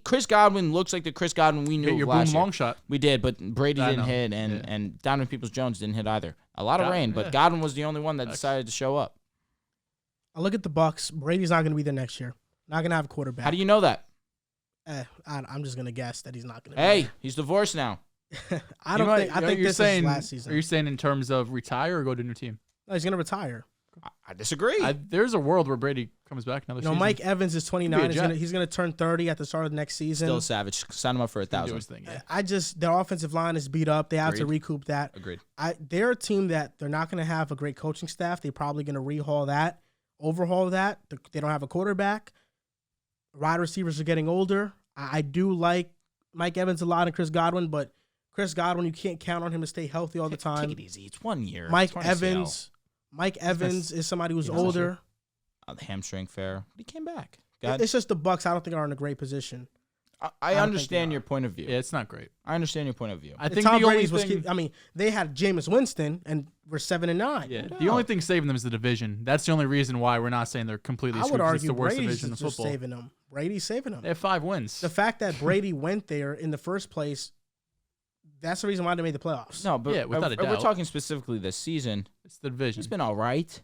Chris Godwin looks like the Chris Godwin we knew last year. Long shot. We did, but Brady didn't hit, and Donovan Peoples-Jones didn't hit either. A lot of rain, but Godwin was the only one that decided to show up. I look at the Bucs. Brady's not going to be there next year. Not going to have a quarterback. How do you know that? I'm just going to guess that he's not going to be there. He's divorced now. I think this is last season. Are you saying in terms of retire or go to a new team? No, he's going to retire. I disagree. There's a world where Brady comes back another season. Mike Evans is 29. Jet. He's gonna turn 30 at the start of the next season. Still savage. Sign him up for Do 1,000. his thing, yeah. Their offensive line is beat up. They have to Agreed. recoup that. Agreed. They're a team that they're not going to have a great coaching staff. They're probably going to overhaul that. They don't have a quarterback. Wide receivers are getting older. I do like Mike Evans a lot and Chris Godwin, but Chris Godwin, you can't count on him to stay healthy all the time. Take it easy. It's 1 year. Mike Torn ACL. Evans is somebody who's older. The hamstring fair. He came back. God. It's just the Bucs. I don't think are in a great position. I understand your point of view. Yeah, it's not great. I understand your point of view. I think Tom the only Brady's thing, they had Jameis Winston and we're 7-9. yeah, the only thing saving them is the division. That's the only reason why we're not saying they're completely I screwed. would 'Cause it's argue the worst Brady's division in just football. saving them. Brady's saving them. They have 5 wins. The fact that Brady went there in the first place, that's the reason why they made the playoffs. No, but Yeah, without a we're doubt. talking specifically this season. It's the division. He's been all right.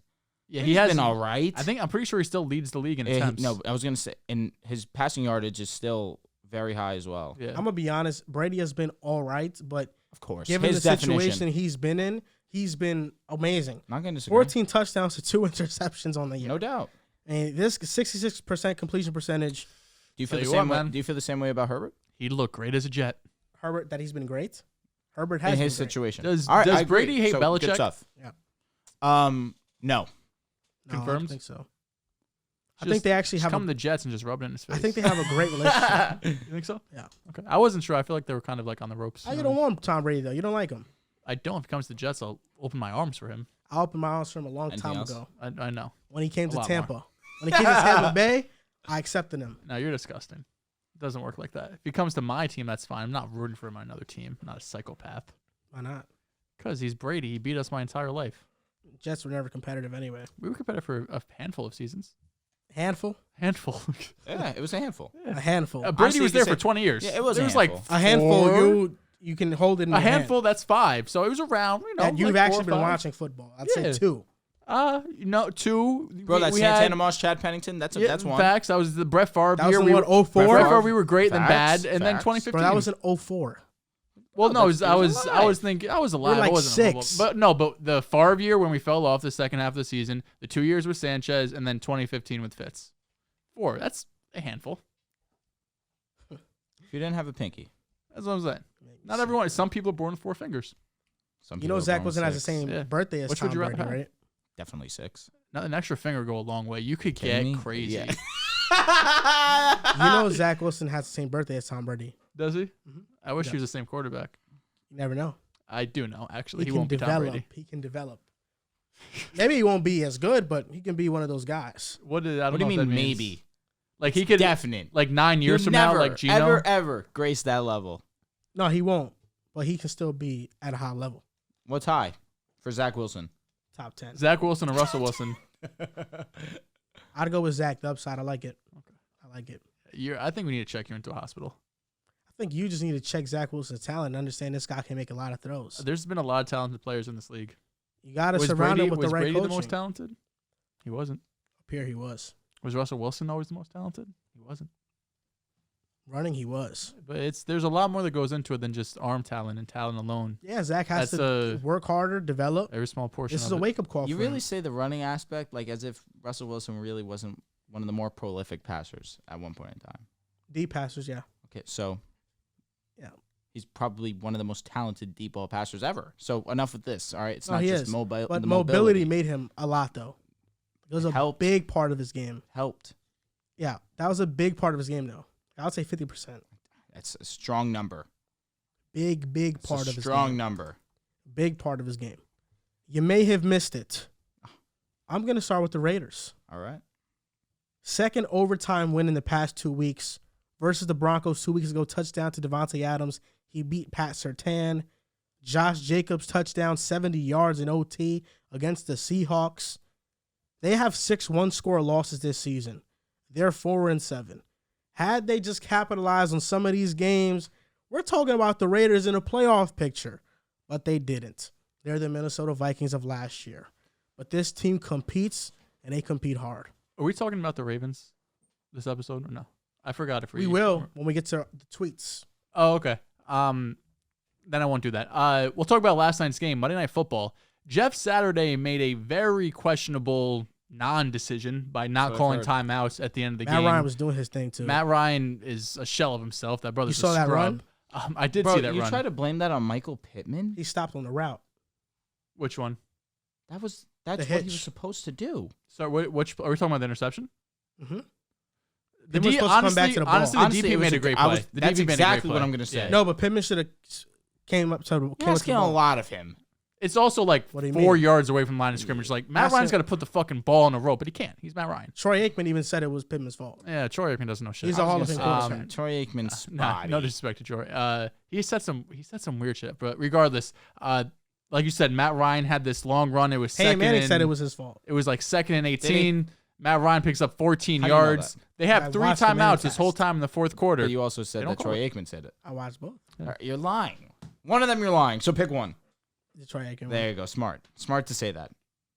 Yeah, He's has been all right. I'm pretty sure he still leads the league in attempts. No, I was gonna say, and his passing yardage is still very high as well. Yeah. I'm gonna be honest. Brady has been all right, but Of course, given his the definition. situation he's been in, he's been amazing. Not gonna disagree. 14 touchdowns to 2 interceptions on the year. No doubt. And this 66% completion percentage. Do you feel Tell the you same what, way? man. Do you feel the same way about Herbert He'd look great as a Jet. Herbert, that he's been great. Herbert has in been his great. situation? Does All right, I agree. Brady hate So, Belichick? Good stuff. Yeah. No. No, I Confirmed? don't think so. I Just- think they actually Just have. come A, to the Jets and just rub it in his face. I think they have a great relationship. You think so? Yeah. Okay. I wasn't sure. I feel like they were kind of like on the ropes. How you don't want Tom Brady though? You don't like him. I don't. If he comes to the Jets, I'll open my arms for him. I opened my arms for him a long Anything time else? ago I know. when he came A to lot Tampa. When he came to Tampa Bay, I accepted him. No, you're disgusting. It doesn't work like that. If he comes to my team, that's fine. I'm not rooting for him on another team. I'm not a psychopath. Why not? Because he's Brady. He beat us my entire life. Jets were never competitive anyway. We were competitive for a handful of seasons. Handful? Handful. Yeah, it was a handful. A handful. Brady Honestly, was you there could for say- 20 years. Yeah, it was a There was like handful. A handful, four- you can hold it in a your hand. handful. That's 5. So it was around. You know, That you've like 4 actually or been 5. watching football. I'd Yeah. say 2. No, 2. Bro, that's we Santana had- Moss, Chad Pennington. That's Yeah, that's one. Facts. That was the Brett Favre That was year. the We one, were, 04? Brett Favre, we were great then Facts, bad, and then facts. 2015. Bro, that was an 04. Well, no, that's- I it was was I was thinking I was alive. like I wasn't a 6. but no, but the Favre year when we fell off the second half of the season, the 2 years with Sanchez, and then 2015 with Fitz. 4. That's a handful. If you didn't have a pinky, That's what I'm saying. Not everyone. Some people are born with 4 fingers. some You people know are Zach born with Wilson has the 6. same Yeah. birthday as Which Tom would you rather Brady, have? right? Definitely 6. Not an extra finger go a long way. You could Kidding get me? crazy. Yeah. You know Zach Wilson has the same birthday as Tom Brady. Does he? Mhm. I wish Yeah. he was the same quarterback. You never know. I do know. Actually, he can won't be Tom develop. Brady. He can develop. Maybe he won't be as good, but he can be one of those guys. I don't What do you know what mean that means. maybe? Like he could Definite. like 9 years He'll from never, now, like Gino. ever grace that level. No, he won't. But he can still be at a high level. What's high for Zach Wilson? Top 10. Zach Wilson and Russell Wilson. I'd go with Zach, the upside. I like it. Okay. I like it. I think we need to check you into a hospital. I think you just need to check Zach Wilson's talent and understand this guy can make a lot of throws. There's been a lot of talented players in this league. You got to Was surround Brady, him with the was right Brady coaching. the most talented? He wasn't. Up here, he was. Was Russell Wilson always the most talented? He wasn't. Running, he was. But there's a lot more that goes into it than just arm talent and talent alone. Yeah, Zach has That's to a work harder, develop. very small portion. This is of a it. wake-up call You for really him. say the running aspect like as if Russell Wilson really wasn't one of the more prolific passers at one point in time. Deep passers, yeah. Okay, so Yeah. he's probably one of the most talented deep ball passers ever. So enough with this. All right, it's No, not he just is. mobile. But the mobility made him a lot, though. It was a Helped. big part of his game. helped. Yeah, that was a big part of his game, though. I would say 50%. That's a strong number. Big It's part a of his strong game. number. Big part of his game. You may have missed it. I'm going to start with the Raiders. All right. Second overtime win in the past 2 weeks versus the Broncos 2 weeks ago. Touchdown to Devontae Adams. He beat Pat Surtain. Josh Jacobs touchdown, 70 yards in OT against the Seahawks. They have 6 one-score losses this season. They're 4-7. Had they just capitalized on some of these games, we're talking about the Raiders in a playoff picture, but they didn't. They're the Minnesota Vikings of last year. But this team competes, and they compete hard. Are we talking about the Ravens this episode or no? I forgot if We will when we get to the tweets. Oh, okay. Then I won't do that. We'll talk about last night's game, Monday Night Football. Jeff Saturday made a very questionable non-decision by not calling timeouts at the end of the game. Matt Ryan was doing his thing too. Matt Ryan is a shell of himself. That brother's You saw a that scrub. run? I did Bro, see that you run. try to blame that on Michael Pittman? He stopped on the route. Which one? That's what The he was hitch. supposed to do. So which are we talking about the interception? Mm-hmm. The They were supposed to come back to the ball. Honestly, Honestly, the it DP was made a great play. The that's DP made a great exactly what play. I'm going to say. Yeah. No, but Pittman should have came up to You're came up to the asking a ball. lot of him. It's also like What do you 4 mean? yards away from the line of scrimmage. Like Matt That's Ryan's it. got to put the fucking ball in a rope, but he can't. He's Matt Ryan. Troy Aikman even said it was Pittman's fault. Yeah, Troy Aikman doesn't know shit. He's a Hall of Fame Um, quarterback. Troy Aikman's Nah, body. no disrespect to Troy. He said some weird shit, but regardless, like you said, Matt Ryan had this long run. It was Hey, Manning said it was his fault. It was like 2nd and 18. Matt Ryan picks up 14 How do you know yards. that? They have I 3 watched the timeouts Manning this whole cast. time in the fourth quarter. But you also said They don't that call Troy Aikman said it. I watched both. All right, you're lying. One of them you're lying. So pick one. The Troy Aikman. There you go. Smart to say that.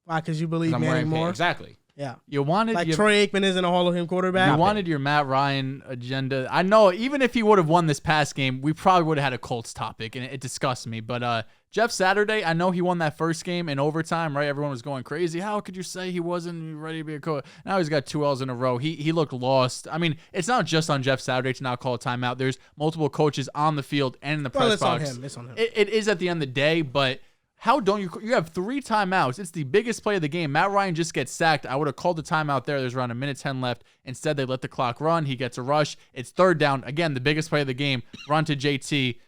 Why? Because you 'Cause believe I'm Manning wearing more. exactly. Yeah. You wanted Like your, Troy Aikman isn't a Hall of Fame quarterback. you wanted your Matt Ryan agenda. I know even if he would have won this past game, we probably would have had a Colts topic, and it disgusts me. But Jeff Saturday, I know he won that first game in overtime, right? Everyone was going crazy. How could you say he wasn't ready to be a coach? Now he's got 2 L's in a row. He looked lost. I mean, it's not just on Jeff Saturday to not call a timeout. There's multiple coaches on the field and in the Well, press it's on box. him. It's on him. It is at the end of the day, but how don't you have 3 timeouts? It's the biggest play of the game. Matt Ryan just gets sacked. I would have called the timeout there. There's around 1:10 left. Instead, they let the clock run. He gets a rush. It's 3rd down. Again, the biggest play of the game. Run to JT.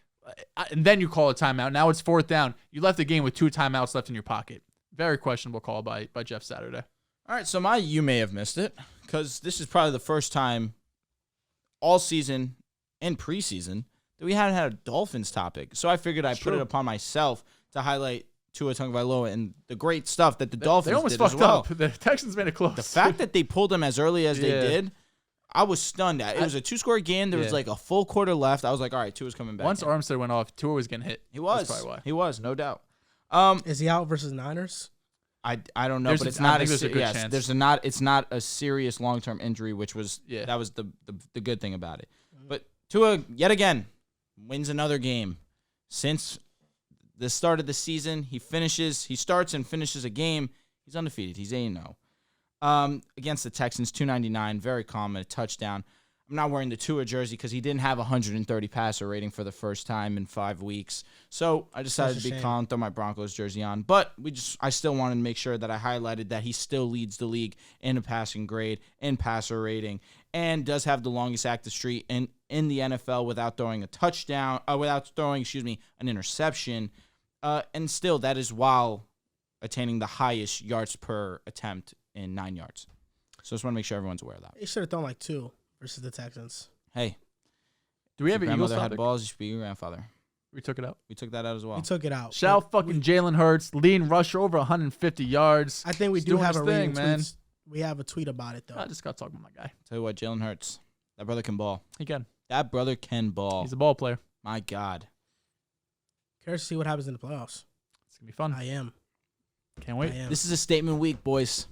And then you call a timeout. Now it's 4th down. You left the game with 2 timeouts left in your pocket. Very questionable call by Jeff Saturday. All right, so you may have missed it because this is probably the first time all season and preseason that we hadn't had a Dolphins topic. So I figured I'd put it upon myself to highlight Tua Tagovailoa and the great stuff that the Dolphins They almost did as fucked well. up. The Texans made it close. The fact that they pulled them as early as they Yeah. did, I was stunned at. It was a 2-score game. There was Yeah. like a full quarter left. I was like, all right, Tua's coming back. Once in. Armstead went off, Tua was getting hit. He was. That's probably why. He was, no doubt. Is he out versus Niners? I don't know, There's but a- it's I not think there's a good chance. it's not a serious long-term injury, which was that was the good thing about it. But Tua yet again wins another game. Since the start of the season, he starts and finishes a game. He's undefeated. He's 8-0. Against the Texans, 299, very calm, and a touchdown. I'm not wearing the Tua jersey because he didn't have 130 passer rating for the first time in 5 weeks. So I decided That's to a be shame. calm, throw my Broncos jersey on. But I still wanted to make sure that I highlighted that he still leads the league in a passing grade, in passer rating, and does have the longest active streak in the NFL without throwing a touchdown, an interception. And still, that is while attaining the highest yards per attempt in 9 yards. So I just want to make sure everyone's aware of that. He should have thrown like 2 versus the Texans. Hey, Do we have your an Eagles grandmother had topic? balls, you should be your grandfather. We took it out. We took that out as well. He took it out. Shout fucking Jalen Hurts, leading rusher over 150 yards. I think we He's do doing have his a thing, reading man. tweets. We have a tweet about it though. I just got talking about my guy. Tell you what, Jalen Hurts, that brother can ball. He can. That brother can ball. He's a ball player. My God. Curious to see what happens in the playoffs. It's gonna be fun. I am. Can't wait. I am. This is a statement week, boys.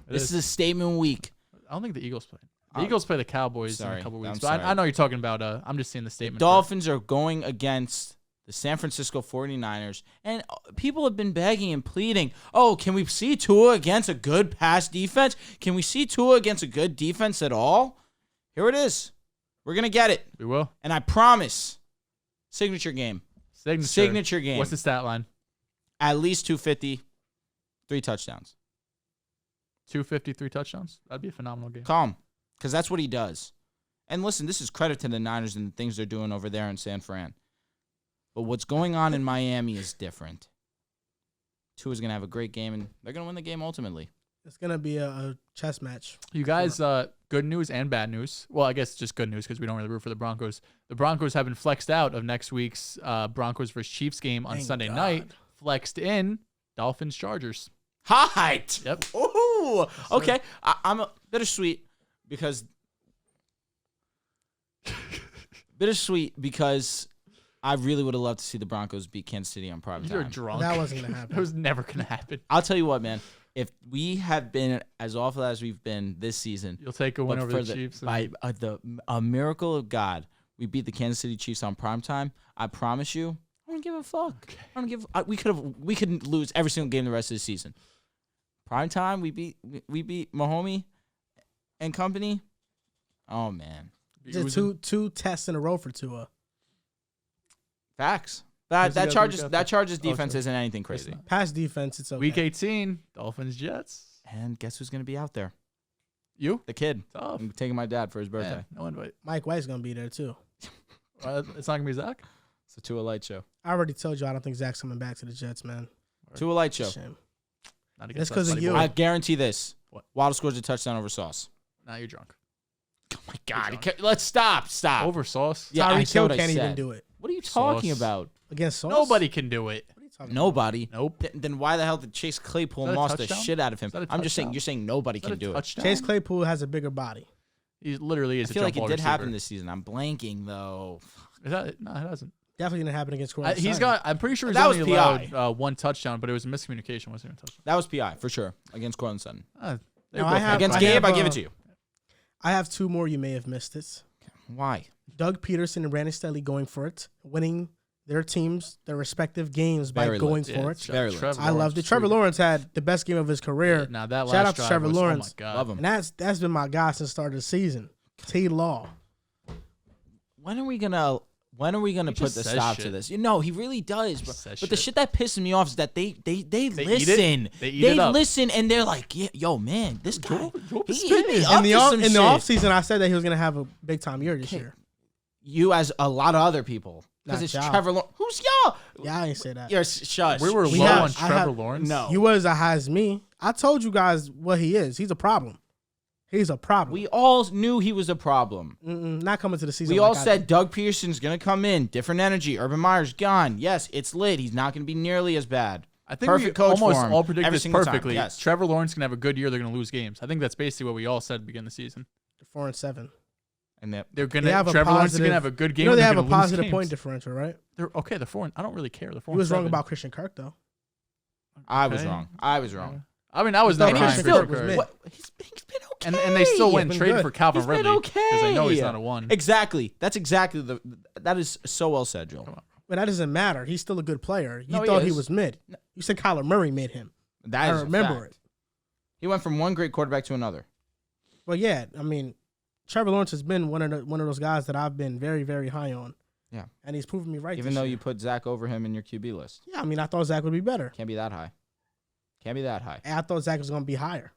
It This is a statement week. I don't think the Eagles play. The Eagles play the Cowboys in sorry. a couple I'm weeks. But sorry. I know you're talking about. I'm just seeing the statement. Dolphins are going against the San Francisco 49ers, and people have been begging and pleading, can we see Tua against a good pass defense? Can we see Tua against a good defense at all? Here it is. We're going to get it. We will. And I promise, signature game. Signature game. What's the stat line? At least 250, 3 touchdowns. 253 touchdowns. That'd be a phenomenal game. Calm, because that's what he does. And listen, this is credit to the Niners and the things they're doing over there in San Fran. But what's going on in Miami is different. Tua's going to have a great game, and they're going to win the game ultimately. It's gonna be a chess match. You guys, good news and bad news. Well, I guess just good news because we don't really root for the Broncos. The Broncos have been flexed out of next week's Broncos versus Chiefs game on Thank Sunday God. night. Flexed in Dolphins Chargers. Height. Yep. Ooh. Okay. I'm a bittersweet because I really would have loved to see the Broncos beat Kansas City on prime You're time. drunk. That wasn't gonna happen. That was never gonna happen. I'll tell you what, man. If we have been as awful as we've been this season, You'll take a win but over for the Chiefs. by a miracle of God, we beat the Kansas City Chiefs on prime time. I promise you, I'm gonna give a fuck. I don't give. We could lose every single game the rest of the season. Prime time, we beat Mahomie and company. Oh man, Just two tests in a row for Tua. facts. That Chargers defense isn't anything crazy. Pass defense, it's okay. Week 18, Dolphins Jets. And guess who's gonna be out there? You? The kid. Tough. I'm taking my dad for his birthday. Man, no invite. Mike White's gonna be there too. It's not gonna be Zach. It's a Tua light show. I already told you I don't think Zach's coming back to the Jets, man. Tua light show. Shame. Not That's 'cause of buddy you. boy. I guarantee this. What? Waddle scores a touchdown over Sauce. Now you're drunk. Oh my God! Let's stop. Over Sauce. Yeah, I Tyreek said Hill what I can't even said. do it What are you talking Sauce. about? against Sauce. Nobody can do it. What are you talking Nobody. Nope. Then why the hell did Chase Is Claypool that a lost the touchdown? shit out of him? Is that a I'm just saying. touchdown? You're saying nobody Is that can a do it. touchdown? about? Chase Claypool has a bigger body. He literally is I feel a like jump it ball did happen receiver. this season. I'm blanking though. Is that no, it hasn't. Definitely didn't happen against Corey. I'm pretty sure he's That was only PI. allowed one touchdown, but it was a miscommunication. Wasn't even a touchdown. That was PI for sure against Cortland Sutton. They No, both I have- Against I Gabe, have, I give it to you. I have two more. You may have missed it. Why? Doug Peterson and Brandon Staley going for it, winning their teams, their respective games by Very going lit. for it. Very lit. I loved it. Trevor Lawrence had the best game of his career. Now that Shout last out to drive Trevor was, Lawrence. Oh my God. Love him. And that's been my guy since the start of the season. T. Law. When are we gonna He put just the says stop shit. to this? You know, he really does. Bro. says But the shit. shit that pisses me off is that they eat it? listen. They eat it up. listen and they're like, yeah, yo, man, this guy. Joel He spinning. be In up the to off some in the shit. offseason, I said that he was going to have a big time year this Okay. year. You as a lot of other people. Because Not it's y'all. Trevor Lawrence. Who's y'all? Yeah, I didn't say that. You're shush. We were We low have- on I Trevor have- Lawrence. No. You was a has me. I told you guys what he is. He's a problem. He's a problem. We all knew he was a problem. Not coming to the season. We like all I said did. Doug Pearson's going to come in. Different energy. Urban Meyer's gone. Yes, it's lit. He's not going to be nearly as bad. I think Perfect we coach almost for him all predicted every this single time. perfectly. Yes. Trevor Lawrence can have a good year. They're going to lose games. I think that's basically what we all said at the beginning of the season. 4-7. And that They're going They to have a Trevor Lawrence is positive- going to have a good game. You know and they they're have a gonna lose positive games. point differential, right? They're okay. They're 4. I don't really care. They're 4. He was wrong 7. about Christian Kirk though. I was Okay. wrong. I was wrong. I mean, I was thought never Christian high on Kirk was Kirk. mid. What? He's been okay. And they still went been and traded good. for Calvin He's been Ridley because they know he's okay. not a 1. Exactly. That's exactly that is so well said, Joel. But that doesn't matter. He's still a good player. You No, he thought he is. was mid. You said Kyler Murray made him. That I is a remember fact. it. He went from one great quarterback to another. But yeah, I mean, Trevor Lawrence has been one of those guys that I've been very, very high on. Yeah. And he's proven me right. Even this though year. you put Zach over him in your QB list. Yeah, I mean, I thought Zach would be better. Can't be that high. Can't be that high. And I thought Zach was going to be higher.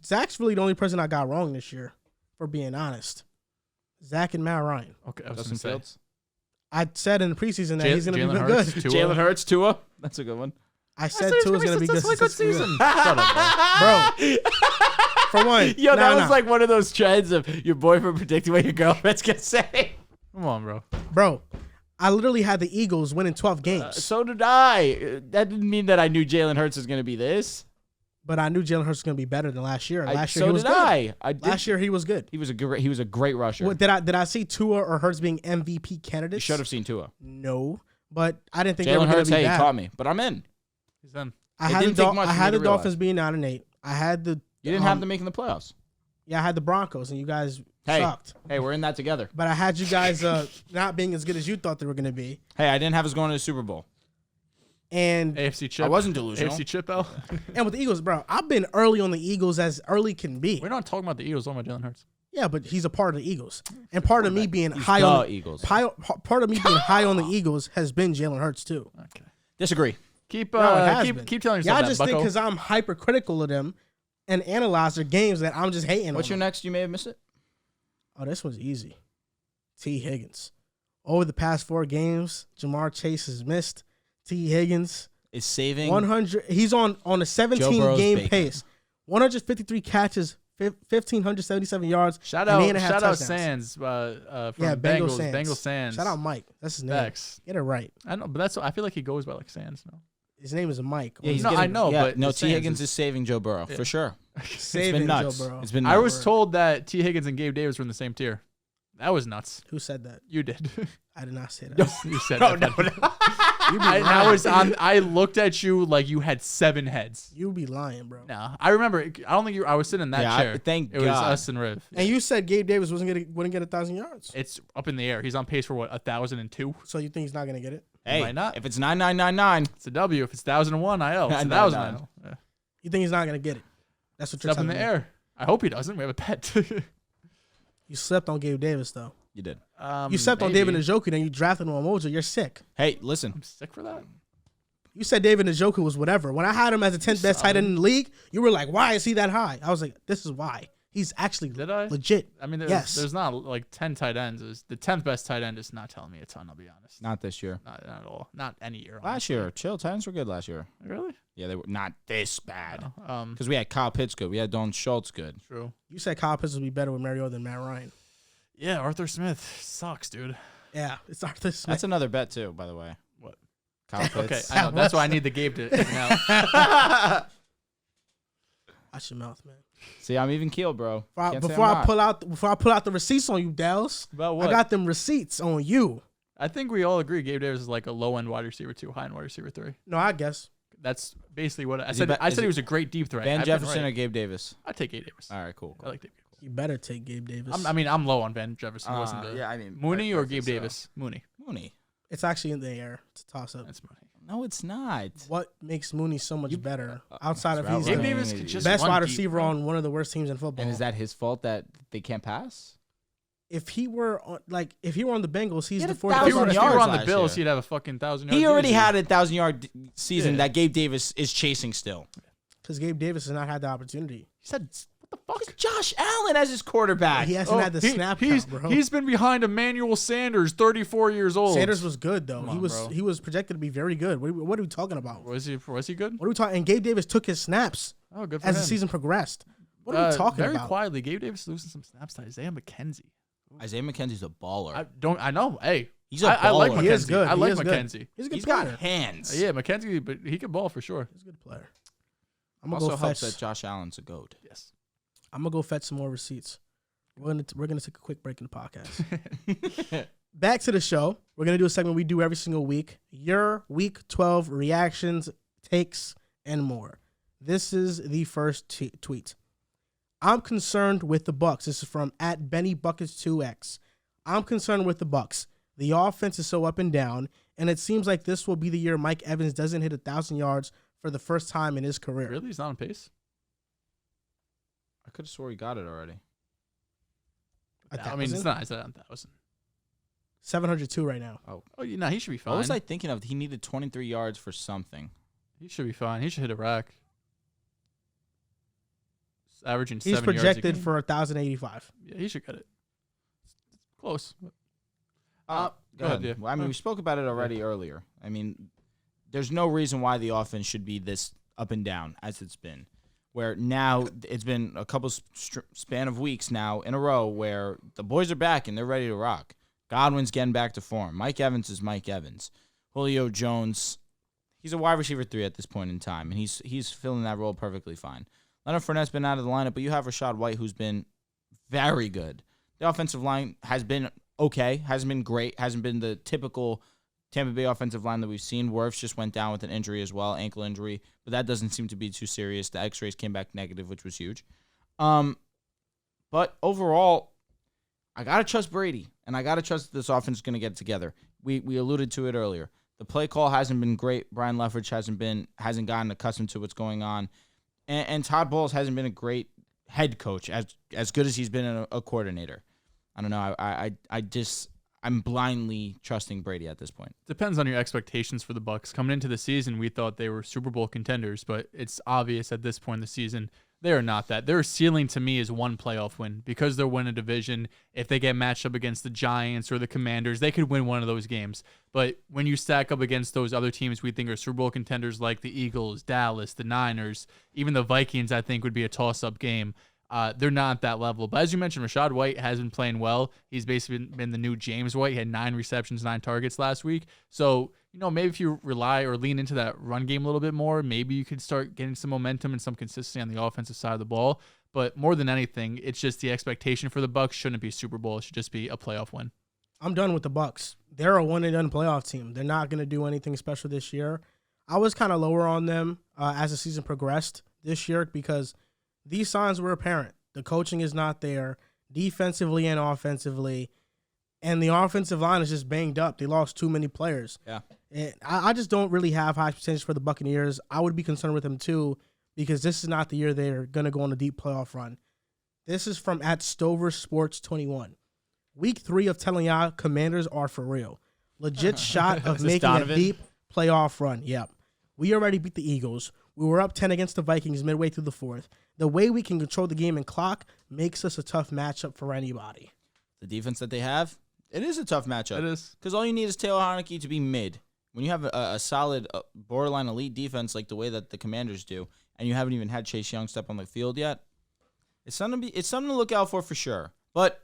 Zach's really the only person I got wrong this year, for being honest. Zach and Matt Ryan. Okay, I was Justin going to say. Fields. I said in the preseason that he's going to Jalen be Hurts, good. Tua. Jalen Hurts, Tua. That's a good one. I said Tua's going to be good. Successful since this season. year. Shut up, Bro. For one. Yo, that nah, was like one of those trends of your boyfriend predicting what your girlfriend's gonna say. Come on, bro. Bro, I literally had the Eagles winning 12 games. So did I. That didn't mean that I knew Jalen Hurts was gonna be this. But I knew Jalen Hurts was going to be better than last year. Last year so he was did good. I did. Last year he was good. He was a great rusher. What, did I see Tua or Hurts being MVP candidates? You should have seen Tua. No, but I didn't think they were Jalen going to Hurts, be hey, he bad. caught me, but I'm in. He's in. I It had didn't the, take much I for me had to the Dolphins realize. being 9-8. I had the You didn't have them making the playoffs. Yeah, I had the Broncos, and you guys Hey, sucked. hey, we're in that together. But I had you guys not being as good as you thought they were going to be. Hey, I didn't have us going to the Super Bowl. And AFC chip. I wasn't delusional. AFC chip out. and with the Eagles, bro, I've been early on the Eagles as early can be. We're not talking about the Eagles. We're talking about Jalen Hurts. Yeah, but he's a part of the Eagles, and part of me being He's high the on Eagles. part of me being high on the Eagles has been Jalen Hurts too. Okay. Disagree. Keep No, it has been. keep telling yourself Y'all that, just think bucko. because I'm hypercritical of them and analyze their games that I'm just hating What's on your them. next? You may have missed it. Oh, this one's easy. T. Higgins. Over the past 4 games, Jamar Chase has missed. T. Higgins, Is saving 100. He's on a Burrow's 17-game bacon. pace. 153 catches, 1,577 yards. Shout and out, 8.5 touchdowns. Sands from Yeah, Bengal Bengals. Sands. Bengal Sands. Shout out Mike. That's his name. Facts. Get it right. I know, but that's. I feel like he goes by like Sands now. His name is Mike. Yeah, he's No, getting, I know, yeah, but no. the T. Sands Higgins is- is saving Joe Burrow for sure. saving It's been nuts. Joe Burrow. It's been I nuts. was told that T. Higgins and Gabe Davis were in the same tier. That was nuts. Who said that? You did. I did not say that. You said No, that. no, no. You be lying. I looked at you like you had 7 heads. You be lying, bro. No, I remember. I don't think I was sitting in that chair. Thank it God. was us and Riv. And you said Gabe Davis wouldn't get 1,000 yards. It's up in the air. He's on pace for what, 1,002? So you think he's not gonna get it? Hey, Might not. if it's 9999, It's a W. If it's 1,001, I L. It's 1,000. 999. Yeah. You think he's not gonna get it? That's what It's you're up in telling the me. air. I hope he doesn't. We have a pet. You slept on Gabe Davis though. you did. You slept on David Njoku, then you drafted him on Mojo. You're sick. Hey, listen. I'm sick for that. You said David Njoku was whatever. When I had him as the 10th best tight end in the league, you were like, "Why is he that high?" I was like, "This is why. He's actually Did I? legit." I mean, there's not like 10 tight ends. The 10th best tight end is not telling me a ton, I'll be honest. Not this year. Not at all. Not any year. Last honestly. year, chill. Titans were good last year. Really? Yeah, they were not this bad. No. Because we had Kyle Pitts good. We had Don Schultz good. True. You said Kyle Pitts would be better with Mariota than Matt Ryan. Yeah, Arthur Smith sucks, dude. Yeah, it's Arthur Smith. That's another bet, too, by the way. What? Kyle Okay, Pitts. I know. That's why I need the Gabe to even out. Watch your mouth, man. See, I'm even keeled, bro. Before I pull out the receipts on you, Dehls. About what? I got them receipts on you. I think we all agree Gabe Davis is like a low-end wide receiver 2, high-end wide receiver 3. No, I guess. That's basically what I Is he said. be- I is said he- he was a great deep threat. Van I've been Jefferson right. or Gabe Davis? I'd take Gabe Davis. All right, cool. I like Gabe Davis. You better take Gabe Davis. I'm low on Van Jefferson. Wasn't the yeah, I mean, Mooney or rightfully Gabe so. Davis? Mooney. Mooney. It's actually in the air. It's a toss up. That's Mooney. No, it's not. What makes Mooney so much better outside of route he's running. Gabe the Davis could just best run wide deep, receiver bro. on one of the worst teams in football? And is that his fault that they can't pass? If he were on the Bengals, he's He had the a fourth. If thousand you were best yards on the last Bills, year. he'd have a fucking 1,000 yards. He already easy. had a 1,000-yard season Yeah. that Gabe Davis is chasing still. because Gabe Davis has not had the opportunity. He said, "What the fuck?" It's Josh Allen as his quarterback. He hasn't had the snap he's, count, bro. He's been behind Emmanuel Sanders, 34 years old. Sanders was good though. Come He on, was bro. he was projected to be very good. What are we talking about? Was he good? What are we talking? And Gabe Davis took his snaps Oh, good for as him. the season progressed. What are we talking very about? quietly, Gabe Davis losing some snaps to Isaiah McKenzie. Isaiah McKenzie's a baller. I know. Hey, He's a I like baller. McKenzie. He is good. I He like is good. McKenzie. He's a good He's player. got hands. Yeah, McKenzie, but he can ball for sure. He's a good player. I'm gonna Also go helps fetch. that Josh Allen's a goat. Yes. I'm gonna go fetch some more receipts. We're gonna take a quick break in the podcast. Back to the show. We're gonna do a segment we do every single week. Your Week 12 reactions, takes, and more. This is the first tweet. I'm concerned with the Bucs. This is from @BennyBuckets2X. I'm concerned with the Bucs. The offense is so up and down, and it seems like this will be the year Mike Evans doesn't hit 1,000 yards for the first time in his career. Really? He's not on pace? I could have swore he got it already. I mean, it's not. It's not 1,000. 702 right now. Oh, you know, he should be fine. What was I thinking of? He needed 23 yards for something. He should be fine. He should hit a rack. He's averaging He's 7 yards a projected game. for 1,085. Yeah, he should get it. It's close. Go ahead. yeah. Well, I mean, we spoke about it already earlier. I mean, there's no reason why the offense should be this up and down as it's been. Where now it's been a couple span of weeks now in a row where the boys are back and they're ready to rock. Godwin's getting back to form. Mike Evans is Mike Evans. Julio Jones, he's a wide receiver 3 at this point in time, and he's filling that role perfectly fine. Leonard Fournette's been out of the lineup, but you have Rachaad White, who's been very good. The offensive line has been okay, hasn't been great, hasn't been the typical Tampa Bay offensive line that we've seen. Wirfs just went down with an injury as well, ankle injury, but that doesn't seem to be too serious. The x-rays came back negative, which was huge. But overall, I got to trust Brady, and I got to trust that this offense is going to get together. We alluded to it earlier. The play call hasn't been great. Brian Leftwich hasn't gotten accustomed to what's going on. And Todd Bowles hasn't been a great head coach, as good as he's been a coordinator. I don't know. I'm blindly trusting Brady at this point. Depends on your expectations for the Bucs. Coming into the season, we thought they were Super Bowl contenders, but it's obvious at this point in the season they are not that. Their ceiling to me is one playoff win because they'll win a division. If they get matched up against the Giants or the Commanders, they could win one of those games. But when you stack up against those other teams we think are Super Bowl contenders like the Eagles, Dallas, the Niners, even the Vikings, I think would be a toss-up game. They're not at that level. But as you mentioned, Rachaad White has been playing well. He's basically been the new James White. He had 9 receptions, 9 targets last week. So, maybe if you rely or lean into that run game a little bit more, maybe you could start getting some momentum and some consistency on the offensive side of the ball. But more than anything, it's just the expectation for the Bucs shouldn't be Super Bowl. It should just be a playoff win. I'm done with the Bucks. They're a one-and-done playoff team. They're not going to do anything special this year. I was kind of lower on them as the season progressed this year because these signs were apparent. The coaching is not there, defensively and offensively, and the offensive line is just banged up. They lost too many players. Yeah. And I just don't really have high percentage for the Buccaneers. I would be concerned with them too because this is not the year they're going to go on a deep playoff run. This is from at Stover Sports 21. Week 3 of telling y'all Commanders are for real. Legit shot of making a deep playoff run. Yep. We already beat the Eagles. We were up 10 against the Vikings midway through the 4th. The way we can control the game and clock makes us a tough matchup for anybody. The defense that they have, it is a tough matchup. It is. Because all you need is Taylor Heineke to be mid. When you have a solid, borderline elite defense like the way that the Commanders do, and you haven't even had Chase Young step on the field yet, it's something to look out for sure. But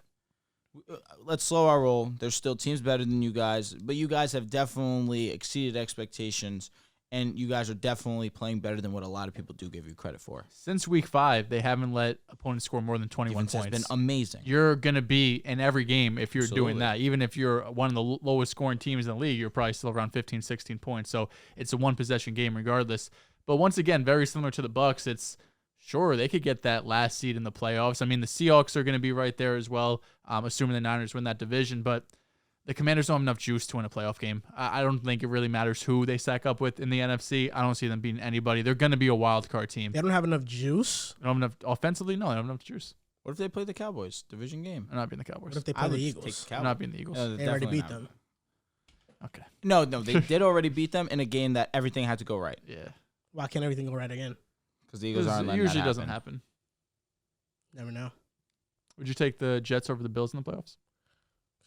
let's slow our roll. There's still teams better than you guys, but you guys have definitely exceeded expectations, and you guys are definitely playing better than what a lot of people do give you credit for. Since week 5, they haven't let opponents score more than 21 Defense points. has been amazing. You're going to be in every game if you're Absolutely. doing that. Even if you're one of the lowest scoring teams in the league, you're probably still around 15, 16 points. So it's a one-possession game regardless. But once again, very similar to the Bucs, it's sure they could get that last seed in the playoffs. I mean, the Seahawks are going to be right there as well, assuming the Niners win that division. But the Commanders don't have enough juice to win a playoff game. I don't think it really matters who they stack up with in the NFC. I don't see them beating anybody. They're going to be a wild card team. They don't have enough juice? They don't have enough offensively? No, they don't have enough juice. What if they play the Cowboys? Division game. They're not beating the Cowboys. What if they I play the would Eagles? take the They're Cowboys. not beating the Eagles. No, They already definitely beat not. them. Okay. No, they did already beat them in a game that everything had to go right. Yeah. Why can't everything go right again? Because the Eagles aren't It letting usually that doesn't happen. Never know. Would you take the Jets over the Bills in the playoffs?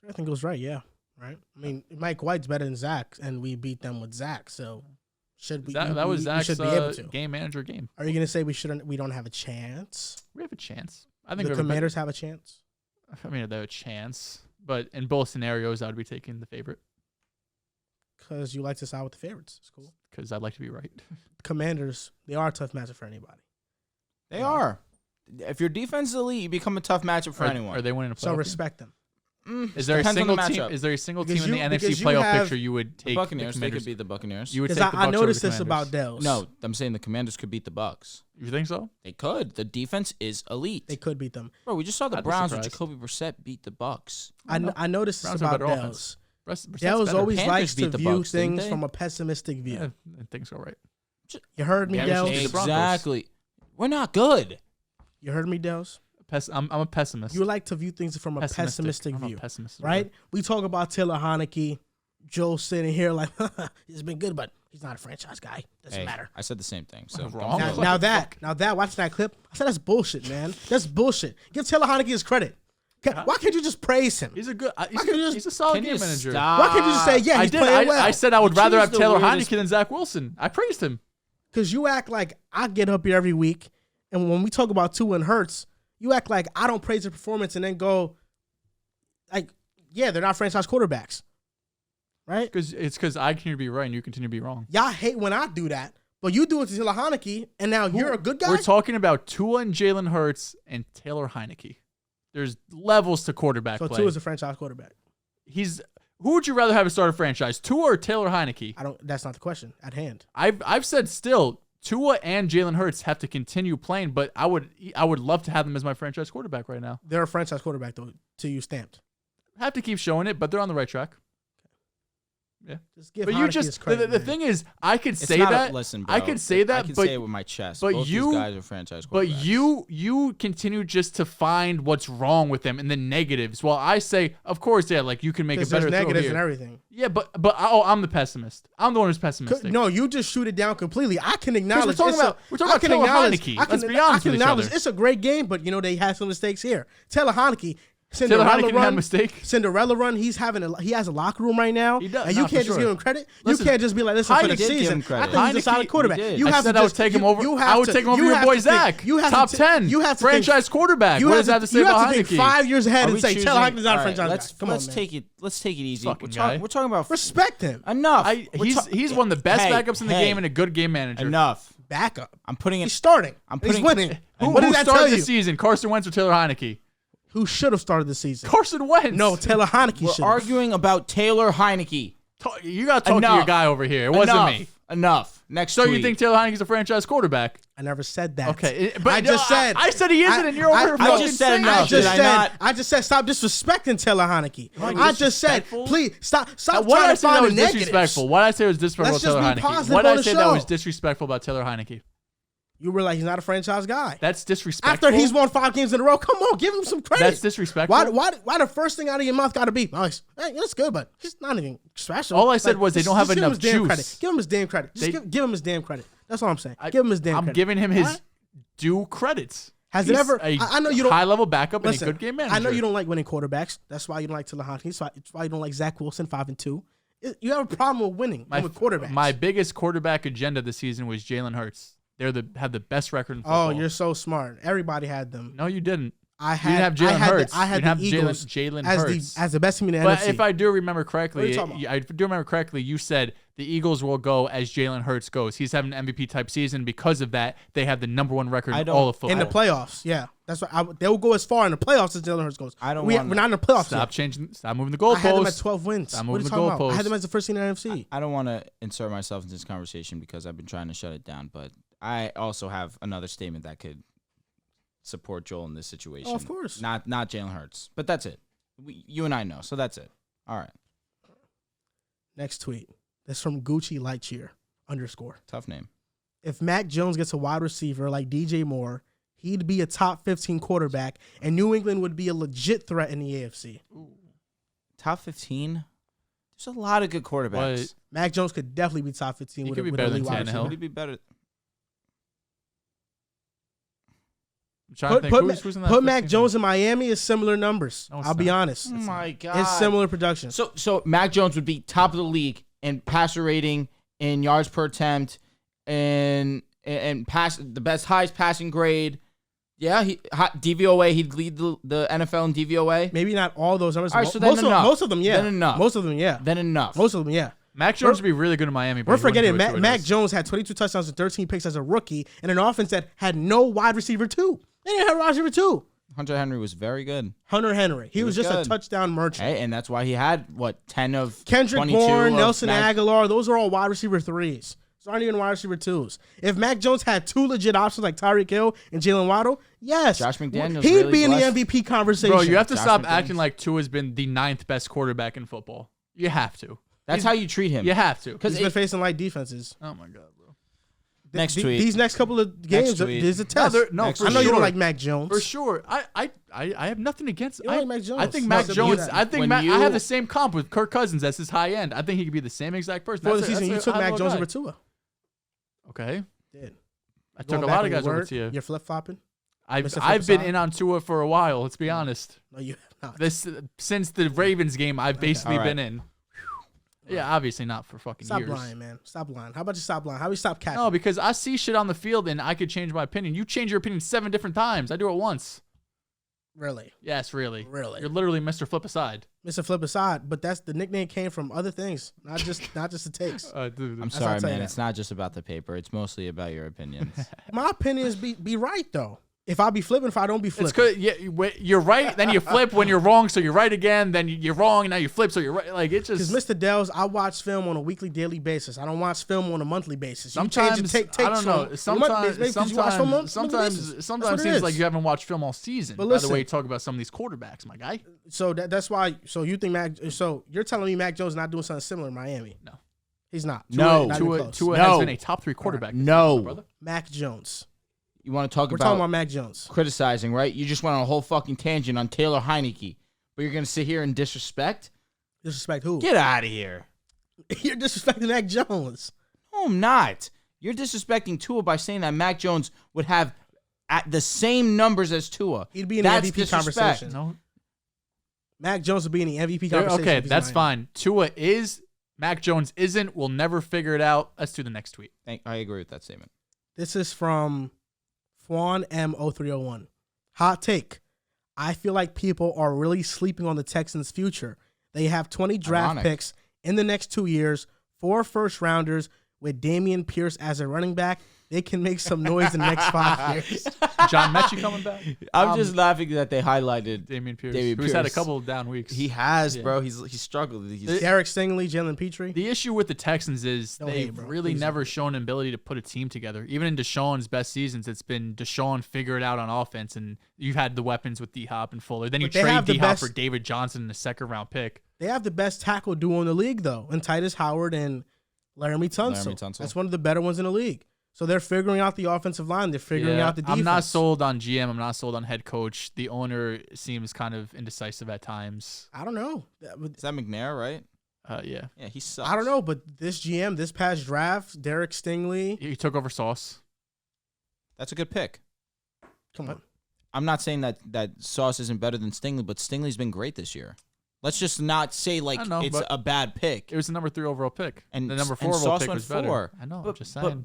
Everything goes right, yeah. Right? I mean, Mike White's better than Zach, and we beat them with Zach, so should we? That was we Zach's should be able to. game manager game. Are you going to say we don't have a chance? We have a chance. I think The we have a Commanders have a chance? I mean, they have a chance, but in both scenarios, I would be taking the favorite Because you like to side with the favorites. It's cool. because I'd like to be right. Commanders, they are a tough matchup for anybody. They are. If your defense is elite, you become a tough matchup for anyone. Are they winning a playoff So game? respect them. Is there a Depends on the single team? matchup. Is there a single Because team in the you- NFC because you playoff have picture you would The take? Buccaneers, the they Commanders? could beat the Buccaneers. You would Because take the I Bucs over noticed the this about Commanders. Dehls. No, I'm saying the Commanders could beat the Bucks. You think so? They could. The defense is elite. They could beat them. Bro, we just saw the I'd be Browns with surprised. Jacoby Brissett beat the Bucks. I noticed this Browns have about better Dehls. offense. Brissett's Dehls better. always Panthers likes to beat the view Bucs, didn't things they? from a pessimistic view. Yeah, things go right. You heard me, Yeah, Dehls? beat the Broncos. Exactly. We're not good. You heard me, Dehls? I'm a pessimist. You like to view things from a pessimistic I'm a view, pessimist, right? We talk about Taylor Heineke. Joe sitting here like, he's been good, but he's not a franchise guy. Doesn't Hey, matter. I said the same thing. So Wrong. don't feel Now like- that, watch that clip. I said that's bullshit, man. That's bullshit. Give Taylor Heineke his credit. Why can't you just praise him? He's a good. He's He's a solid Can game you manager. stop? Why can't you just say, yeah, I he's did. playing well? I said I would rather choose have the Taylor weirdest- Heineke than Zach Wilson. I praised him. Because you act like I get up here every week, and when we talk about Tua and Hurts, you act like I don't praise their performance and then go, like, yeah, they're not franchise quarterbacks, right? Because I continue to be right and you continue to be wrong. Y'all hate when I do that, but you do it to Taylor Heineke, and now you're a good guy? We're talking about Tua and Jalen Hurts and Taylor Heineke. There's levels to quarterback So play. Tua's a franchise quarterback. Who would you rather have a starter franchise, Tua or Taylor Heineke? That's not the question at hand. I've said still Tua and Jalen Hurts have to continue playing, but I would love to have them as my franchise quarterback right now. They're a franchise quarterback, though, till you stamped. Have to keep showing it, but they're on the right track. Yeah. Just give But Heineke you his just credit, the man. thing is, I could It's say not that. listen, bro. I could say that, I can but say it with my chest. but Both you- these guys are franchise But quarterbacks. you continue just to find what's wrong with them and the negatives. While I say, of course, yeah, like you can make a 'Cause better there's throw negatives here. and everything. Yeah, but I'm the pessimist. I'm the one who's pessimistic. No, you just shoot it down completely. I can acknowledge. we're talking about Taylor Heineke. Let's be honest with each other. It's a great game, but they had some mistakes here. Taylor Heineke. Taylor Heineke didn't have a mistake. Cinderella run. He has a locker room right now. He does, and you no, for can't just sure. give him credit. Listen, you can't just be like, listen, for the Heineke did give season, him credit. I think he's a solid Heineke, quarterback. he did. You I have said to I would just- take him you- over. you I have would to- take him over you your have boy to Zach. think- you have Top to 10 you have to think- franchise quarterback. You What have does that have to say you about have to think Heineke? 5 years ahead Are and we say choosing- Taylor Heineke's not a all right, franchise let's guy. Come on, man. let's take it easy. Fucking guy. We're talking about Respect him. enough. He's one of the best Hey, backups in the hey, game and a good game manager. Enough. Backup. I'm putting He's it. starting. I'm He's putting- winning. Who What does that started tell the you? season? Carson Wentz or Taylor Heineke? Who should have started the season? Carson Wentz. No, Taylor Heineke We're should. arguing about Taylor Heineke. You got to talk to your guy over here. It wasn't me. Enough. Next So tweet. you think Taylor Heineke's a franchise quarterback? I never said that. Okay, but I just said. I said he isn't, and you're over here I fucking just said saying enough. that. I just said stop disrespecting Taylor Heineke. I just said disrespectful? please stop What did trying I to say that find was the negatives. disrespectful? What did I say was disrespectful Let's about Taylor just be Heineke? positive What did on I the say that was show. disrespectful about Taylor Heineke? You were like, he's not a franchise guy. That's disrespectful. After he's won 5 games in a row, come on, give him some credit. That's disrespectful. Why the first thing out of your mouth got to be, oh, hey, that's good, but he's not anything special. All I said was they don't have enough give him his damn juice. credit. Give him his damn credit. Just give him his damn credit. That's all I'm saying. Give him his damn credit. I'm giving him his All right? due credits. Has He's it ever? a I know you don't. high-level backup Listen, and a good game manager. I know you don't like winning quarterbacks. That's why you don't like Taylor Heineke. It's why you don't like Zach Wilson 5-2. You have a problem with winning with quarterbacks. My biggest quarterback agenda this season was Jalen Hurts. Have the best record in football. Oh, you're so smart. Everybody had them. No, you didn't. I You didn't have Jalen Hurts. I had you the didn't have Eagles Jalen as Hurts. the best team in the But NFC. if I do remember What are correctly, you talking about? you said the Eagles will go as Jalen Hurts goes. He's having an MVP type season because of that. They have the #1 record in all of football. in the playoffs, yeah, that's what they will go as far in the playoffs as Jalen Hurts goes. We're not in the playoffs yet. Stop moving the I had them at goalposts. 12 wins. Stop What are moving you the talking about? I goalposts. had them as the first team in the NFC. I don't want to insert myself into this conversation because I've been trying to shut it down, but I also have another statement that could support Joel in this situation. Oh, of course. Not Jalen Hurts, but that's it. You and I know, so that's it. All right. Next tweet. That's from Gucci Lightyear _. Tough name. If Mac Jones gets a wide receiver like DJ Moore, he'd be a top 15 quarterback, and New England would be a legit threat in the AFC. Top 15? There's a lot of good quarterbacks. Mac Jones could definitely be top 15. He with could a, be with better a than lead wide Tannehill. receiver. Would he be better? I'm trying to think who's in that Put Mac 15? Jones in Miami is similar numbers. No, it's I'll be not. honest. Oh my God. It's similar production. So Mac Jones would be top of the league in passer rating, in yards per attempt, and pass the highest passing grade. Yeah, DVOA, he'd lead the NFL in DVOA. Maybe not all those numbers. All right, so then enough. Most of them, yeah. Then enough. Most of them, yeah. Then enough. Most of them, yeah. Mac Jones would be really good in Miami. But We're he wouldn't forgetting do it to Mac us. Jones had 22 touchdowns and 13 picks as a rookie in an offense that had no wide receiver two. They didn't have a wide receiver two. Hunter Henry was very good. Hunter Henry. He was just good. a touchdown merchant. Hey, and that's why he had, 10 of Kendrick 22 Bourne, of Nelson Mac- Aguilar, those are all wide receiver threes. Those aren't even wide receiver twos. If Mac Jones had two legit options like Tyreek Hill and Jalen Waddle, yes. Josh McDaniels he'd really be in blessed. the MVP conversation. Bro, you have to Josh stop McDaniels. acting like Tua's been the 9th best quarterback in football. You have to. That's how you treat him. You have to. He's been facing light defenses. Oh my God, bro. Next tweet. These next couple of games, tweet. there's a test. No, Next for I know you sure. don't like Mac Jones. For sure. I have nothing against You don't like Mac Jones. I think No, Mac so Jones. you- I think when I you- have the same comp with Kirk Cousins. That's his high end. I think he could be the same exact person. Before the That's a- season, you that's a took Mac high-level Jones guy. over Tua. Okay. Did. I took Going a back lot on of your guys over word, to you. You're flip flopping. I've Mr. been Flip-a-side? in on Tua for a while. Let's be honest. No, you have not. This since the Ravens game, I've basically All right. been in. Yeah, obviously not for fucking Stop years. lying, man. Stop lying. How about you stop lying? How about you stop capping? No, because I see shit on the field and I could change my opinion. You change your opinion 7 different times. I do it once. Really? Yes, really. Really? You're literally Mr. Flip Aside. Mr. Flip aside, but that's the nickname came from other things, not just the takes. Dude, I'm I'll sorry, tell you man. that. It's not just about the paper. It's mostly about your opinions. My opinion is be right though. If I be flipping, if I don't be it's flipping. good. Yeah, you're right. Then you flip when you're wrong, so you're right again. Then you're wrong, and now you flip, so you're right. Like it's just. Because Mr. Dehls, I watch film on a weekly, daily basis. I don't watch film on a monthly basis. You Sometimes change your take I don't know. Sometimes, maybe 'cause you watch film on a monthly sometimes basis. That's sometimes what it seems is. like you haven't watched film all season. But By the listen. way, you talk about some of these quarterbacks, my guy. So that's why. So you think Mac? So you're telling me Mac Jones is not doing something similar in Miami? No. He's not. No. Not even Tua close. has No. been a top 3 quarterback. this No. season, my brother. Mac Jones. You want to talk We're talking about about Mac Jones. criticizing, right? You just went on a whole fucking tangent on Taylor Heineke, but you're going to sit here and disrespect? Disrespect who? Get out of here. You're disrespecting Mac Jones. No, I'm not. You're disrespecting Tua by saying that Mac Jones would have at the same numbers as Tua. He'd be in That's the MVP disrespect. conversation. No. Mac Jones would be in the MVP conversation. Okay, if he's that's in fine. Tua is. Mac Jones isn't. We'll never figure it out. Let's do the next tweet. I agree with that statement. This is from Fwan M0301. Hot take. I feel like people are really sleeping on the Texans' future. They have 20 draft Ironic. picks in the next 2 years, 4 first rounders with Dameon Pierce as a running back, they can make some noise in the next 5 years. John Mechie coming back. I'm just laughing that they highlighted Dameon Pierce, Dameon who's had a Pierce. couple of down weeks. He has, bro. He's struggled. Derek Stingley, Jalen Petrie. The issue with the Texans is Don't hate, they've bro. really Please never shown an ability to put a team together. Even in Deshaun's best seasons, it's been Deshaun figure it out on offense, and you've had the weapons with D-Hop and Fuller. Then you But they trade have the D-Hop best- for David Johnson in a second-round pick. They have the best tackle duo in the league, though, and Titus Howard and Laramie Tunsil. Laramie Tunsil. That's one of the better ones in the league. So they're figuring out the offensive line. They're figuring out the defense. I'm not sold on GM. I'm not sold on head coach. The owner seems kind of indecisive at times. I don't know. Is that McNair, right? Yeah. Yeah, he sucks. I don't know, but this GM, this past draft, Derek Stingley. He took over Sauce. That's a good pick. Come on. I'm not saying that Sauce isn't better than Stingley, but Stingley's been great this year. Let's just not say like I know, it's but a bad pick. It was the number 3 overall pick. And the number 4 and overall Sauce pick went was better. 4. I know. I'm But, just but saying.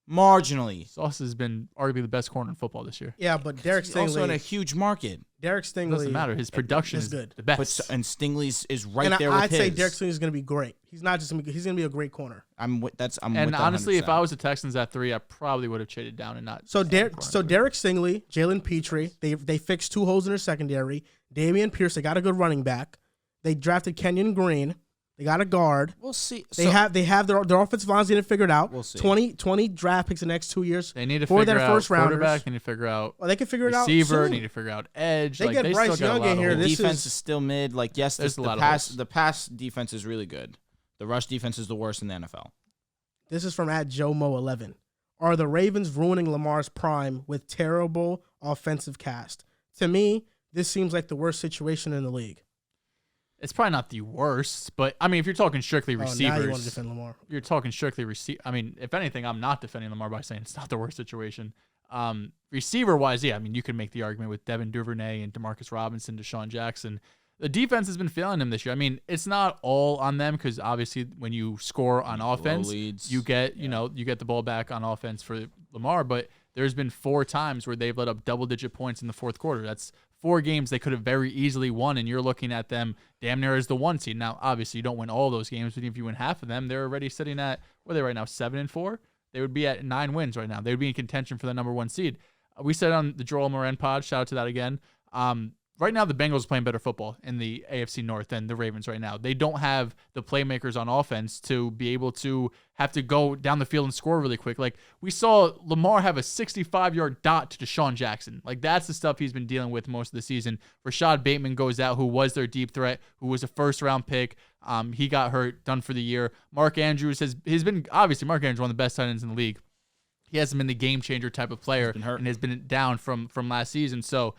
marginally. Sauce has been arguably the best corner in football this year. Yeah, but Derek He's also in a Stingley. huge market. Derek Stingley. It doesn't matter. His production is is good. the But best. and Stingley's is right And there with I'd his. say Derek Stingley is going to be great. He's not just going to be. He's going to be a great corner. I'm with that Honestly, if 100%. I was the Texans at 3, I probably would have traded down and not. So signed corner. Derek Stingley, Jalen Petrie, they fixed 2 holes in their secondary. Dameon Pierce, they got a good running back. They drafted Kenyon Green. They got a guard. We'll see. They have their offensive line's getting figured out. We'll see. 20 draft picks the next 2 years. They need to for figure their out first rounders. quarterback. They need to figure out Well, they can figure it out. receiver. soon. Need to figure out edge. They get Bryce still got a Young lot in of here. holes. The This defense is- is still mid. Like yes, There's a the lot of pass holes. the pass defense is really good. The rush defense is the worst in the NFL. This is from @JoeMo11. Are the Ravens ruining Lamar's prime with terrible offensive cast? To me, this seems like the worst situation in the league. It's probably not the worst, but I mean, if you're talking strictly Now receivers, you want to defend Lamar. you're talking strictly receive. I mean, if anything, I'm not defending Lamar by saying it's not the worst situation. Receiver wise, yeah, I mean, you can make the argument with Devin Duvernay and Demarcus Robinson, Deshaun Jackson. The defense has been failing them this year. I mean, it's not all on them because obviously when you score on offense, leads. you get you get the ball back on offense for Lamar. But there's been 4 times where they've let up double-digit points in the fourth quarter. That's 4 games they could have very easily won, and you're looking at them damn near as the 1 seed. Now, obviously, you don't win all those games, but if you win half of them, they're already sitting at, what are they right now, 7-4? They would be at 9 wins right now. They would be in contention for the number 1 seed. We said on the Joel Moran pod, shout out to that again, right now the Bengals are playing better football in the AFC North than the Ravens right now. They don't have the playmakers on offense to be able to have to go down the field and score really quick. Like, we saw Lamar have a 65-yard dot to Deshaun Jackson. Like, that's the stuff he's been dealing with most of the season. Rashad Bateman goes out, who was their deep threat, who was a first-round pick. He got hurt, done for the year. Mark Andrews he's been, obviously, Mark Andrews is one of the best tight ends in the league. He hasn't been the game-changer type of player and has been down from last season. So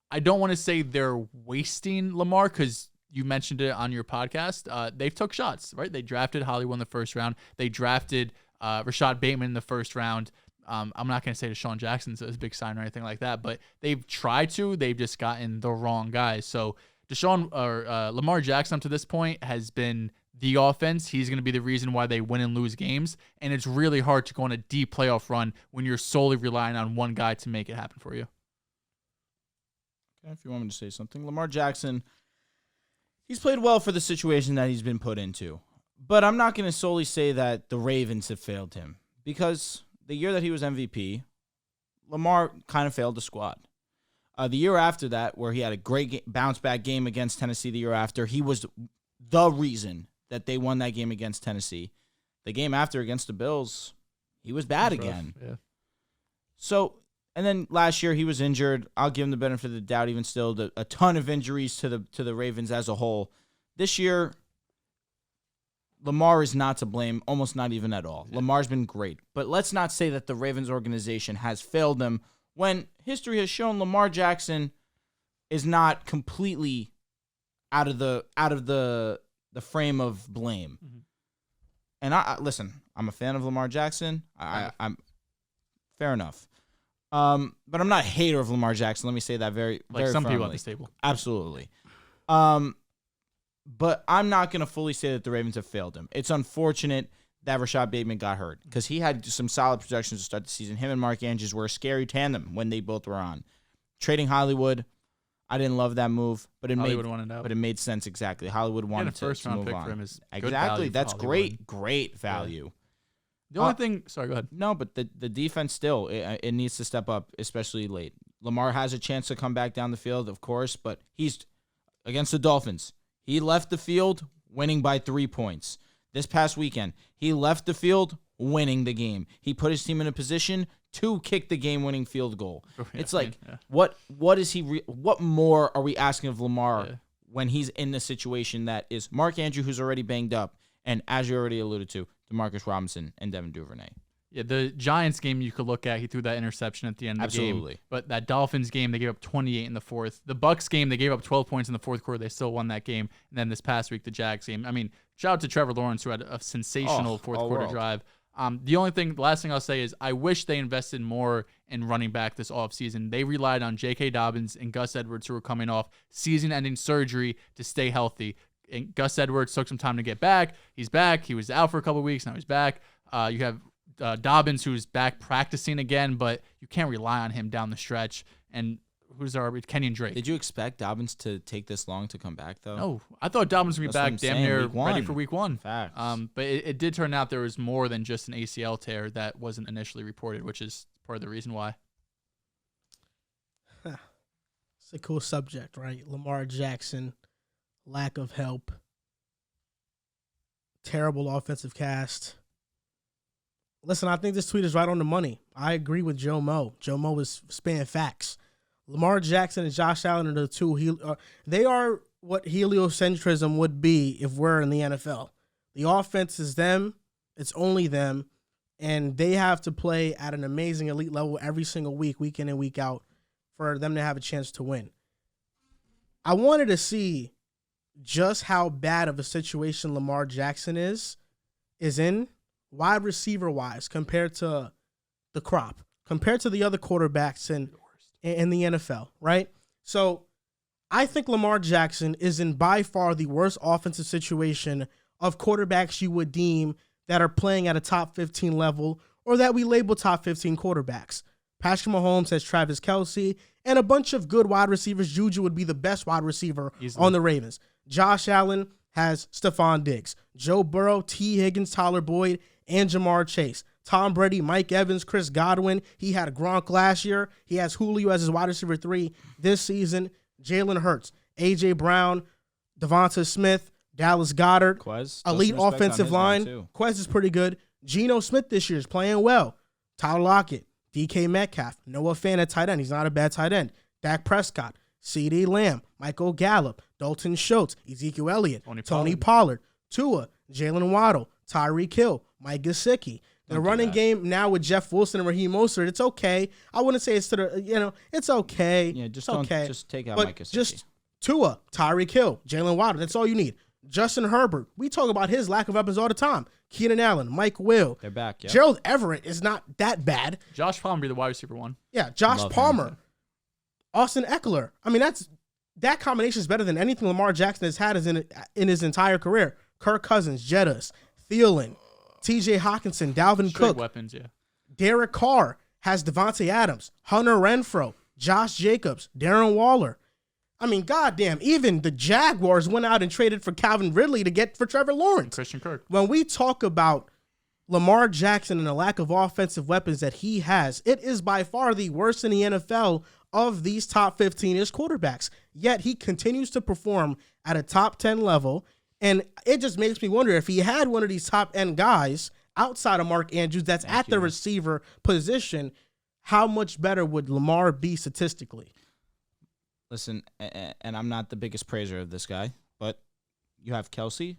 I don't want to say they're wasting Lamar because you mentioned it on your podcast. They've took shots, right? They drafted Hollywood in the first round. They drafted Rashad Bateman in the first round. I'm not going to say Deshaun Jackson's a big sign or anything like that, but they've tried to. They've just gotten the wrong guys. So Lamar Jackson up to this point has been the offense. He's going to be the reason why they win and lose games, and it's really hard to go on a deep playoff run when you're solely relying on one guy to make it happen for you. Okay, if you want me to say something, Lamar Jackson, he's played well for the situation that he's been put into, but I'm not going to solely say that the Ravens have failed him because the year that he was MVP, Lamar kind of failed the squad. The year after that, where he had a great bounce-back game against Tennessee the year after, he was the reason that they won that game against Tennessee. The game after against the Bills, he was bad again. Yeah. So, and then last year he was injured. I'll give him the benefit of the doubt even still. A ton of injuries to the Ravens as a whole. This year, Lamar is not to blame, almost not even at all. Yeah. Lamar's been great. But let's not say that the Ravens organization has failed them when history has shown Lamar Jackson is not completely out of the frame of blame. Mm-hmm. And I listen, I'm a fan of Lamar Jackson. I'm fair enough. But I'm not a hater of Lamar Jackson. Let me say that very like very some firmly. people at this table. Absolutely. But I'm not going to fully say that the Ravens have failed him. It's unfortunate that Rashad Bateman got hurt because he had some solid projections to start the season. Him and Mark Andrews were a scary tandem when they both were on. Trading Hollywood, I didn't love that move, but it Hollywood wanted out. made sense exactly. Hollywood wanted to first round move pick on. for him is good Exactly. value for That's Hollywood. great value. The only thing, sorry, go ahead. No, but the defense still, it needs to step up, especially late. Lamar has a chance to come back down the field, of course, but he's against the Dolphins. He left the field winning by 3 points. This past weekend, he left the field winning the game. He put his team in a position to kick the game-winning field goal. It's like, what is he? What more are we asking of Lamar when he's in the situation that is Mark Andrews, who's already banged up, and as you already alluded to, Demarcus Robinson and Devin Duvernay. Yeah, the Giants game you could look at, he threw that interception at the end of the game. But that Dolphins game, they gave up 28 in the fourth. The Bucs game, they gave up 12 points in the fourth quarter. They still won that game. And then this past week, the Jags game. I mean, shout out to Trevor Lawrence, who had a sensational fourth quarter drive. The last thing I'll say is I wish they invested more in running back this offseason. They relied on J.K. Dobbins and Gus Edwards, who were coming off season-ending surgery to stay healthy. And Gus Edwards took some time to get back. He's back. He was out for a couple of weeks. Now he's back. You have Dobbins, who's back practicing again, but you can't rely on him down the stretch. And who's our Kenyon Drake? Did you expect Dobbins to take this long to come back, though? No, I thought Dobbins would be back damn near ready for week one. Facts. But it did turn out there was more than just an ACL tear that wasn't initially reported, which is part of the reason why. It's a cool subject, right? Lamar Jackson, lack of help, terrible offensive cast. Listen, I think this tweet is right on the money. I agree with Joe Mo. Joe Mo is spitting facts. Lamar Jackson and Josh Allen are the two. They are what heliocentrism would be if we're in the NFL. The offense is them. It's only them. And they have to play at an amazing elite level every single week in and week out, for them to have a chance to win. I wanted to see just how bad of a situation Lamar Jackson is in wide receiver wise compared to the crop, compared to the other quarterbacks in the NFL, right? So I think Lamar Jackson is in by far the worst offensive situation of quarterbacks you would deem that are playing at a top 15 level or that we label top 15 quarterbacks. Patrick Mahomes has Travis Kelce and a bunch of good wide receivers. Juju would be the best wide receiver on the Ravens. Josh Allen has Stephon Diggs. Joe Burrow, T. Higgins, Tyler Boyd, and Jamar Chase. Tom Brady, Mike Evans, Chris Godwin. He had Gronk last year. He has Julio as his wide receiver 3 this season. Jalen Hurts, A.J. Brown, Devonta Smith, Dallas Goedert. Elite offensive line. Quez is pretty good. Geno Smith this year is playing well. Tyler Lockett, DK Metcalf, Noah Fant at tight end. He's not a bad tight end. Dak Prescott, CeeDee Lamb, Michael Gallup, Dalton Schultz, Ezekiel Elliott, Tony Pollard, Tua, Jalen Waddle, Tyreek Hill, Mike Gesicki. The running game now with Jeff Wilson and Raheem Mostert, it's okay. I wouldn't say it's it's okay. Yeah, just it's take out but Mike Gesicki. Just Tua, Tyreek Hill, Jalen Waddle. That's all you need. Justin Herbert. We talk about his lack of weapons all the time. Keenan Allen, Mike Will. They're back. Yeah. Gerald Everett is not that bad. Josh Palmer be the wide receiver 1. Yeah, Josh Palmer, Austin Eckler. I mean, that combination is better than anything Lamar Jackson has had in his entire career. Kirk Cousins, Jettas, Thielen, T.J. Hawkinson, Dalvin Cook. Weapons, yeah. Derek Carr has Devontae Adams, Hunter Renfrow, Josh Jacobs, Darren Waller. I mean, goddamn, even the Jaguars went out and traded for Calvin Ridley to get for Trevor Lawrence. Christian Kirk. When we talk about Lamar Jackson and the lack of offensive weapons that he has, it is by far the worst in the NFL of these top 15-ish quarterbacks. Yet he continues to perform at a top 10 level. And it just makes me wonder if he had one of these top-end guys outside of Mark Andrews that's at the receiver position, how much better would Lamar be statistically? Listen, and I'm not the biggest praiser of this guy, but you have Kelce.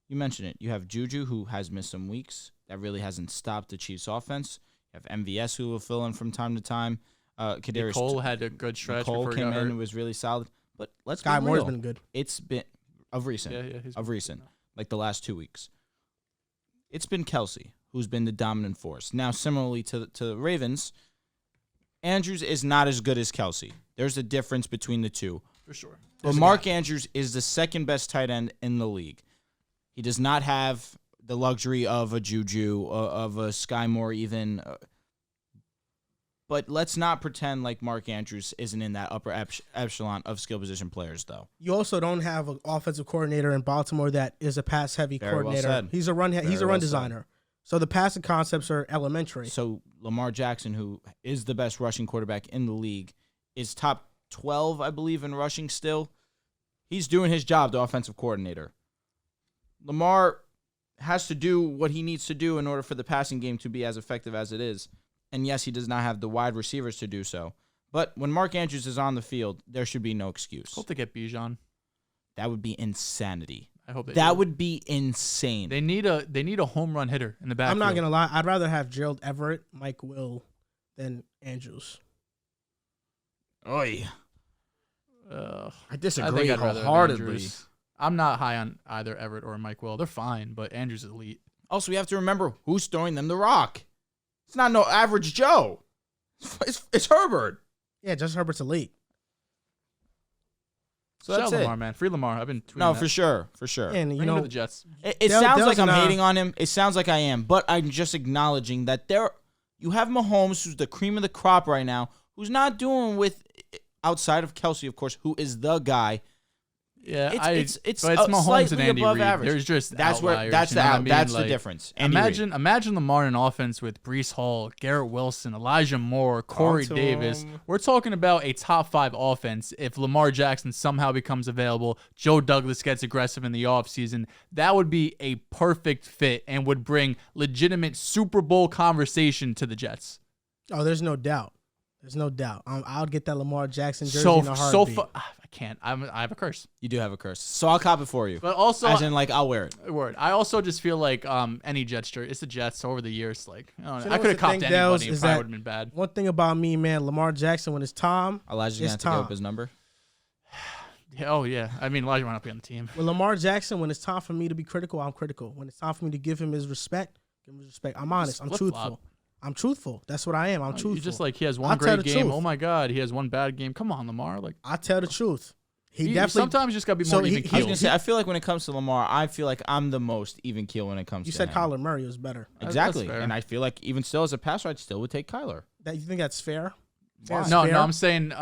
You mentioned it. You have Juju, who has missed some weeks. That really hasn't stopped the Chiefs' offense. You have MVS, who will fill in from time to time. Cole had a good stretch. Cole came in and was really solid. But let's be real. Sky Moore's been good. It's been of recent, like the last 2 weeks. It's been Kelce who's been the dominant force. Now, similarly to the Ravens, Andrews is not as good as Kelce. There's a difference between the two. For sure. But Mark Andrews is the second best tight end in the league. He does not have the luxury of a Juju, of a Sky Moore even. But let's not pretend like Mark Andrews isn't in that upper echelon of skill position players, though. You also don't have an offensive coordinator in Baltimore that is a pass-heavy coordinator. Well said. He's a run designer. So the passing concepts are elementary. So Lamar Jackson, who is the best rushing quarterback in the league, is top 12, I believe, in rushing still. He's doing his job, the offensive coordinator. Lamar has to do what he needs to do in order for the passing game to be as effective as it is. And yes, he does not have the wide receivers to do so. But when Mark Andrews is on the field, there should be no excuse. Hope they get Bijan. That would be insanity. I hope they That do. would be insane. They need a home run hitter in the backfield. I'm not gonna lie. I'd rather have Gerald Everett, Mike Will, than Andrews. Oy. I I disagree think I'd rather have wholeheartedly. Andrews. I'm not high on either Everett or Mike Will. They're fine, but Andrews is elite. Also, we have to remember who's throwing them the rock. It's not no average Joe. It's Herbert. Yeah, Justin Herbert's elite. So Shout that's out it. Lamar, man. Free Lamar. I've been tweeting No, that. for sure. For sure. And you Bring him to know, the Jets. It Dehls sounds like I'm and, hating on him. It sounds like I am. But I'm just acknowledging that you have Mahomes, who's the cream of the crop right now, who's not doing with, outside of Kelsey, of course, who is the guy. Yeah, It's but it's Mahomes and slightly Andy above Reid. average. There's just That's where outliers, that's you know what I mean? that's the Like, difference. Andy Reid. Imagine Lamar in an offense with Breece Hall, Garrett Wilson, Elijah Moore, Corey Onto Davis. him. We're talking about a top 5 offense. If Lamar Jackson somehow becomes available, Joe Douglas gets aggressive in the offseason, that would be a perfect fit and would bring legitimate Super Bowl conversation to the Jets. oh, there's no doubt. There's no doubt. I'll get that Lamar Jackson jersey in a heartbeat. I can't. I have a curse. You do have a curse, so I'll cop it for you. But also, As in, like, I'll wear it. word. I also just feel like any Jets shirt. It's the Jets over the years. Like I don't know. So you I know could have what's the copped thing, anybody. Dehls, It is probably that- would have been bad. One thing about me, man, Lamar Jackson, when it's Tom, Elijah's gonna it's have to give Tom. up his number. Yeah, oh yeah. I mean, Elijah might not be on the team. With Lamar Jackson, when it's time for me to be critical, I'm critical. When it's time for me to give him his respect, give him his respect. I'm honest. I'm flip-flop. truthful. I'm truthful. That's what I am. I'm truthful. You just like he has one I'll tell great the game. truth. Oh my God, he has one bad game. Come on, Lamar. Like I tell the truth. He you definitely. sometimes you just gotta be So more he- even he- I was keeled. gonna say, I feel like when it comes to Lamar, I feel like I'm the most even keel when it comes You to said him. Kyler Murray was better. Exactly, fair. and I feel like even still as a passer, I'd still would take Kyler. That you think that's fair? Why? Fair's No, fair? no, I'm saying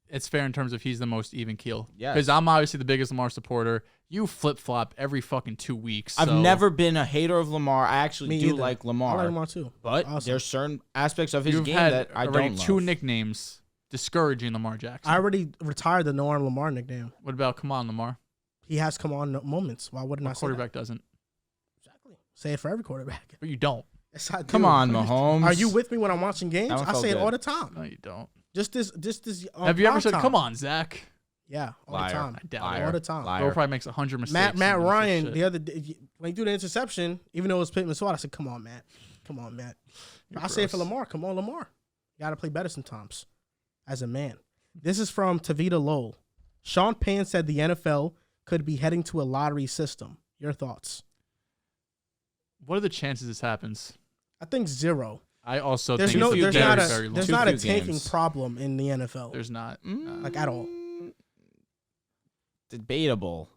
it's fair in terms of he's the most even keel. Yes. Because I'm obviously the biggest Lamar supporter. You flip flop every fucking 2 weeks. I've so- never been a hater of Lamar. I actually Me do either. like I Lamar, like Lamar too. but Awesome. there's certain aspects of his You've game had that I already don't two love. nicknames discouraging Lamar Jackson. I already retired the Norm Lamar nickname. What about come on, Lamar? He has come on moments. Why wouldn't I What say quarterback doesn't? that? Exactly. Say it for every quarterback. But you don't. Yes, I do. Come on, Mahomes. Are you with me when I'm watching games? That one I felt say it good. all the time. No, you don't. Just this. Have you ever said, time. "Come on, Zach"? Yeah, all Liar. the time. I doubt Liar. All the time. Liar. Bro probably makes 100 mistakes. Matt and Ryan shit. the other day when he threw the interception, even though it was Pittman Swat, I said, "Come on, Matt. Come on, Matt." I say it for gross. Lamar. Come on, Lamar. You got to play better sometimes, as a man. This is from Tavita Lowell. Sean Payne said the NFL could be heading to a lottery system. Your thoughts? What are the chances this happens? I think 0. I also There's think no. it's few There's very, not games. a. very low. There's Too not a few tanking games. problem in the NFL. There's not. Like, at all. Debatable.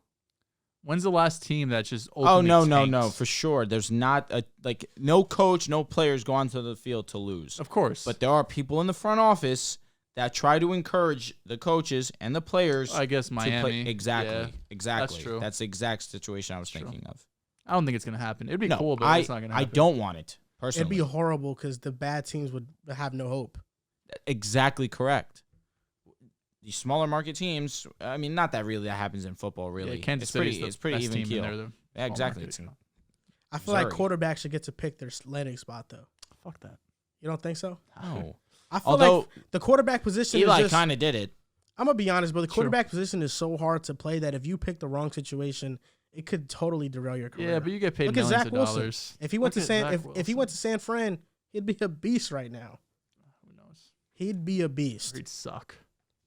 When's the last team that just Oh openly no, tanks? for sure. There's not a no coach, no players go onto the field to lose. Of course. But there are people in the front office that try to encourage the coaches and the players. I guess to Miami. play. Exactly. Yeah, Exactly. that's true. That's the exact situation I was That's true. thinking of. I don't think it's gonna happen. It'd be No, cool, but I it's not gonna happen. don't want it It'd personally. be horrible because the bad teams would have no hope. Exactly correct. These smaller market teams, I mean, not that really that happens in football. Really, Yeah, Kansas it's pretty, City's the it's pretty best even team keel. in there, though. Yeah, exactly. market. It's- I feel like Missouri. quarterbacks should get to pick their landing spot, though. Fuck that. You don't think so? No. I feel Although like the quarterback position Eli is just, kind of did it. I'm going to be honest, but the True. quarterback position is so hard to play that if you pick the wrong situation, it could totally derail your career. Yeah, but you get paid Look at millions Zach of Wilson. dollars. If he went Look to at San Zach if he went to San Fran, he'd be a beast right now. Who knows? He'd be a beast. He'd suck.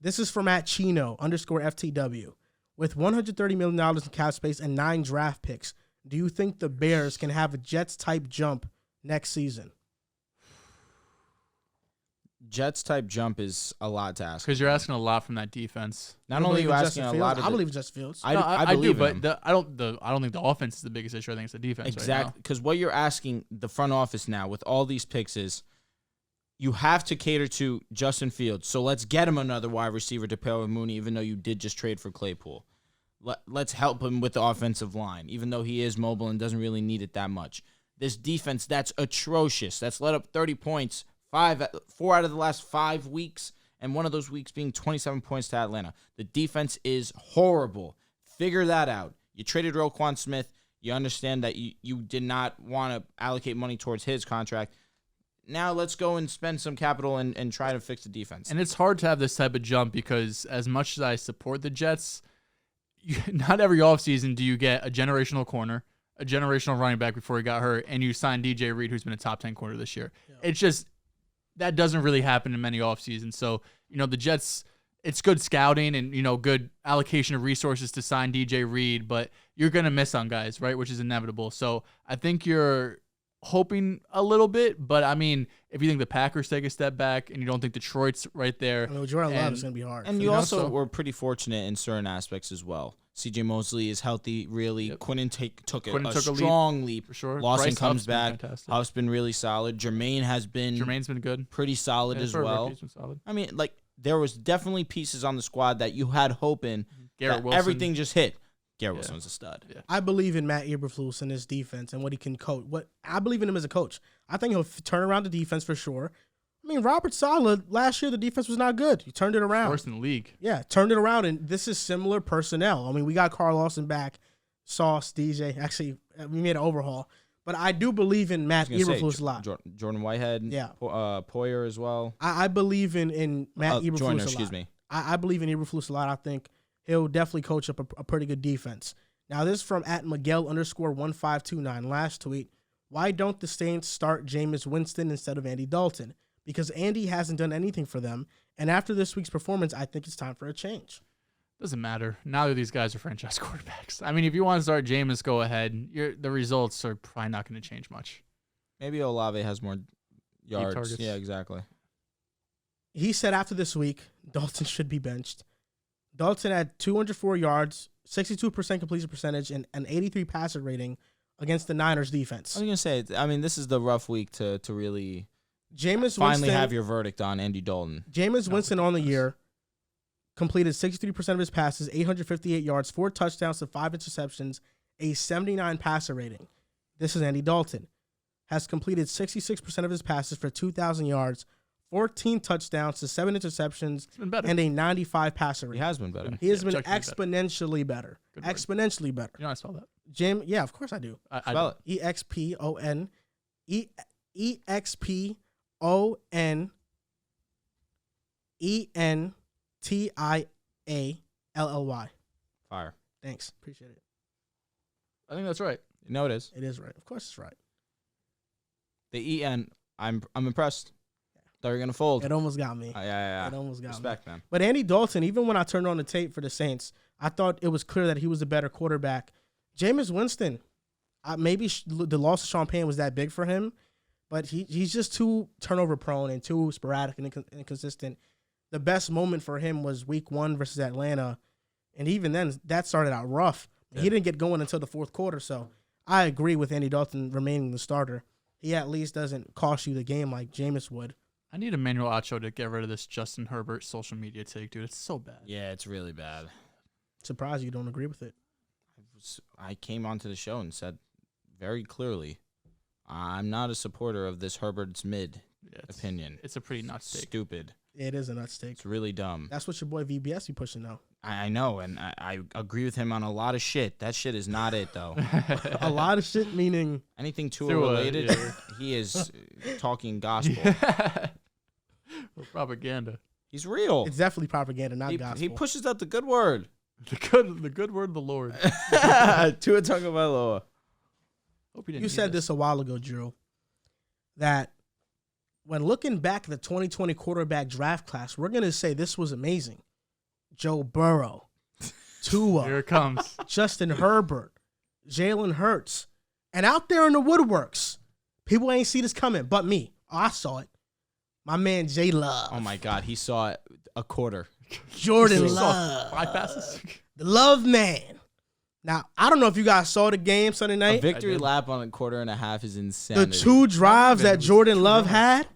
This is from @Chino_FTW. With $130 million in cap space and 9 draft picks, do you think the Bears can have a Jets-type jump next season? Jets type jump is a lot to ask. Because you're asking a lot from that defense. Not only are you asking a lot of I believe Justin Fields. No, I believe do, in but him. I don't think the offense is the biggest issue. I think it's the defense. Exactly, because what you're asking the front office now with all these picks is, you have to cater to Justin Fields. So let's get him another wide receiver to pair with Mooney, even though you did just trade for Claypool. Let's help him with the offensive line, even though he is mobile and doesn't really need it that much. This defense, that's atrocious. That's let up 30 points, 4 out of the last 5 weeks, and one of those weeks being 27 points to Atlanta. The defense is horrible. Figure that out. You traded Roquan Smith. You understand that you did not want to allocate money towards his contract. Now let's go and spend some capital and try to fix the defense. And it's hard to have this type of jump because as much as I support the Jets, not every offseason do you get a generational corner, a generational running back before he got hurt, and you sign DJ Reed, who's been a top 10 corner this year. Yeah. It's just, that doesn't really happen in many offseasons. So, the Jets, it's good scouting and, good allocation of resources to sign DJ Reed, but you're going to miss on guys, right, which is inevitable. So I think you're hoping a little bit, but I mean, if you think the Packers take a step back and you don't think Detroit's right there, Jordan Love is going to be hard. And you also were pretty fortunate in certain aspects as well. CJ Mosley is healthy, really. Yep. Quinton took a strong leap. For sure. Lawson Bryce comes back. Huff's been really solid. Jermaine's been good. Pretty solid as well. Solid. I mean, there was definitely pieces on the squad that you had hope in. Garrett Wilson. Everything just hit. Garrett Wilson's a stud. Yeah. I believe in Matt Eberflus and his defense and what he can coach. I believe in him as a coach. I think he'll turn around the defense for sure. I mean, Robert Saleh, last year the defense was not good. He turned it around. Worst in the league. Yeah, turned it around, and this is similar personnel. I mean, we got Carl Lawson back, Sauce, DJ. Actually, we made an overhaul. But I do believe in Matt Eberflus a lot. Jordan Whitehead, Poyer as well. I believe in Matt Eberflus Joyner, a lot. Excuse me. I believe in Eberflus a lot. I think he'll definitely coach up a pretty good defense. Now, this is from @Miguel_1529. Last tweet. Why don't the Saints start Jameis Winston instead of Andy Dalton? Because Andy hasn't done anything for them. And after this week's performance, I think it's time for a change. Doesn't matter. Neither of these guys are franchise quarterbacks. I mean, if you want to start Jameis, go ahead. The results are probably not going to change much. Maybe Olave has more yards. Targets. Yeah, exactly. He said after this week, Dalton should be benched. Dalton had 204 yards, 62% completion percentage, and an 83 passer rating against the Niners defense. I was going to say, I mean, this is the rough week to really finally have your verdict on Andy Dalton. Jameis Winston on the year completed 63% of his passes, 858 yards, 4 touchdowns to 5 interceptions, a 79 passer rating. This is Andy Dalton. Has completed 66% of his passes for 2,000 yards, 14 touchdowns to 7 interceptions, and a 95 passer rating. He has been better. He has been exponentially better. Exponentially better. You know how I spell that? Yeah, of course I do. Spell it. EXPON. EXPONENTIALLY. Fire. Thanks. Appreciate it. I think that's right. You know it is. It is right. Of course it's right. The EN, I'm impressed. Thought you were going to fold. It almost got me. Yeah. It almost got Respect, me. man. But Andy Dalton, even when I turned on the tape for the Saints, I thought it was clear that he was a better quarterback. Jameis Winston, maybe the loss of Sean Payne was that big for him, but he's just too turnover prone and too sporadic and inconsistent. The best moment for him was week 1 versus Atlanta, and even then, that started out rough. Yeah. He didn't get going until the fourth quarter, so I agree with Andy Dalton remaining the starter. He at least doesn't cost you the game like Jameis would. I need Emmanuel Acho to get rid of this Justin Herbert social media take, dude. It's so bad. Yeah, it's really bad. Surprised you don't agree with it. I came onto the show and said very clearly, I'm not a supporter of this Herbert's mid opinion. It's a pretty nuts take. Stupid. It is a nuts take. It's really dumb. That's what your boy VBS be pushing now. I know, and I agree with him on a lot of shit. That shit is not it, though. A lot of shit meaning? Anything Tua related, he is talking gospel. Or propaganda. He's real. It's definitely propaganda, not gospel. He pushes out the good word. The good word of the Lord. Tua Tagovailoa. You said this a while ago, Drew, that when looking back at the 2020 quarterback draft class, we're going to say this was amazing. Joe Burrow, Tua, here it comes. Justin Herbert, Jalen Hurts, and out there in the woodworks, people ain't see this coming but me. Oh, I saw it. My man J Love. Oh my God, he saw it a quarter. Jordan Love, 5 passes. The Love Man. Now I don't know if you guys saw the game Sunday night. A victory lap on a quarter and a half is insane. The 2 drives that Jordan Love had.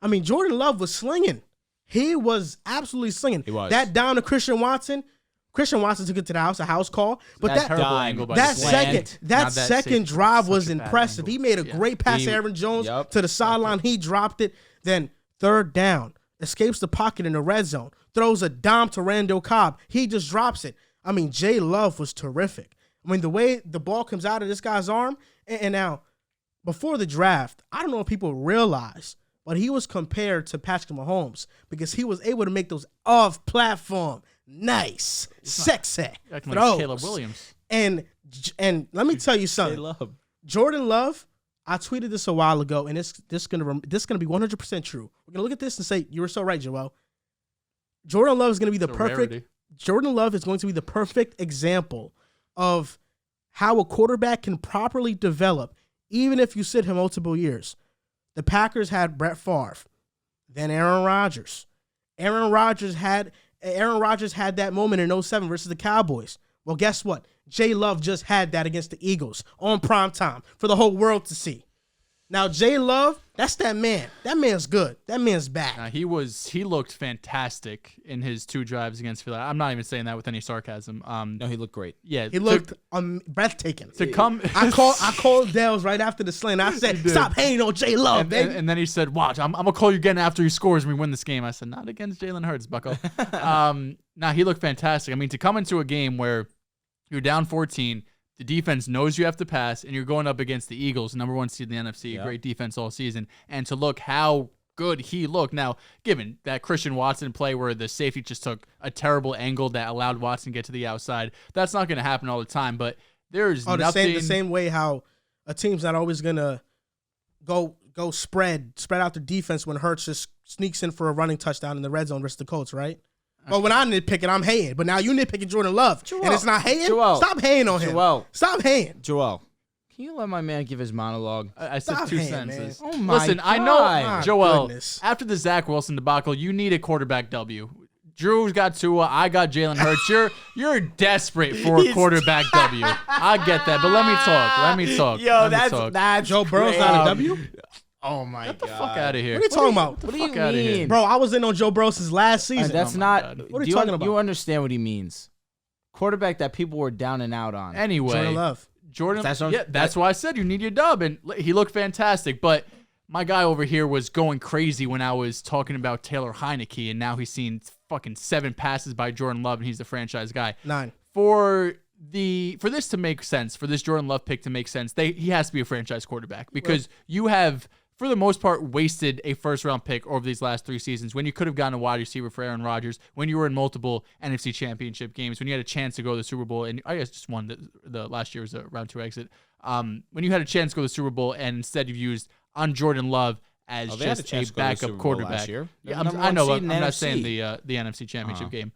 I mean, Jordan Love was slinging. He was absolutely slinging. He was. That down to Christian Watson. Christian Watson took it to the house, a house call. But That that terrible angle by that the second Now that second safety drive was was such a bad impressive. angle. He made a great pass to Aaron Jones to the sideline. He dropped it. Then third down, escapes the pocket in the red zone, throws a dime to Randall Cobb. He just drops it. I mean, Jay Love was terrific. I mean, the way the ball comes out of this guy's arm, and now before the draft, I don't know if people realize, but he was compared to Patrick Mahomes because he was able to make those off-platform, nice, sexy Acting throws. like Caleb Williams. And let me tell you something. Jordan Love, I tweeted this a while ago, and this gonna be 100% true. We're gonna look at this and say you were so right, Joel. Jordan Love is gonna be the It's a perfect. rarity. Jordan Love is going to be the perfect example of how a quarterback can properly develop, even if you sit him multiple years. The Packers had Brett Favre, then Aaron Rodgers. Aaron Rodgers had that moment in 2007 versus the Cowboys. Well, guess what? Jay Love just had that against the Eagles on primetime for the whole world to see. Now, Jay Love, that's that man. That man's good. That man's back. He looked fantastic in his 2 drives against Philly. I'm not even saying that with any sarcasm. No, he looked great. Yeah, He looked breathtaking. to come. I called Dehls right after the sling. I said, stop hating on Jay Love, baby. And then he said, watch, I'm going to call you again after he scores and we win this game. I said, not against Jalen Hurts, bucko. Now, he looked fantastic. I mean, to come into a game where you're down 14, the defense knows you have to pass, and you're going up against the Eagles, number 1 seed in the NFC, a great defense all season, and to look how good he looked. Now, given that Christian Watson play where the safety just took a terrible angle that allowed Watson to get to the outside, that's not going to happen all the time, but there's nothing. The same way how a team's not always going to go spread out the defense when Hurts just sneaks in for a running touchdown in the red zone versus the Colts, right? But when I nitpick it, I'm hating. But now you nitpicking Jordan Love, and it's not hating? Stop hating on him. Stop hating. Joel, can you let my man give his monologue? I said Stop 2 hating, sentences. man. Oh my Listen, God. I know, My Joel, goodness. after the Zach Wilson debacle, you need a quarterback W. Drew's got Tua. I got Jalen Hurts. You're desperate for a quarterback W. I get that, but let me talk. Yo, Let me talk. that's Joe Burrow's not a W? Oh my Get the God. fuck out of here. What are you talking about? What do you fuck outta here. mean? Bro, I was in on Joe Burrow since last season. That's Oh my not. God. What are you do talking about? You understand what he means? Quarterback that people were down and out on. Anyway, Jordan Love. That's why I said you need your dub, and he looked fantastic. But my guy over here was going crazy when I was talking about Taylor Heineke, and now he's seen fucking 7 passes by Jordan Love, and he's the franchise guy. 9. For this to make sense, for this Jordan Love pick to make sense, he has to be a franchise quarterback because you have, for the most part, wasted a first-round pick over these last 3 seasons when you could have gotten a wide receiver for Aaron Rodgers, when you were in multiple NFC championship games, when you had a chance to go to the Super Bowl, and I guess just won the last year was a round 2 exit. When you had a chance to go to the Super Bowl, and instead you've used on Jordan Love as just a backup quarterback. Yeah, I know. I'm not saying the NFC championship game.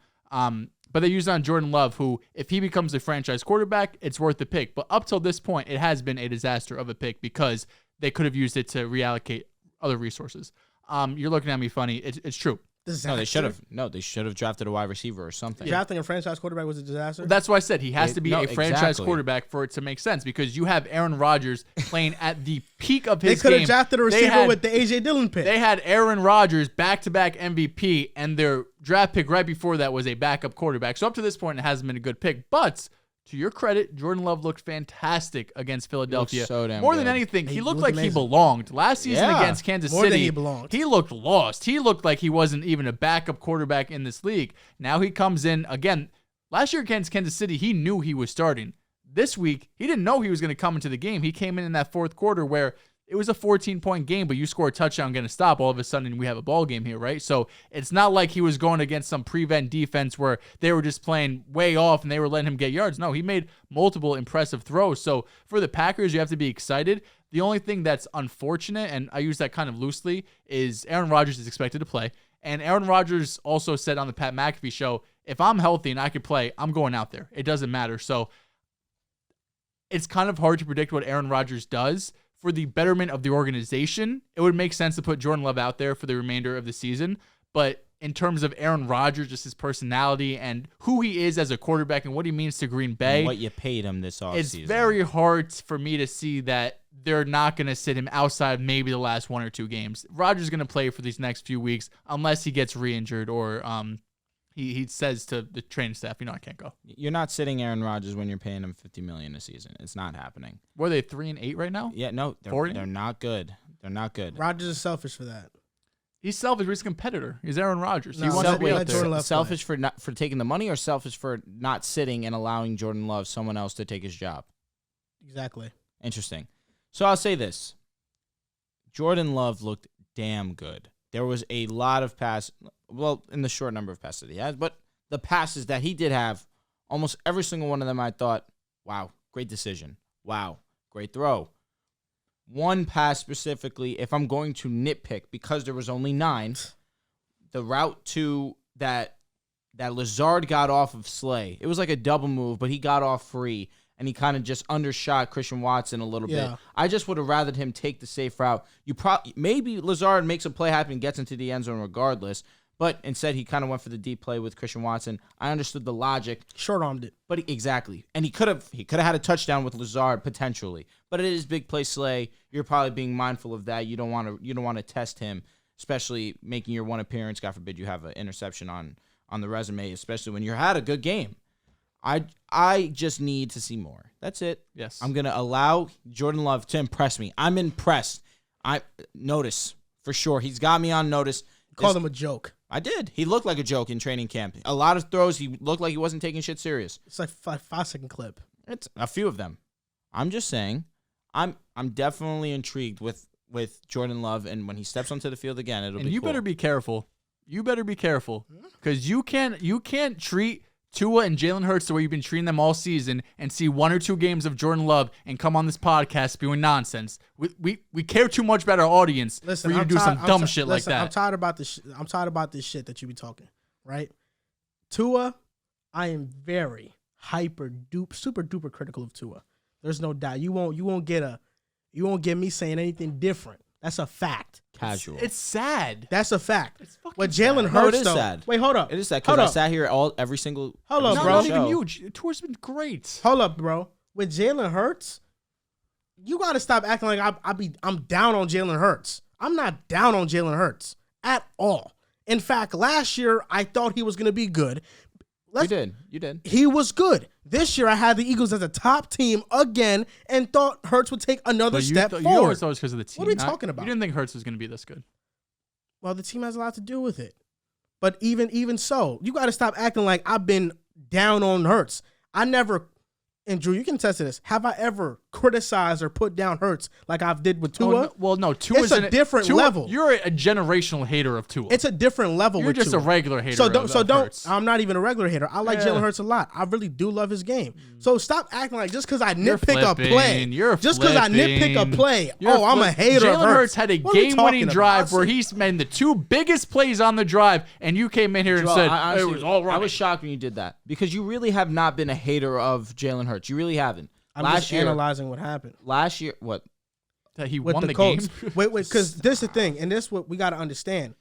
But they used it on Jordan Love, who, if he becomes a franchise quarterback, it's worth the pick. But up till this point, it has been a disaster of a pick because they could have used it to reallocate other resources. You're looking at me funny. It's true. Disaster. No, they should have drafted a wide receiver or something. Drafting a franchise quarterback was a disaster. That's why I said he has to be a franchise exactly. quarterback for it to make sense because you have Aaron Rodgers playing at the peak of They his could game. have drafted a receiver with the A.J. Dillon pick. They had Aaron Rodgers back-to-back MVP, and their draft pick right before that was a backup quarterback. So up to this point, it hasn't been a good pick. But to your credit, Jordan Love looked fantastic against Philadelphia. So damn More good. than anything, he looked looked like he amazing. belonged. Last season Yeah. against Kansas More than City, he belonged. he looked lost. He looked like he wasn't even a backup quarterback in this league. Now he comes in again. Last year against Kansas City, he knew he was starting. This week, he didn't know he was going to come into the game. He came in that fourth quarter where it was a 14-point game, but you score a touchdown, going to stop. All of a sudden, we have a ball game here, right? So it's not like he was going against some prevent defense where they were just playing way off and they were letting him get yards. No, he made multiple impressive throws. So for the Packers, you have to be excited. The only thing that's unfortunate, and I use that kind of loosely, is Aaron Rodgers is expected to play. And Aaron Rodgers also said on the Pat McAfee show, if I'm healthy and I could play, I'm going out there. It doesn't matter. So it's kind of hard to predict what Aaron Rodgers does. For the betterment of the organization, it would make sense to put Jordan Love out there for the remainder of the season. But in terms of Aaron Rodgers, just his personality and who he is as a quarterback and what he means to Green Bay, And what you paid him this offseason. it's very hard for me to see that they're not going to sit him outside maybe the last 1 or 2 games. Rodgers going to play for these next few weeks unless he gets re-injured or he says to the training staff, I can't go. You're not sitting Aaron Rodgers when you're paying him $50 million a season. It's not happening. Were they 3-8 right now? Yeah, no, they're not good. They're not good. Rodgers is selfish for that. He's selfish, but he's a competitor. He's Aaron Rodgers. No, He wants to be out there. Selfish for taking the money, or selfish for not sitting and allowing Jordan Love, someone else, to take his job? Exactly. Interesting. So I'll say this. Jordan Love looked damn good. There was a lot of in the short number of passes that he has, but the passes that he did have, almost every single one of them I thought, wow, great decision. Wow, great throw. One pass specifically, if I'm going to nitpick, because there was only 9, the route to that Lazard got off of Slay. It was like a double move, but he got off free, and he kind of just undershot Christian Watson a little bit. I just would have rathered him take the safe route. Maybe Lazard makes a play happen and gets into the end zone regardless, but instead he kind of went for the deep play with Christian Watson. I understood the logic. Short-armed it. But exactly. And he could have had a touchdown with Lazard potentially. But it is big play Slay. You're probably being mindful of that. You don't want to test him, especially making your one appearance. God forbid you have an interception on the resume, especially when you had a good game. I just need to see more. That's it. Yes. I'm going to allow Jordan Love to impress me. I'm impressed. I notice for sure. He's got me on notice. Called him a joke. I did. He looked like a joke in training camp. A lot of throws, he looked like he wasn't taking shit serious. It's like 5-second clip. It's a few of them. I'm just saying, I'm definitely intrigued with Jordan Love, and when he steps onto the field again, it'll be cool. You better be careful. You better be careful, because you can't treat Tua and Jalen Hurts the way you've been treating them all season and see 1 or 2 games of Jordan Love and come on this podcast spewing nonsense. We care too much about our audience for you to do some dumb shit like that. I'm tired about this. I'm tired about this shit that you be talking. Right, Tua, I am very super duper critical of Tua. There's no doubt. You won't get me saying anything different. That's a fact. Casual. It's sad. That's a fact. It's fucking What Jalen sad. Hurts, No, it is though. sad. Wait, hold up. It is sad because I sat here every single. Hold up, No, bro. not even you. Tua's been great. Hold up, bro. With Jalen Hurts, you got to stop acting like I'm down on Jalen Hurts. I'm not down on Jalen Hurts at all. In fact, last year I thought he was going to be good. You did. He was good. This year I had the Eagles as a top team again and thought Hurts would take another step forward. You always thought it was because of the team. What are we talking about? You didn't think Hurts was going to be this good. Well, the team has a lot to do with it. But even so, you got to stop acting like I've been down on Hurts. I never, and Drew, you can attest to this. Have I ever criticized or put down Hurts like I did with Tua? No, Tua It's a different level. You're a generational hater of Tua. It's a different level You're with just Tua. a regular hater So of don't. Hurts. I'm not even a regular hater. I like Jalen Hurts a lot. I really do love his game. So stop acting like just because I nitpick a play. Just because I nitpick a play. I'm a hater of Jalen Hurts. Hurts had a What are we game-winning talking drive about? where he made the 2 biggest plays on the drive, and you came in here and said Honestly, it was all right. I was shocked when you did that because you really have not been a hater of Jalen Hurts. You really haven't. I'm just analyzing what happened. Last year, what? That he With won the the Colts. game. Wait, because this is the thing, and this is what we got to understand.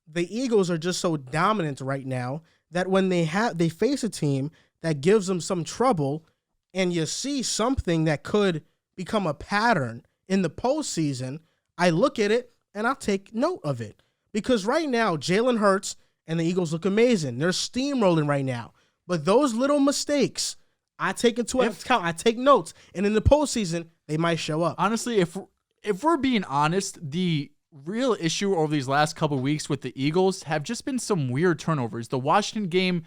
The Eagles are just so dominant right now that when they face a team that gives them some trouble, and you see something that could become a pattern in the postseason, I look at it and I'll take note of it. Because right now, Jalen Hurts and the Eagles look amazing. They're steamrolling right now. But those little mistakes, I take into account. I take notes. And in the postseason, they might show up. Honestly, if we're being honest, the real issue over these last couple of weeks with the Eagles have just been some weird turnovers. The Washington game,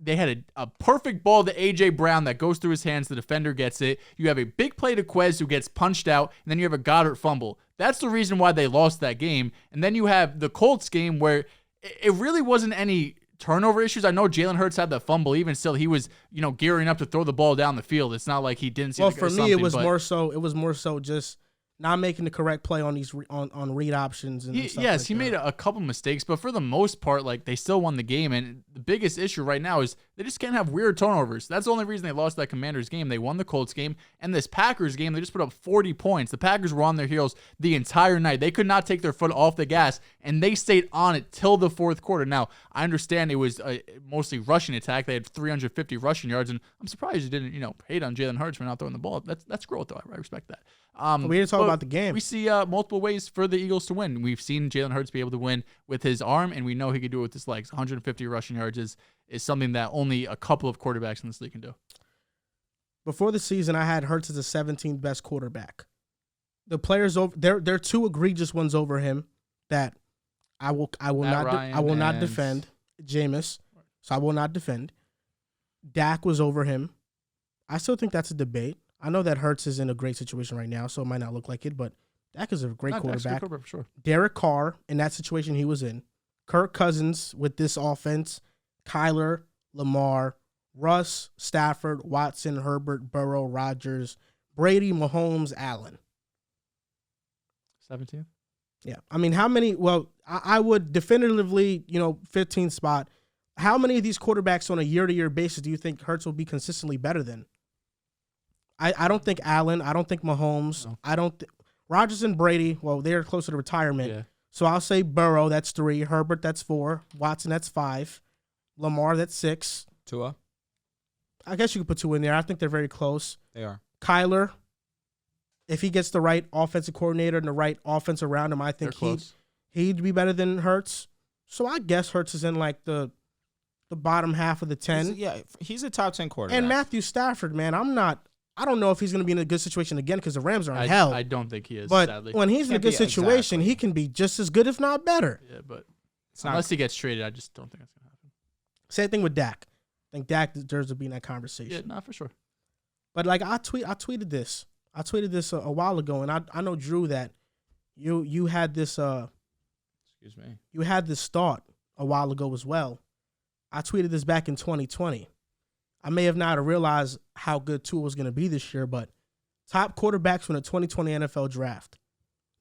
they had a perfect ball to A.J. Brown that goes through his hands. The defender gets it. You have a big play to Quez who gets punched out, and then you have a Goddard fumble. That's the reason why they lost that game. And then you have the Colts game where it really wasn't any turnover issues. I know Jalen Hurts had the fumble. Even still, he was gearing up to throw the ball down the field. It's not like he didn't see. Well, for me, it was more so just not making the correct play on these on read options and stuff yes, like he that. made a couple mistakes, but for the most part, like they still won the game. And the biggest issue right now is They just can't have weird turnovers. That's the only reason they lost that Commanders game. They won the Colts game, and this Packers game, they just put up 40 points. The Packers were on their heels the entire night. They could not take their foot off the gas, and they stayed on it till the fourth quarter. Now, I understand it was a mostly rushing attack. They had 350 rushing yards, and I'm surprised you didn't, hate on Jalen Hurts for not throwing the ball. That's growth, though. I respect that. We didn't talk about the game. We see multiple ways for the Eagles to win. We've seen Jalen Hurts be able to win with his arm, and we know he could do it with his legs. 150 rushing yards is something that only a couple of quarterbacks in this league can do. Before the season, I had Hurts as the 17th best quarterback. The players over there are two egregious ones over him that I will not defend. Jameis, so I will not defend. Dak was over him. I still think that's a debate. I know that Hurts is in a great situation right now, so it might not look like it, but Dak is a great quarterback. For sure. Derek Carr, in that situation he was in. Kirk Cousins with this offense. Kyler, Lamar, Russ, Stafford, Watson, Herbert, Burrow, Rodgers, Brady, Mahomes, Allen. 17th? Yeah. I mean, how many? Well, I would definitively, 15th spot. How many of these quarterbacks on a year-to-year basis do you think Hurts will be consistently better than? I don't think Allen. I don't think Mahomes. No. I don't. Rodgers and Brady, well, they're closer to retirement. Yeah. So I'll say Burrow, that's 3. Herbert, that's 4. Watson, that's 5. Lamar, that's 6. Tua? I guess you could put 2 in there. I think they're very close. They are. Kyler, if he gets the right offensive coordinator and the right offense around him, I think he'd be better than Hurts. So I guess Hurts is in like the bottom half of the 10. He's a top 10 quarterback. And Matthew Stafford, man, I don't know if he's going to be in a good situation again because the Rams are in hell. I don't think he is, but sadly. When he's in a good situation, he can be just as good, if not better. Yeah, but unless he gets traded, I just don't think that's going to happen. Same thing with Dak. I think Dak deserves to be in that conversation. Yeah, not for sure. But like I tweeted this. I tweeted this a while ago, and I know, Drew, that you had this excuse me. You had this thought a while ago as well. I tweeted this back in 2020. I may have not realized how good Tua was going to be this year, but top quarterbacks from the 2020 NFL draft: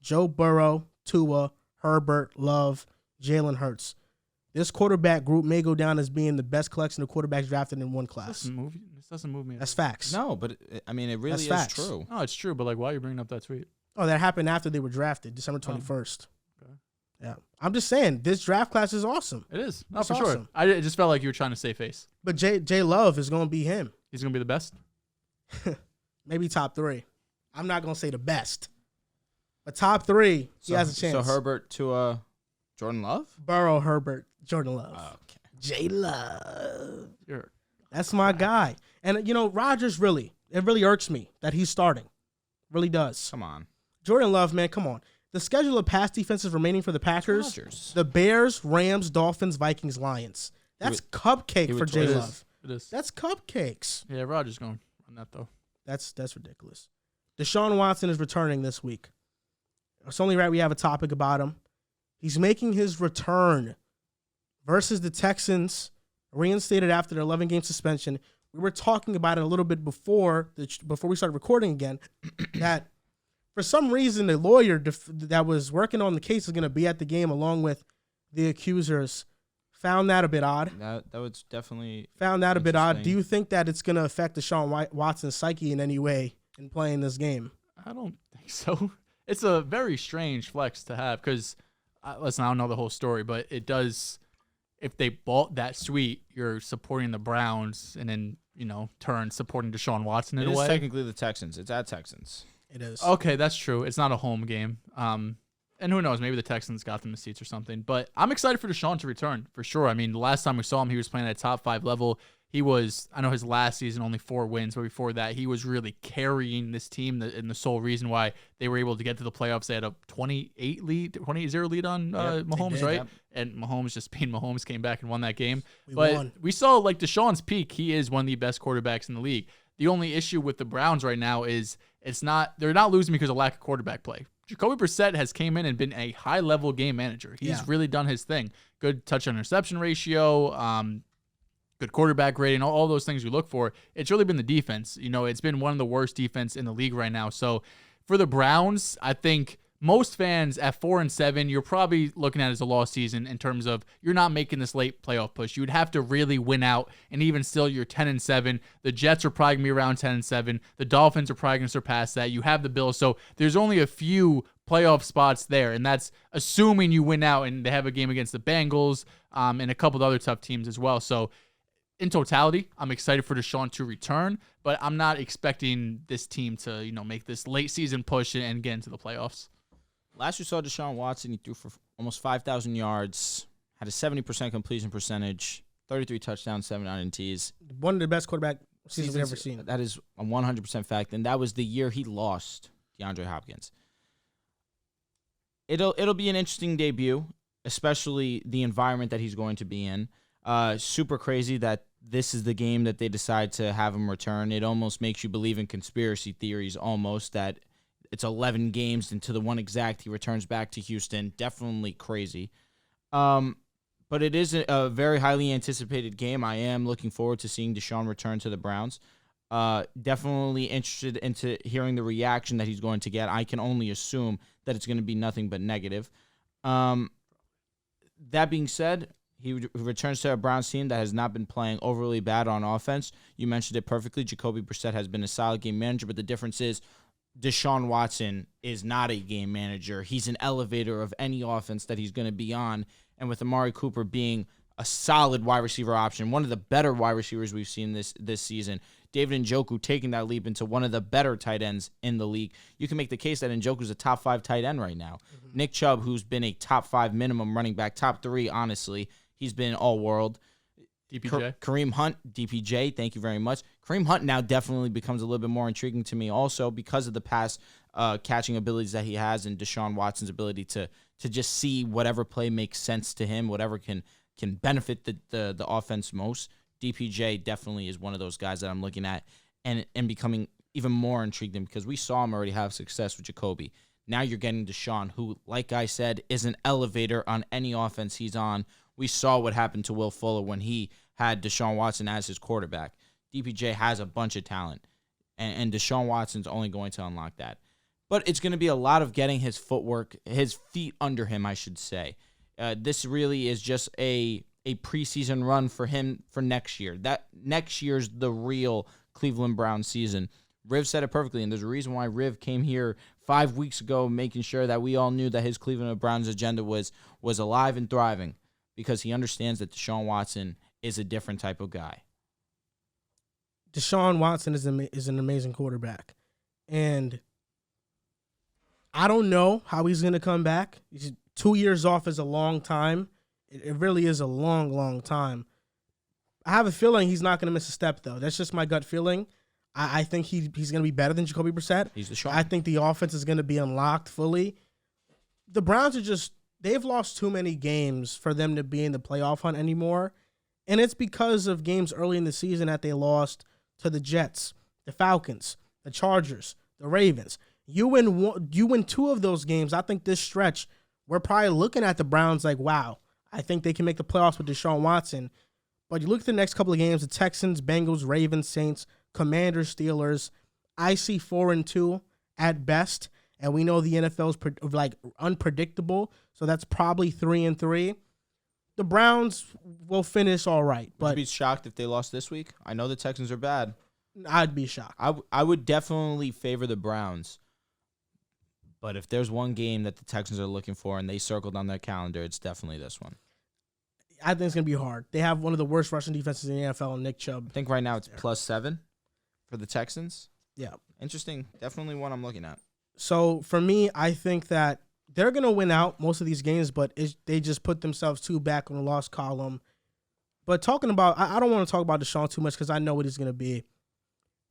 Joe Burrow, Tua, Herbert, Love, Jalen Hurts. This quarterback group may go down as being the best collection of quarterbacks drafted in one class. This doesn't move me. That's facts. No, but it really is true. No, it's true, but like, why are you bringing up that tweet? Oh, that happened after they were drafted, December 21st. Okay. Yeah. I'm just saying, this draft class is awesome. It is. No, for sure. I just felt like you were trying to save face. But J Love is going to be him. He's going to be the best? Maybe top 3. I'm not going to say the best. But top 3, he has a chance. So Herbert to Jordan Love? Burrow, Herbert, Jordan Love. Okay. J Love. That's my guy. And, Rodgers it really irks me that he's starting. Really does. Come on. Jordan Love, man, come on. The schedule of past defenses remaining for the Packers: the Bears, Rams, Dolphins, Vikings, Lions. That's cupcake for J Love. It is. That's cupcakes. Yeah, Rodgers going on that though. That's ridiculous. Deshaun Watson is returning this week. It's only right we have a topic about him. He's making his return versus the Texans, reinstated after the 11-game suspension. We were talking about it a little bit before we started recording again, that for some reason the lawyer that was working on the case is going to be at the game along with the accusers. Found that a bit odd. That was definitely found that a bit odd. Do you think that it's going to affect Deshaun Watson's psyche in any way in playing this game? I don't think so. It's a very strange flex to have because, listen, I don't know the whole story, but it does. If they bought that suite, you're supporting the Browns and then, turn supporting Deshaun Watson in a way. It is technically the Texans. It's at Texans. It is. Okay, that's true. It's not a home game. And who knows? Maybe the Texans got them the seats or something. But I'm excited for Deshaun to return, for sure. I mean, the last time we saw him, he was playing at a top 5 level. I know his last season, only 4 wins, but before that, he was really carrying this team and the sole reason why they were able to get to the playoffs. They had a 28-0 lead on Mahomes, right? Yep. And Mahomes, just being Mahomes, came back and won that game. We saw, like, Deshaun's peak. He is one of the best quarterbacks in the league. The only issue with the Browns right now is they're not losing because of lack of quarterback play. Jacoby Brissett has came in and been a high-level game manager. He's really done his thing. Good touch-on-interception ratio, good quarterback rating, all those things you look for. It's really been the defense. It's been one of the worst defense in the league right now. So for the Browns, I think most fans at 4-7, you're probably looking at it as a lost season in terms of you're not making this late playoff push. You would have to really win out, and even still, you're 10-7. The Jets are probably gonna be around 10-7. The Dolphins are probably gonna surpass that. You have the Bills, so there's only a few playoff spots there, and that's assuming you win out. And they have a game against the Bengals, and a couple of other tough teams as well. So in totality, I'm excited for Deshaun to return, but I'm not expecting this team to, make this late season push and get into the playoffs. Last we saw Deshaun Watson, he threw for almost 5,000 yards, had a 70% completion percentage, 33 touchdowns, 7 INTs. One of the best quarterback seasons we've ever seen. That is a 100% fact, and that was the year he lost DeAndre Hopkins. It'll be an interesting debut, especially the environment that he's going to be in. Super crazy that this is the game that they decide to have him return. It almost makes you believe in conspiracy theories almost, that it's 11 games and to the one exact he returns back to Houston. Definitely crazy. But it is a very highly anticipated game. I am looking forward to seeing Deshaun return to the Browns. Definitely interested into hearing the reaction that he's going to get. I can only assume that it's going to be nothing but negative. That being said, he returns to a Browns team that has not been playing overly bad on offense. You mentioned it perfectly. Jacoby Brissett has been a solid game manager, but the difference is Deshaun Watson is not a game manager. He's an elevator of any offense that he's going to be on. And with Amari Cooper being a solid wide receiver option, one of the better wide receivers we've seen this season, David Njoku taking that leap into one of the better tight ends in the league. You can make the case that Njoku's a top 5 tight end right now. Mm-hmm. Nick Chubb, who's been a top 5 minimum running back, top 3, honestly. He's been all-world. DPJ. Kareem Hunt, DPJ, thank you very much. Kareem Hunt now definitely becomes a little bit more intriguing to me also because of the pass catching abilities that he has and Deshaun Watson's ability to just see whatever play makes sense to him, whatever can benefit the offense most. DPJ definitely is one of those guys that I'm looking at and becoming even more intrigued in because we saw him already have success with Jacoby. Now you're getting Deshaun, who, like I said, is an elevator on any offense he's on. We saw what happened to Will Fuller when he had Deshaun Watson as his quarterback. DPJ has a bunch of talent, and Deshaun Watson's only going to unlock that. But it's going to be a lot of getting his feet under him, I should say. This really is just a preseason run for him for next year. That next year's the real Cleveland Browns season. Riv said it perfectly, and there's a reason why Riv came here 5 weeks ago making sure that we all knew that his Cleveland Browns agenda was alive and thriving because he understands that Deshaun Watson is a different type of guy. Deshaun Watson is an amazing quarterback, and I don't know how he's going to come back. 2 years off is a long time. It really is a long, long time. I have a feeling he's not going to miss a step, though. That's just my gut feeling. I think he's going to be better than Jacoby Brissett. He's the shot. I think the offense is going to be unlocked fully. The Browns they've lost too many games for them to be in the playoff hunt anymore, and it's because of games early in the season that they lost to the Jets, the Falcons, the Chargers, the Ravens. You win 2 of those games. I think this stretch, we're probably looking at the Browns like, wow, I think they can make the playoffs with Deshaun Watson. But you look at the next couple of games, the Texans, Bengals, Ravens, Saints, Commanders, Steelers. I see 4-2 at best, and we know the NFL is unpredictable, so that's probably 3-3. The Browns will finish all right. But would you be shocked if they lost this week? I know the Texans are bad. I'd be shocked. I would definitely favor the Browns. But if there's one game that the Texans are looking for and they circled on their calendar, it's definitely this one. I think it's going to be hard. They have one of the worst rushing defenses in the NFL, Nick Chubb. I think right now it's +7 for the Texans. Yeah. Interesting. Definitely one I'm looking at. So for me, I think that they're going to win out most of these games, but they just put themselves too back on the loss column. But talking about, I don't want to talk about Deshaun too much because I know what he's going to be.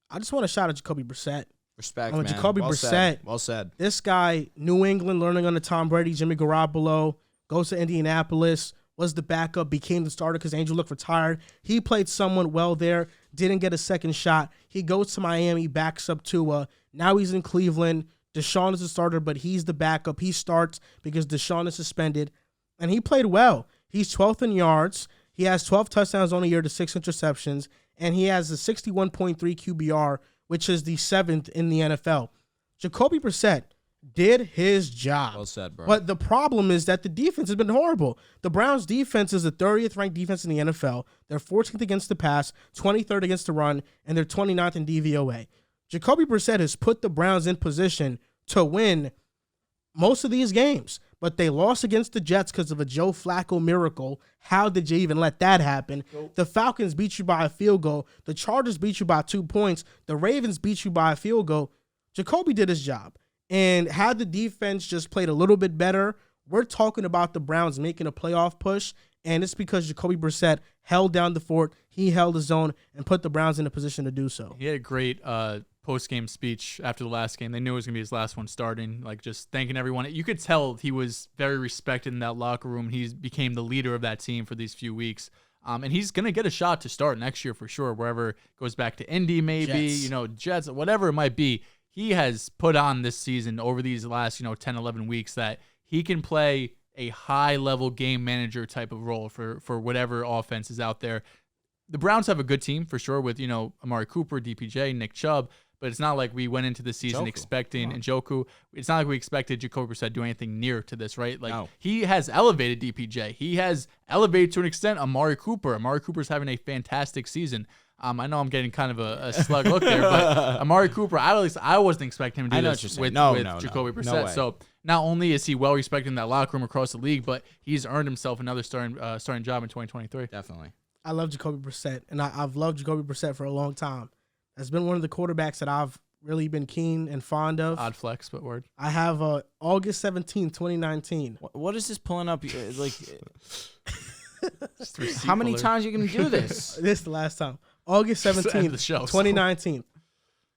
I just want to shout out Jacoby Brissett. Respect, man. Jacoby Brissett. Well said. This guy, New England, learning under Tom Brady, Jimmy Garoppolo, goes to Indianapolis, was the backup, became the starter because Andrew Luck retired. He played somewhat well there, didn't get a second shot. He goes to Miami, backs up Tua. Now he's in Cleveland. Deshaun is the starter, but he's the backup. He starts because Deshaun is suspended, and he played well. He's 12th in yards. He has 12 touchdowns on the year to 6 interceptions, and he has a 61.3 QBR, which is the 7th in the NFL. Jacoby Brissett, did his job. Well said, bro. But the problem is that the defense has been horrible. The Browns' defense is the 30th ranked defense in the NFL. They're 14th against the pass, 23rd against the run, and they're 29th in DVOA. Jacoby Brissett has put the Browns in position to win most of these games, but they lost against the Jets because of a Joe Flacco miracle. How did you even let that happen? The Falcons beat you by a field goal. The Chargers beat you by 2 points. The Ravens beat you by a field goal. Jacoby did his job. And had the defense just played a little bit better, we're talking about the Browns making a playoff push, and it's because Jacoby Brissett held down the fort, he held his own, and put the Browns in a position to do so. He had a great post-game speech after the last game. They knew it was going to be his last one starting, like just thanking everyone. You could tell he was very respected in that locker room. He became the leader of that team for these few weeks. And he's going to get a shot to start next year for sure, wherever it goes back to Indy maybe, Jets, whatever it might be. He has put on this season over these last, 10, 11 weeks that he can play a high-level game manager type of role for whatever offense is out there. The Browns have a good team for sure with, Amari Cooper, DPJ, Nick Chubb, but it's not like we went into the season expecting Njoku. It's not like we expected Jacoby Brissett to do anything near to this, right? Like He has elevated DPJ. He has elevated to an extent Amari Cooper. Amari Cooper's having a fantastic season. I know I'm getting kind of a slug look there, but Amari Cooper, I wasn't expecting him to do this with Jacoby Brissett. So not only is he well respected in that locker room across the league, but he's earned himself another starting job in 2023. Definitely. I love Jacoby Brissett, and I've loved Jacoby Brissett for a long time. That's been one of the quarterbacks that I've really been keen and fond of. Odd flex, but word. I have August 17, 2019. What is this pulling up? Like, how many times are you going to do this? This is the last time. August 17th, 2019.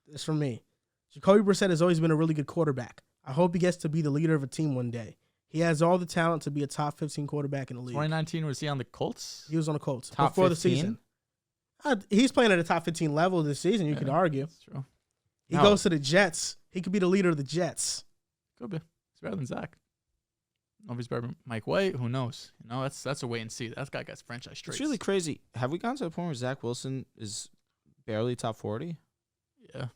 It's from me. Jacoby Brissett has always been a really good quarterback. I hope he gets to be the leader of a team one day. He has all the talent to be a top 15 quarterback in the league. 2019, was he on the Colts? He was on the Colts top before 15? the season. He's playing at a top 15 level this season, you could argue. That's true. He goes to the Jets. He could be the leader of the Jets. Could be. He's better than Zach. I don't know if he's better than Mike White. Who knows? That's a wait and see. That guy got franchise traits. It's really crazy. Have we gotten to the point where Zach Wilson is barely top 40? Yeah.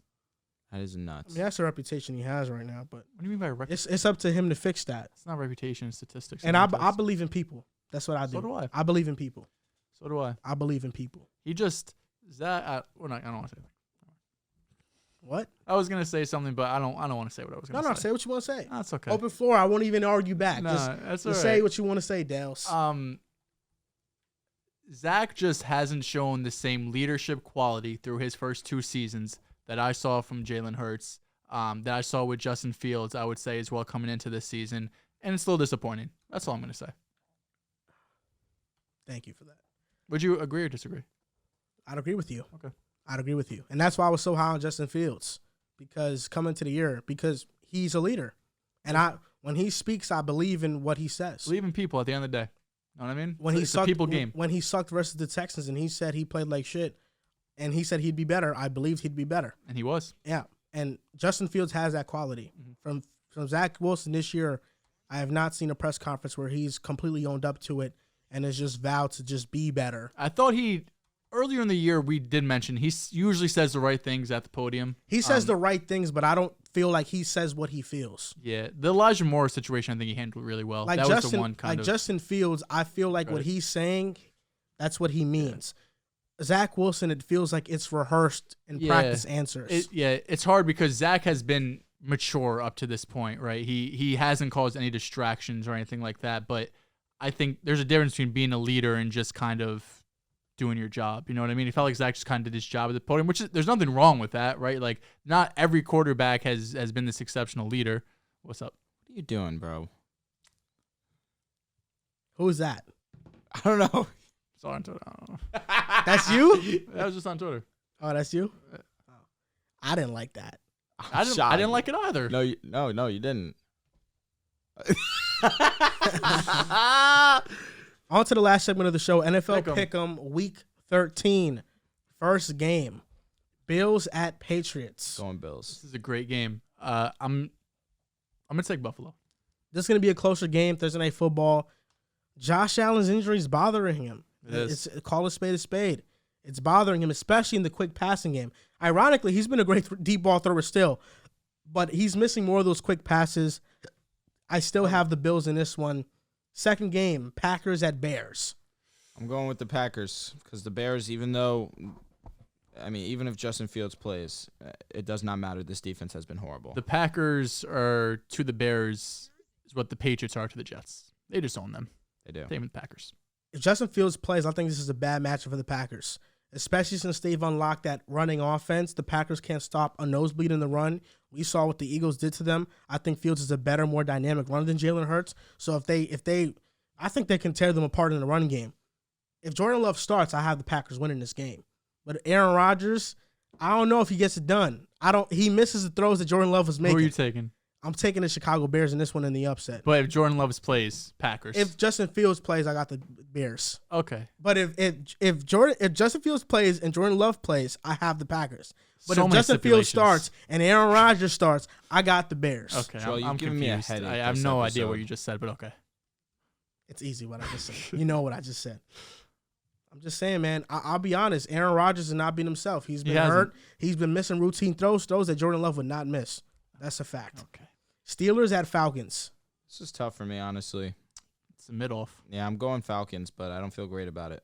That is nuts. I mean, that's the reputation he has right now. But what do you mean by reputation? It's up to him to fix that. It's not reputation, it's statistics. And I believe in people. That's what I do. So do I. I believe in people. So do I. I believe in people. He just Zach. I don't want to say anything. What? I was gonna say something, but I don't want to say what I was gonna say. No, say what you want to say. That's okay. Open floor. I won't even argue back. No, that's all right. Say what you want to say, Dehls. Zach just hasn't shown the same leadership quality through his first 2 seasons that I saw from Jalen Hurts, that I saw with Justin Fields, I would say as well coming into this season, and it's still disappointing. That's all I'm gonna say. Thank you for that. Would you agree or disagree? I'd agree with you. Okay. I'd agree with you. And that's why I was so high on Justin Fields, because coming to the year, because he's a leader. And when he speaks, I believe in what he says. Believe in people at the end of the day. Know what I mean? It's a people game. When he sucked versus the Texans and he said he played like shit and he said he'd be better, I believed he'd be better. And he was. Yeah. And Justin Fields has that quality. Mm-hmm. From Zach Wilson this year, I have not seen a press conference where he's completely owned up to it and has just vowed to just be better. I thought earlier in the year, we did mention he usually says the right things at the podium. He says the right things, but I don't feel like he says what he feels. Yeah, the Elijah Moore situation, I think he handled really well. Like that was the one kind of. Justin Fields, I feel like what he's saying, that's what he means. Yeah. Zach Wilson, it feels like it's rehearsed and practice answers. It's hard because Zach has been mature up to this point, right? He hasn't caused any distractions or anything like that, but I think there's a difference between being a leader and just kind of doing your job. You know what I mean? It felt like Zach just kind of did his job at the podium, there's nothing wrong with that, right? Like, not every quarterback has been this exceptional leader. What's up? What are you doing, bro? Who's that? I don't know. Saw on Twitter. I don't know. That's you? That was just on Twitter. Oh, that's you? I didn't like that. I didn't like it either. No, you didn't. On to the last segment of the show, NFL Pick'em Week 13. First game, Bills at Patriots. Going Bills. This is a great game. I'm gonna take Buffalo. This is gonna be a closer game. Thursday Night Football. Josh Allen's injury is bothering him. It's call a spade a spade. It's bothering him, especially in the quick passing game. Ironically, he's been a great deep ball thrower still, but he's missing more of those quick passes. I still have the Bills in this one. Second game, Packers at Bears. I'm going with the Packers because the Bears, even if Justin Fields plays, it does not matter. This defense has been horrible. The Packers are to the Bears is what the Patriots are to the Jets. They just own them. They do. Same with the Packers. If Justin Fields plays, I think this is a bad matchup for the Packers, especially since they've unlocked that running offense. The Packers can't stop a nosebleed in the run. We saw what the Eagles did to them. I think Fields is a better, more dynamic runner than Jalen Hurts. So I think they can tear them apart in the run game. If Jordan Love starts, I have the Packers winning this game. But Aaron Rodgers, I don't know if he gets it done. He misses the throws that Jordan Love was making. Who are you taking? I'm taking the Chicago Bears in this one in the upset. But if Jordan Love plays, Packers. If Justin Fields plays, I got the Bears. Okay. But if Justin Fields plays and Jordan Love plays, I have the Packers. But So if many Justin Fields stipulations. starts and Aaron Rodgers starts, I got the Bears. Okay, Joel, I'm you've given me a confused. headache I have this no idea episode. what you just said, but okay. It's easy what I just said. You know what I just said. I'm just saying, man. I'll be honest. Aaron Rodgers has not been himself. He's been hurt. He's been missing routine throws that Jordan Love would not miss. That's a fact. Okay. Steelers at Falcons. This is tough for me, honestly. It's a mid-off. Yeah, I'm going Falcons, but I don't feel great about it.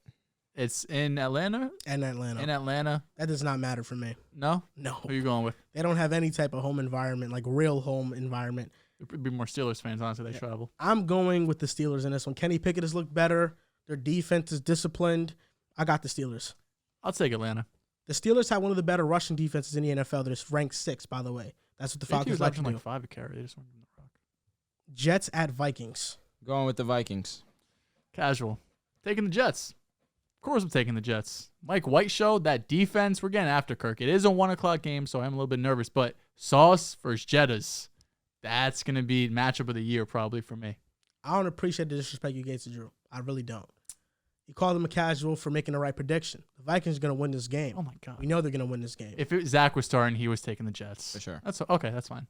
It's in Atlanta? And Atlanta. In Atlanta? That does not matter for me. No? No. Who are you going with? They don't have any type of home environment, like real home environment. There'd be more Steelers fans, honestly. They travel. I'm going with the Steelers in this one. Kenny Pickett has looked better. Their defense is disciplined. I got the Steelers. I'll take Atlanta. The Steelers have one of the better rushing defenses in the NFL. They're ranked 6th, by the way. That's what the Falcons like to do. like 5 a carry. They just want to the rock. Jets at Vikings. Going with the Vikings. Casual. Taking the Jets. Of course I'm taking the Jets. Mike White showed that defense. We're getting after Kirk. It is a 1 o'clock game, so I'm a little bit nervous. But Sauce versus Jettas, that's going to be matchup of the year probably for me. I don't appreciate the disrespect you gave to Drew. I really don't. You called him a casual for making the right prediction. The Vikings are going to win this game. Oh, my God. We know they're going to win this game. If Zach was starting, he was taking the Jets. For sure. That's okay. That's fine.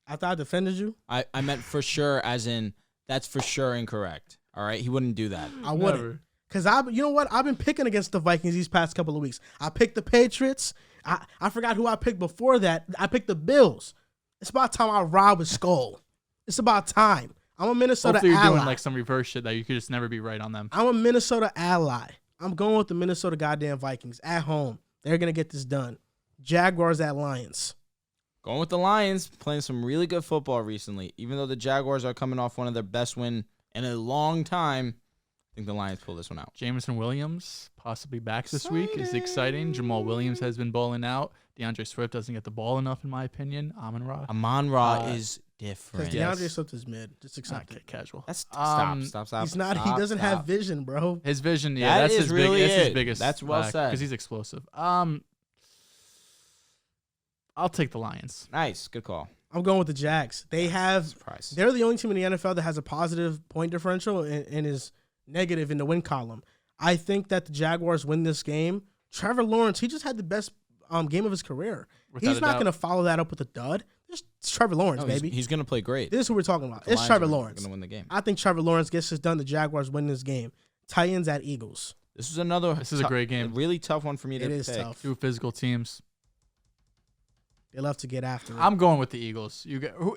After I defended you, I meant for sure, as in that's for sure incorrect. All right? He wouldn't do that. I wouldn't. Never. Because you know what? I've been picking against the Vikings these past couple of weeks. I picked the Patriots. I forgot who I picked before that. I picked the Bills. It's about time I rob a skull. It's about time. I'm a Minnesota Hopefully you're ally. doing like some reverse shit that you could just never be right on them. I'm a Minnesota ally. I'm going with the Minnesota goddamn Vikings at home. They're going to get this done. Jaguars at Lions. Going with the Lions, playing some really good football recently. Even though the Jaguars are coming off one of their best win in a long time, I think the Lions pull this one out. Jameson Williams possibly back this week is exciting. Jamal Williams has been balling out. DeAndre Swift doesn't get the ball enough, in my opinion. Amon-Ra. Amon-Ra is different. Because DeAndre Swift is mid. Just accept Okay, it. casual. That's stop. He's not. He doesn't have vision, bro. His vision, yeah, That that's is his really that's his it. biggest. That's well said. Because he's explosive. I'll take the Lions. Nice. Good call. I'm going with the Jags. Surprise. They're the only team in the NFL that has a positive point differential and is negative in the win column. I think that the Jaguars win this game. Trevor Lawrence, he just had the best game of his career. Without He's a not doubt. going to follow that up with a dud. It's Trevor Lawrence, No, baby. He's going to play great. This is what we're talking about. The It's Lions Trevor are Lawrence. going to win the game. I think Trevor Lawrence gets this done. The Jaguars win this game. Titans at Eagles. This is another. This is a great game. Really tough one for me to It pick. is tough. Two physical teams. They love to get after it. I'm going with the Eagles.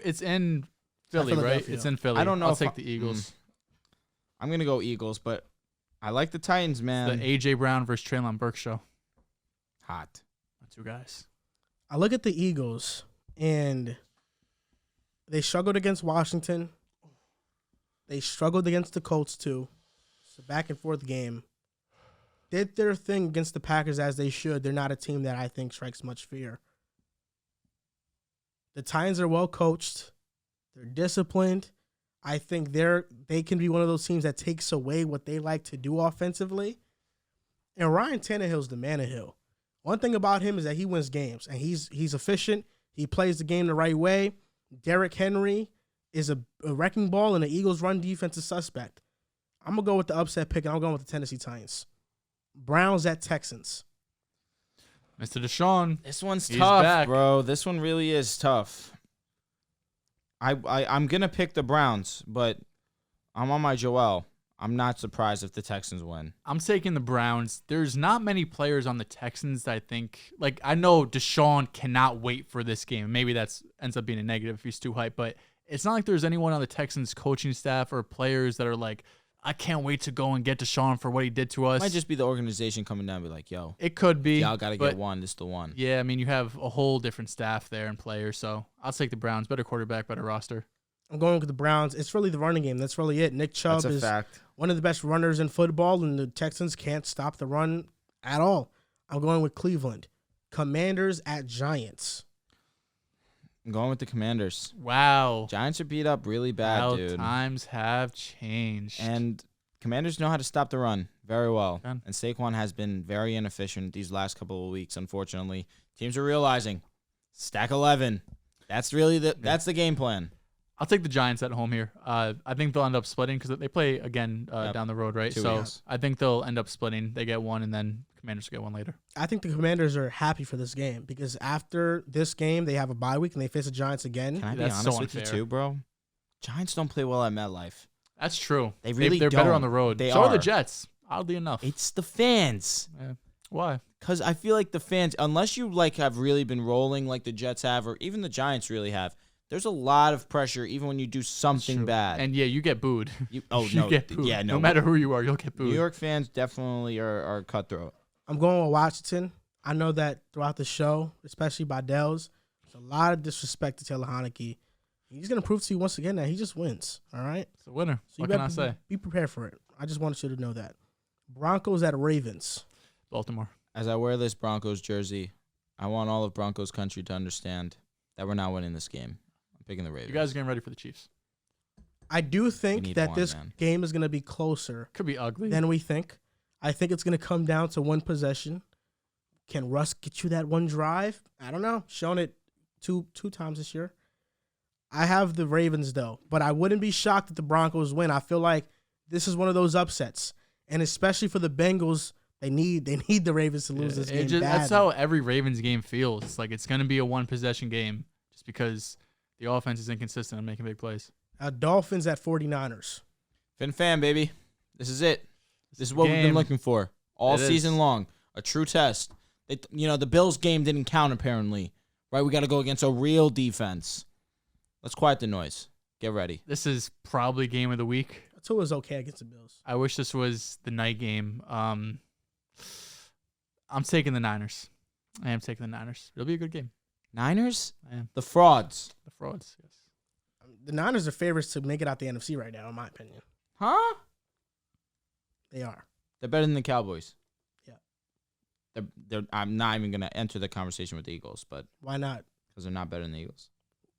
It's in Philly, right? Philadelphia. It's in Philly. I don't know I'll if take the Eagles. I'm going to go Eagles, but I like the Titans, man. The A.J. Brown versus Traylon Burks show. Hot. The two guys. I look at the Eagles, and they struggled against Washington. They struggled against the Colts, too. It's a back-and-forth game. Did their thing against the Packers as they should. They're not a team that I think strikes much fear. The Titans are well coached. They're disciplined. I think they can be one of those teams that takes away what they like to do offensively. And Ryan Tannehill's the man of Hill. One thing about him is that he wins games, and he's efficient. He plays the game the right way. Derrick Henry is a wrecking ball, and the Eagles' run defense is suspect. I'm going to go with the upset pick, and I'm going with the Tennessee Titans. Browns at Texans. Mr. Deshaun. This one's He's tough, back. bro. This one really is tough. I'm going to pick the Browns, but I'm on my Joel. I'm not surprised if the Texans win. I'm taking the Browns. There's not many players on the Texans that I think, like, I know Deshaun cannot wait for this game. Maybe that's ends up being a negative if he's too hyped, but it's not like there's anyone on the Texans coaching staff or players that are like, I can't wait to go and get Deshaun for what he did to us. It might just be the organization coming down and be like, yo, it could be. Y'all got to get one. This is the one. Yeah, I mean, you have a whole different staff there and players, so I'll take the Browns. Better quarterback, better roster. I'm going with the Browns. It's really the running game. That's really it. Nick Chubb is one of the best runners in football, and the Texans can't stop the run at all. I'm going with Cleveland. Commanders at Giants. I'm going with the Commanders. Wow. Giants are beat up really bad, dude. Times have changed. And Commanders know how to stop the run very well. Okay. And Saquon has been very inefficient these last couple of weeks, unfortunately. Teams are realizing, stack 11. That's really that's the game plan. I'll take the Giants at home here. I think they'll end up splitting because they play again down the road, right? 2 so weeks. I think they'll end up splitting. They get one, and then Commanders get one later. I think the Commanders are happy for this game because after this game, they have a bye week and they face the Giants again. Can I be That's honest so with you unfair. too, bro? Giants don't play well at MetLife. That's true. They really They're better don't. on the road. They so are are. the Jets, oddly enough. It's the fans. Yeah. Why? Because I feel like the fans, unless you like have really been rolling like the Jets have, or even the Giants really have, there's a lot of pressure even when you do something bad. And yeah, you get booed. You get booed. Yeah, no. No matter who you are, you'll get booed. New York fans definitely are cutthroat. I'm going with Washington. I know that throughout the show, especially by Dehls, there's a lot of disrespect to Taylor Heineke. He's going to prove to you once again that he just wins, all right? It's a winner. So What can I say? Be prepared for it. I just wanted you to know that. Broncos at Ravens. Baltimore. As I wear this Broncos jersey, I want all of Broncos country to understand that we're not winning this game. I'm picking the Ravens. You guys are getting ready for the Chiefs. I do think need that one, this man. game is going to be closer Could be ugly. than we think. I think it's going to come down to one possession. Can Russ get you that one drive? I don't know. Shown it two times this year. I have the Ravens, though, but I wouldn't be shocked if the Broncos win. I feel like this is one of those upsets, and especially for the Bengals, they need the Ravens to lose this game badly. That's how every Ravens game feels. It's like it's going to be a one-possession game just because the offense is inconsistent and making big plays. Dolphins at 49ers. Fan, baby. This is it. This is what we've been looking for all season long. A true test. The Bills game didn't count, apparently. Right? We got to go against a real defense. Let's quiet the noise. Get ready. This is probably game of the week. Tua was okay against the Bills. I wish this was the night game. I'm taking the Niners. I am taking the Niners. It'll be a good game. Niners? I am. The frauds. The frauds, yes. The Niners are favorites to make it out the NFC right now, in my opinion. Huh? They are. They're better than the Cowboys. Yeah. I'm not even going to enter the conversation with the Eagles, but Why not? because they're not better than the Eagles.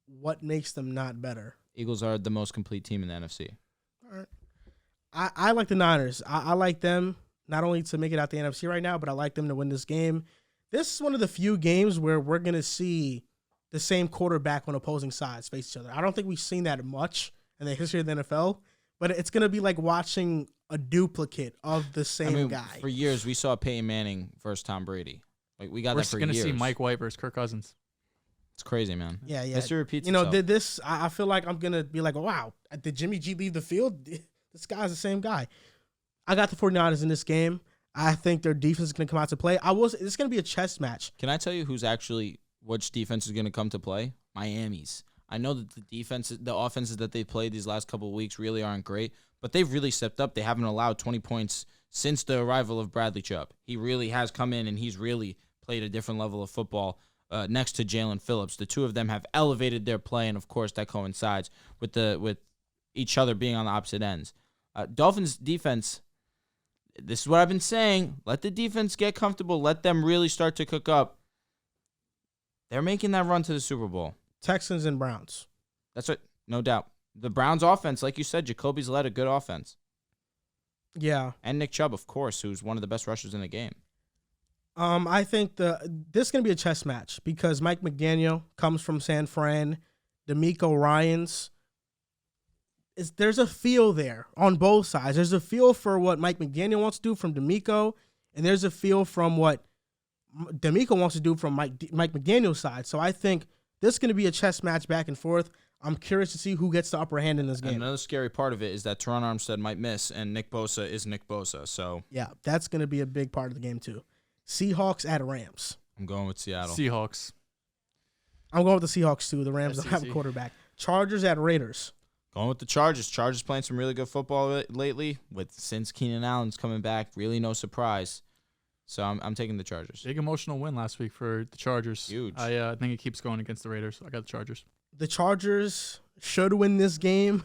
What makes them not better? Eagles are the most complete team in the NFC. All right. I like the Niners. I like them not only to make it out the NFC right now, but I like them to win this game. This is one of the few games where we're going to see the same quarterback on opposing sides face each other. I don't think we've seen that much in the history of the NFL, but it's going to be like watching a duplicate of the same guy. For years, we saw Peyton Manning versus Tom Brady. Like we got We're that for going to years. see Mike White versus Kirk Cousins. It's crazy, man. Yeah. History repeats You know, itself. I feel like I'm going to be like, wow, did Jimmy G leave the field? This guy's the same guy. I got the 49ers in this game. I think their defense is going to come out to play. It's going to be a chess match. Can I tell you which defense is going to come to play? Miami's. I know that the offenses that they played these last couple of weeks really aren't great, but they've really stepped up. They haven't allowed 20 points since the arrival of Bradley Chubb. He really has come in, and he's really played a different level of football next to Jalen Phillips. The two of them have elevated their play, and, of course, that coincides with each other being on the opposite ends. Dolphins' defense, this is what I've been saying. Let the defense get comfortable. Let them really start to cook up. They're making that run to the Super Bowl. Texans and Browns. That's right. No doubt. The Browns offense, like you said, Jacoby's led a good offense. Yeah. And Nick Chubb, of course, who's one of the best rushers in the game. I think this is going to be a chess match because Mike McDaniel comes from San Fran. D'Amico Ryans. There's a feel there on both sides. There's a feel for what Mike McDaniel wants to do from D'Amico, and there's a feel from what D'Amico wants to do from Mike McDaniel's side. So I think this is going to be a chess match back and forth. I'm curious to see who gets the upper hand in this game. And another scary part of it is that Teron Armstead might miss, and Nick Bosa is Nick Bosa. So Yeah, that's going to be a big part of the game too. Seahawks at Rams. I'm going with Seattle. Seahawks. I'm going with the Seahawks too. The Rams don't have a SEC. quarterback. Chargers at Raiders. Going with the Chargers. Chargers playing some really good football lately. Since Keenan Allen's coming back, really no surprise. So I'm taking the Chargers. Big emotional win last week for the Chargers. Huge. I think it keeps going against the Raiders. I got the Chargers. The Chargers should win this game,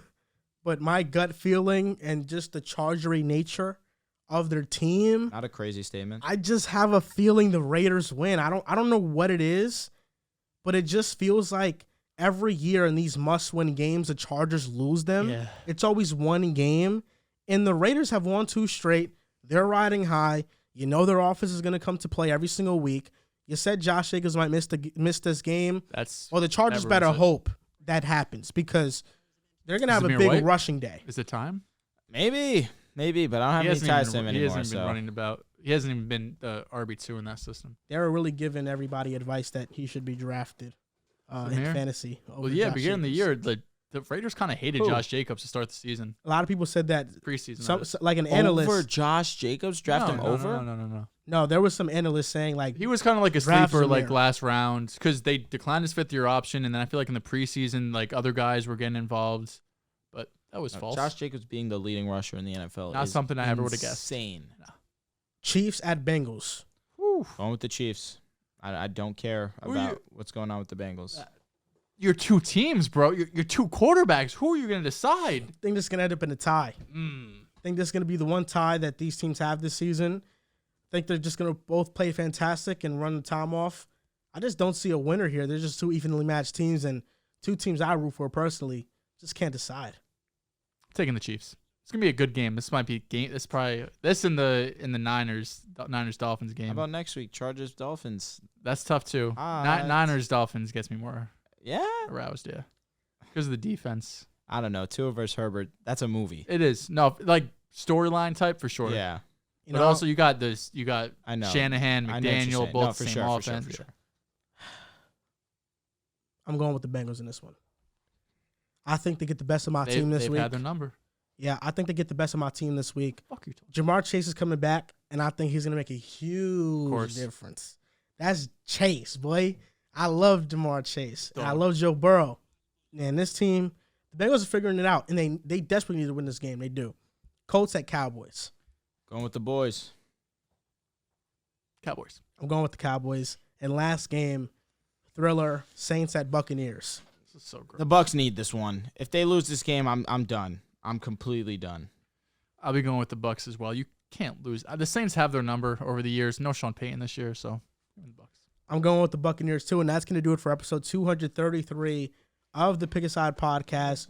but my gut feeling and just the Chargery nature of their team, Not a crazy statement. I just have a feeling the Raiders win. I don't know what it is, but it just feels like every year in these must-win games, the Chargers lose them. Yeah. It's always one game, and the Raiders have won 2 straight. They're riding high. You know their offense is going to come to play every single week. You said Josh Jacobs might miss this game. Well, The Chargers better hope that happens because they're going to have a Zamir big White? rushing day. Is it time? Maybe, but I don't have any ties to him He anymore. hasn't even So running about. He hasn't even been the RB2 in that system. They're really giving everybody advice that he should be drafted in Zamir? fantasy. over Well, yeah, Josh beginning of the Jacobs. year, the Raiders kind of hated Who? Josh Jacobs to start the season. A lot of people said that. Preseason. Like an analyst. over Josh Jacobs, draft him over. No. No, there was some analysts saying like He was kind of like a Draft sleeper, like Zamir. last round, because they declined his 5th-year option, and then I feel like in the preseason, like other guys were getting involved, but that was false. Josh Jacobs being the leading rusher in the NFL Not is something I ever would've guessed. Insane. Chiefs at Bengals. Going with the Chiefs. I don't care Who about you- what's going on with the Bengals. Your 2 teams, bro. Your 2 quarterbacks. Who are you going to decide? I think this is gonna end up in a tie. I think this is gonna be the one tie that these teams have this season. I think they're just gonna both play fantastic and run the time off. I just don't see a winner here. They're just 2 evenly matched teams and 2 teams I root for personally. Just can't decide. Taking the Chiefs. It's gonna be a good game. This might be a game. This probably in the Niners Dolphins game. How about next week? Chargers Dolphins. That's tough too. Ah, Niners Dolphins gets me more Yeah. aroused. Yeah, because of the defense. I don't know. Tua versus Herbert. That's a movie. It is like storyline type for sure. Yeah. You But know, also you got this. You got I know. Shanahan, I know what you're McDaniel, saying. both No, for same sure, offense. For sure. I'm going with the Bengals in this one. I think they get the best of my team this They've week. had their number. Yeah, I think they get the best of my team this week. Fuck you. Jamar Chase is coming back, and I think he's going to make a huge course. difference. That's Chase, boy. I love Jamar Chase. And I Dog. love Joe Burrow. And this team, the Bengals are figuring it out, and they desperately need to win this game. They do. Colts at Cowboys. Going with the boys. Cowboys. I'm going with the Cowboys. And last game, thriller, Saints at Buccaneers. This is so great. The Bucks need this one. If they lose this game, I'm done. I'm completely done. I'll be going with the Bucks as well. You can't lose. The Saints have their number over the years. No Sean Payton this year, so give me the Bucks. I'm going with the Buccaneers too, and that's going to do it for episode 233 of the Pick a Side Podcast.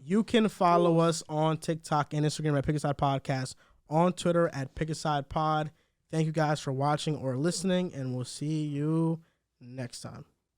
You can follow us on TikTok and Instagram at Pick a Side Podcast, on Twitter at Pick a Side Pod. Thank you guys for watching or listening, and we'll see you next time.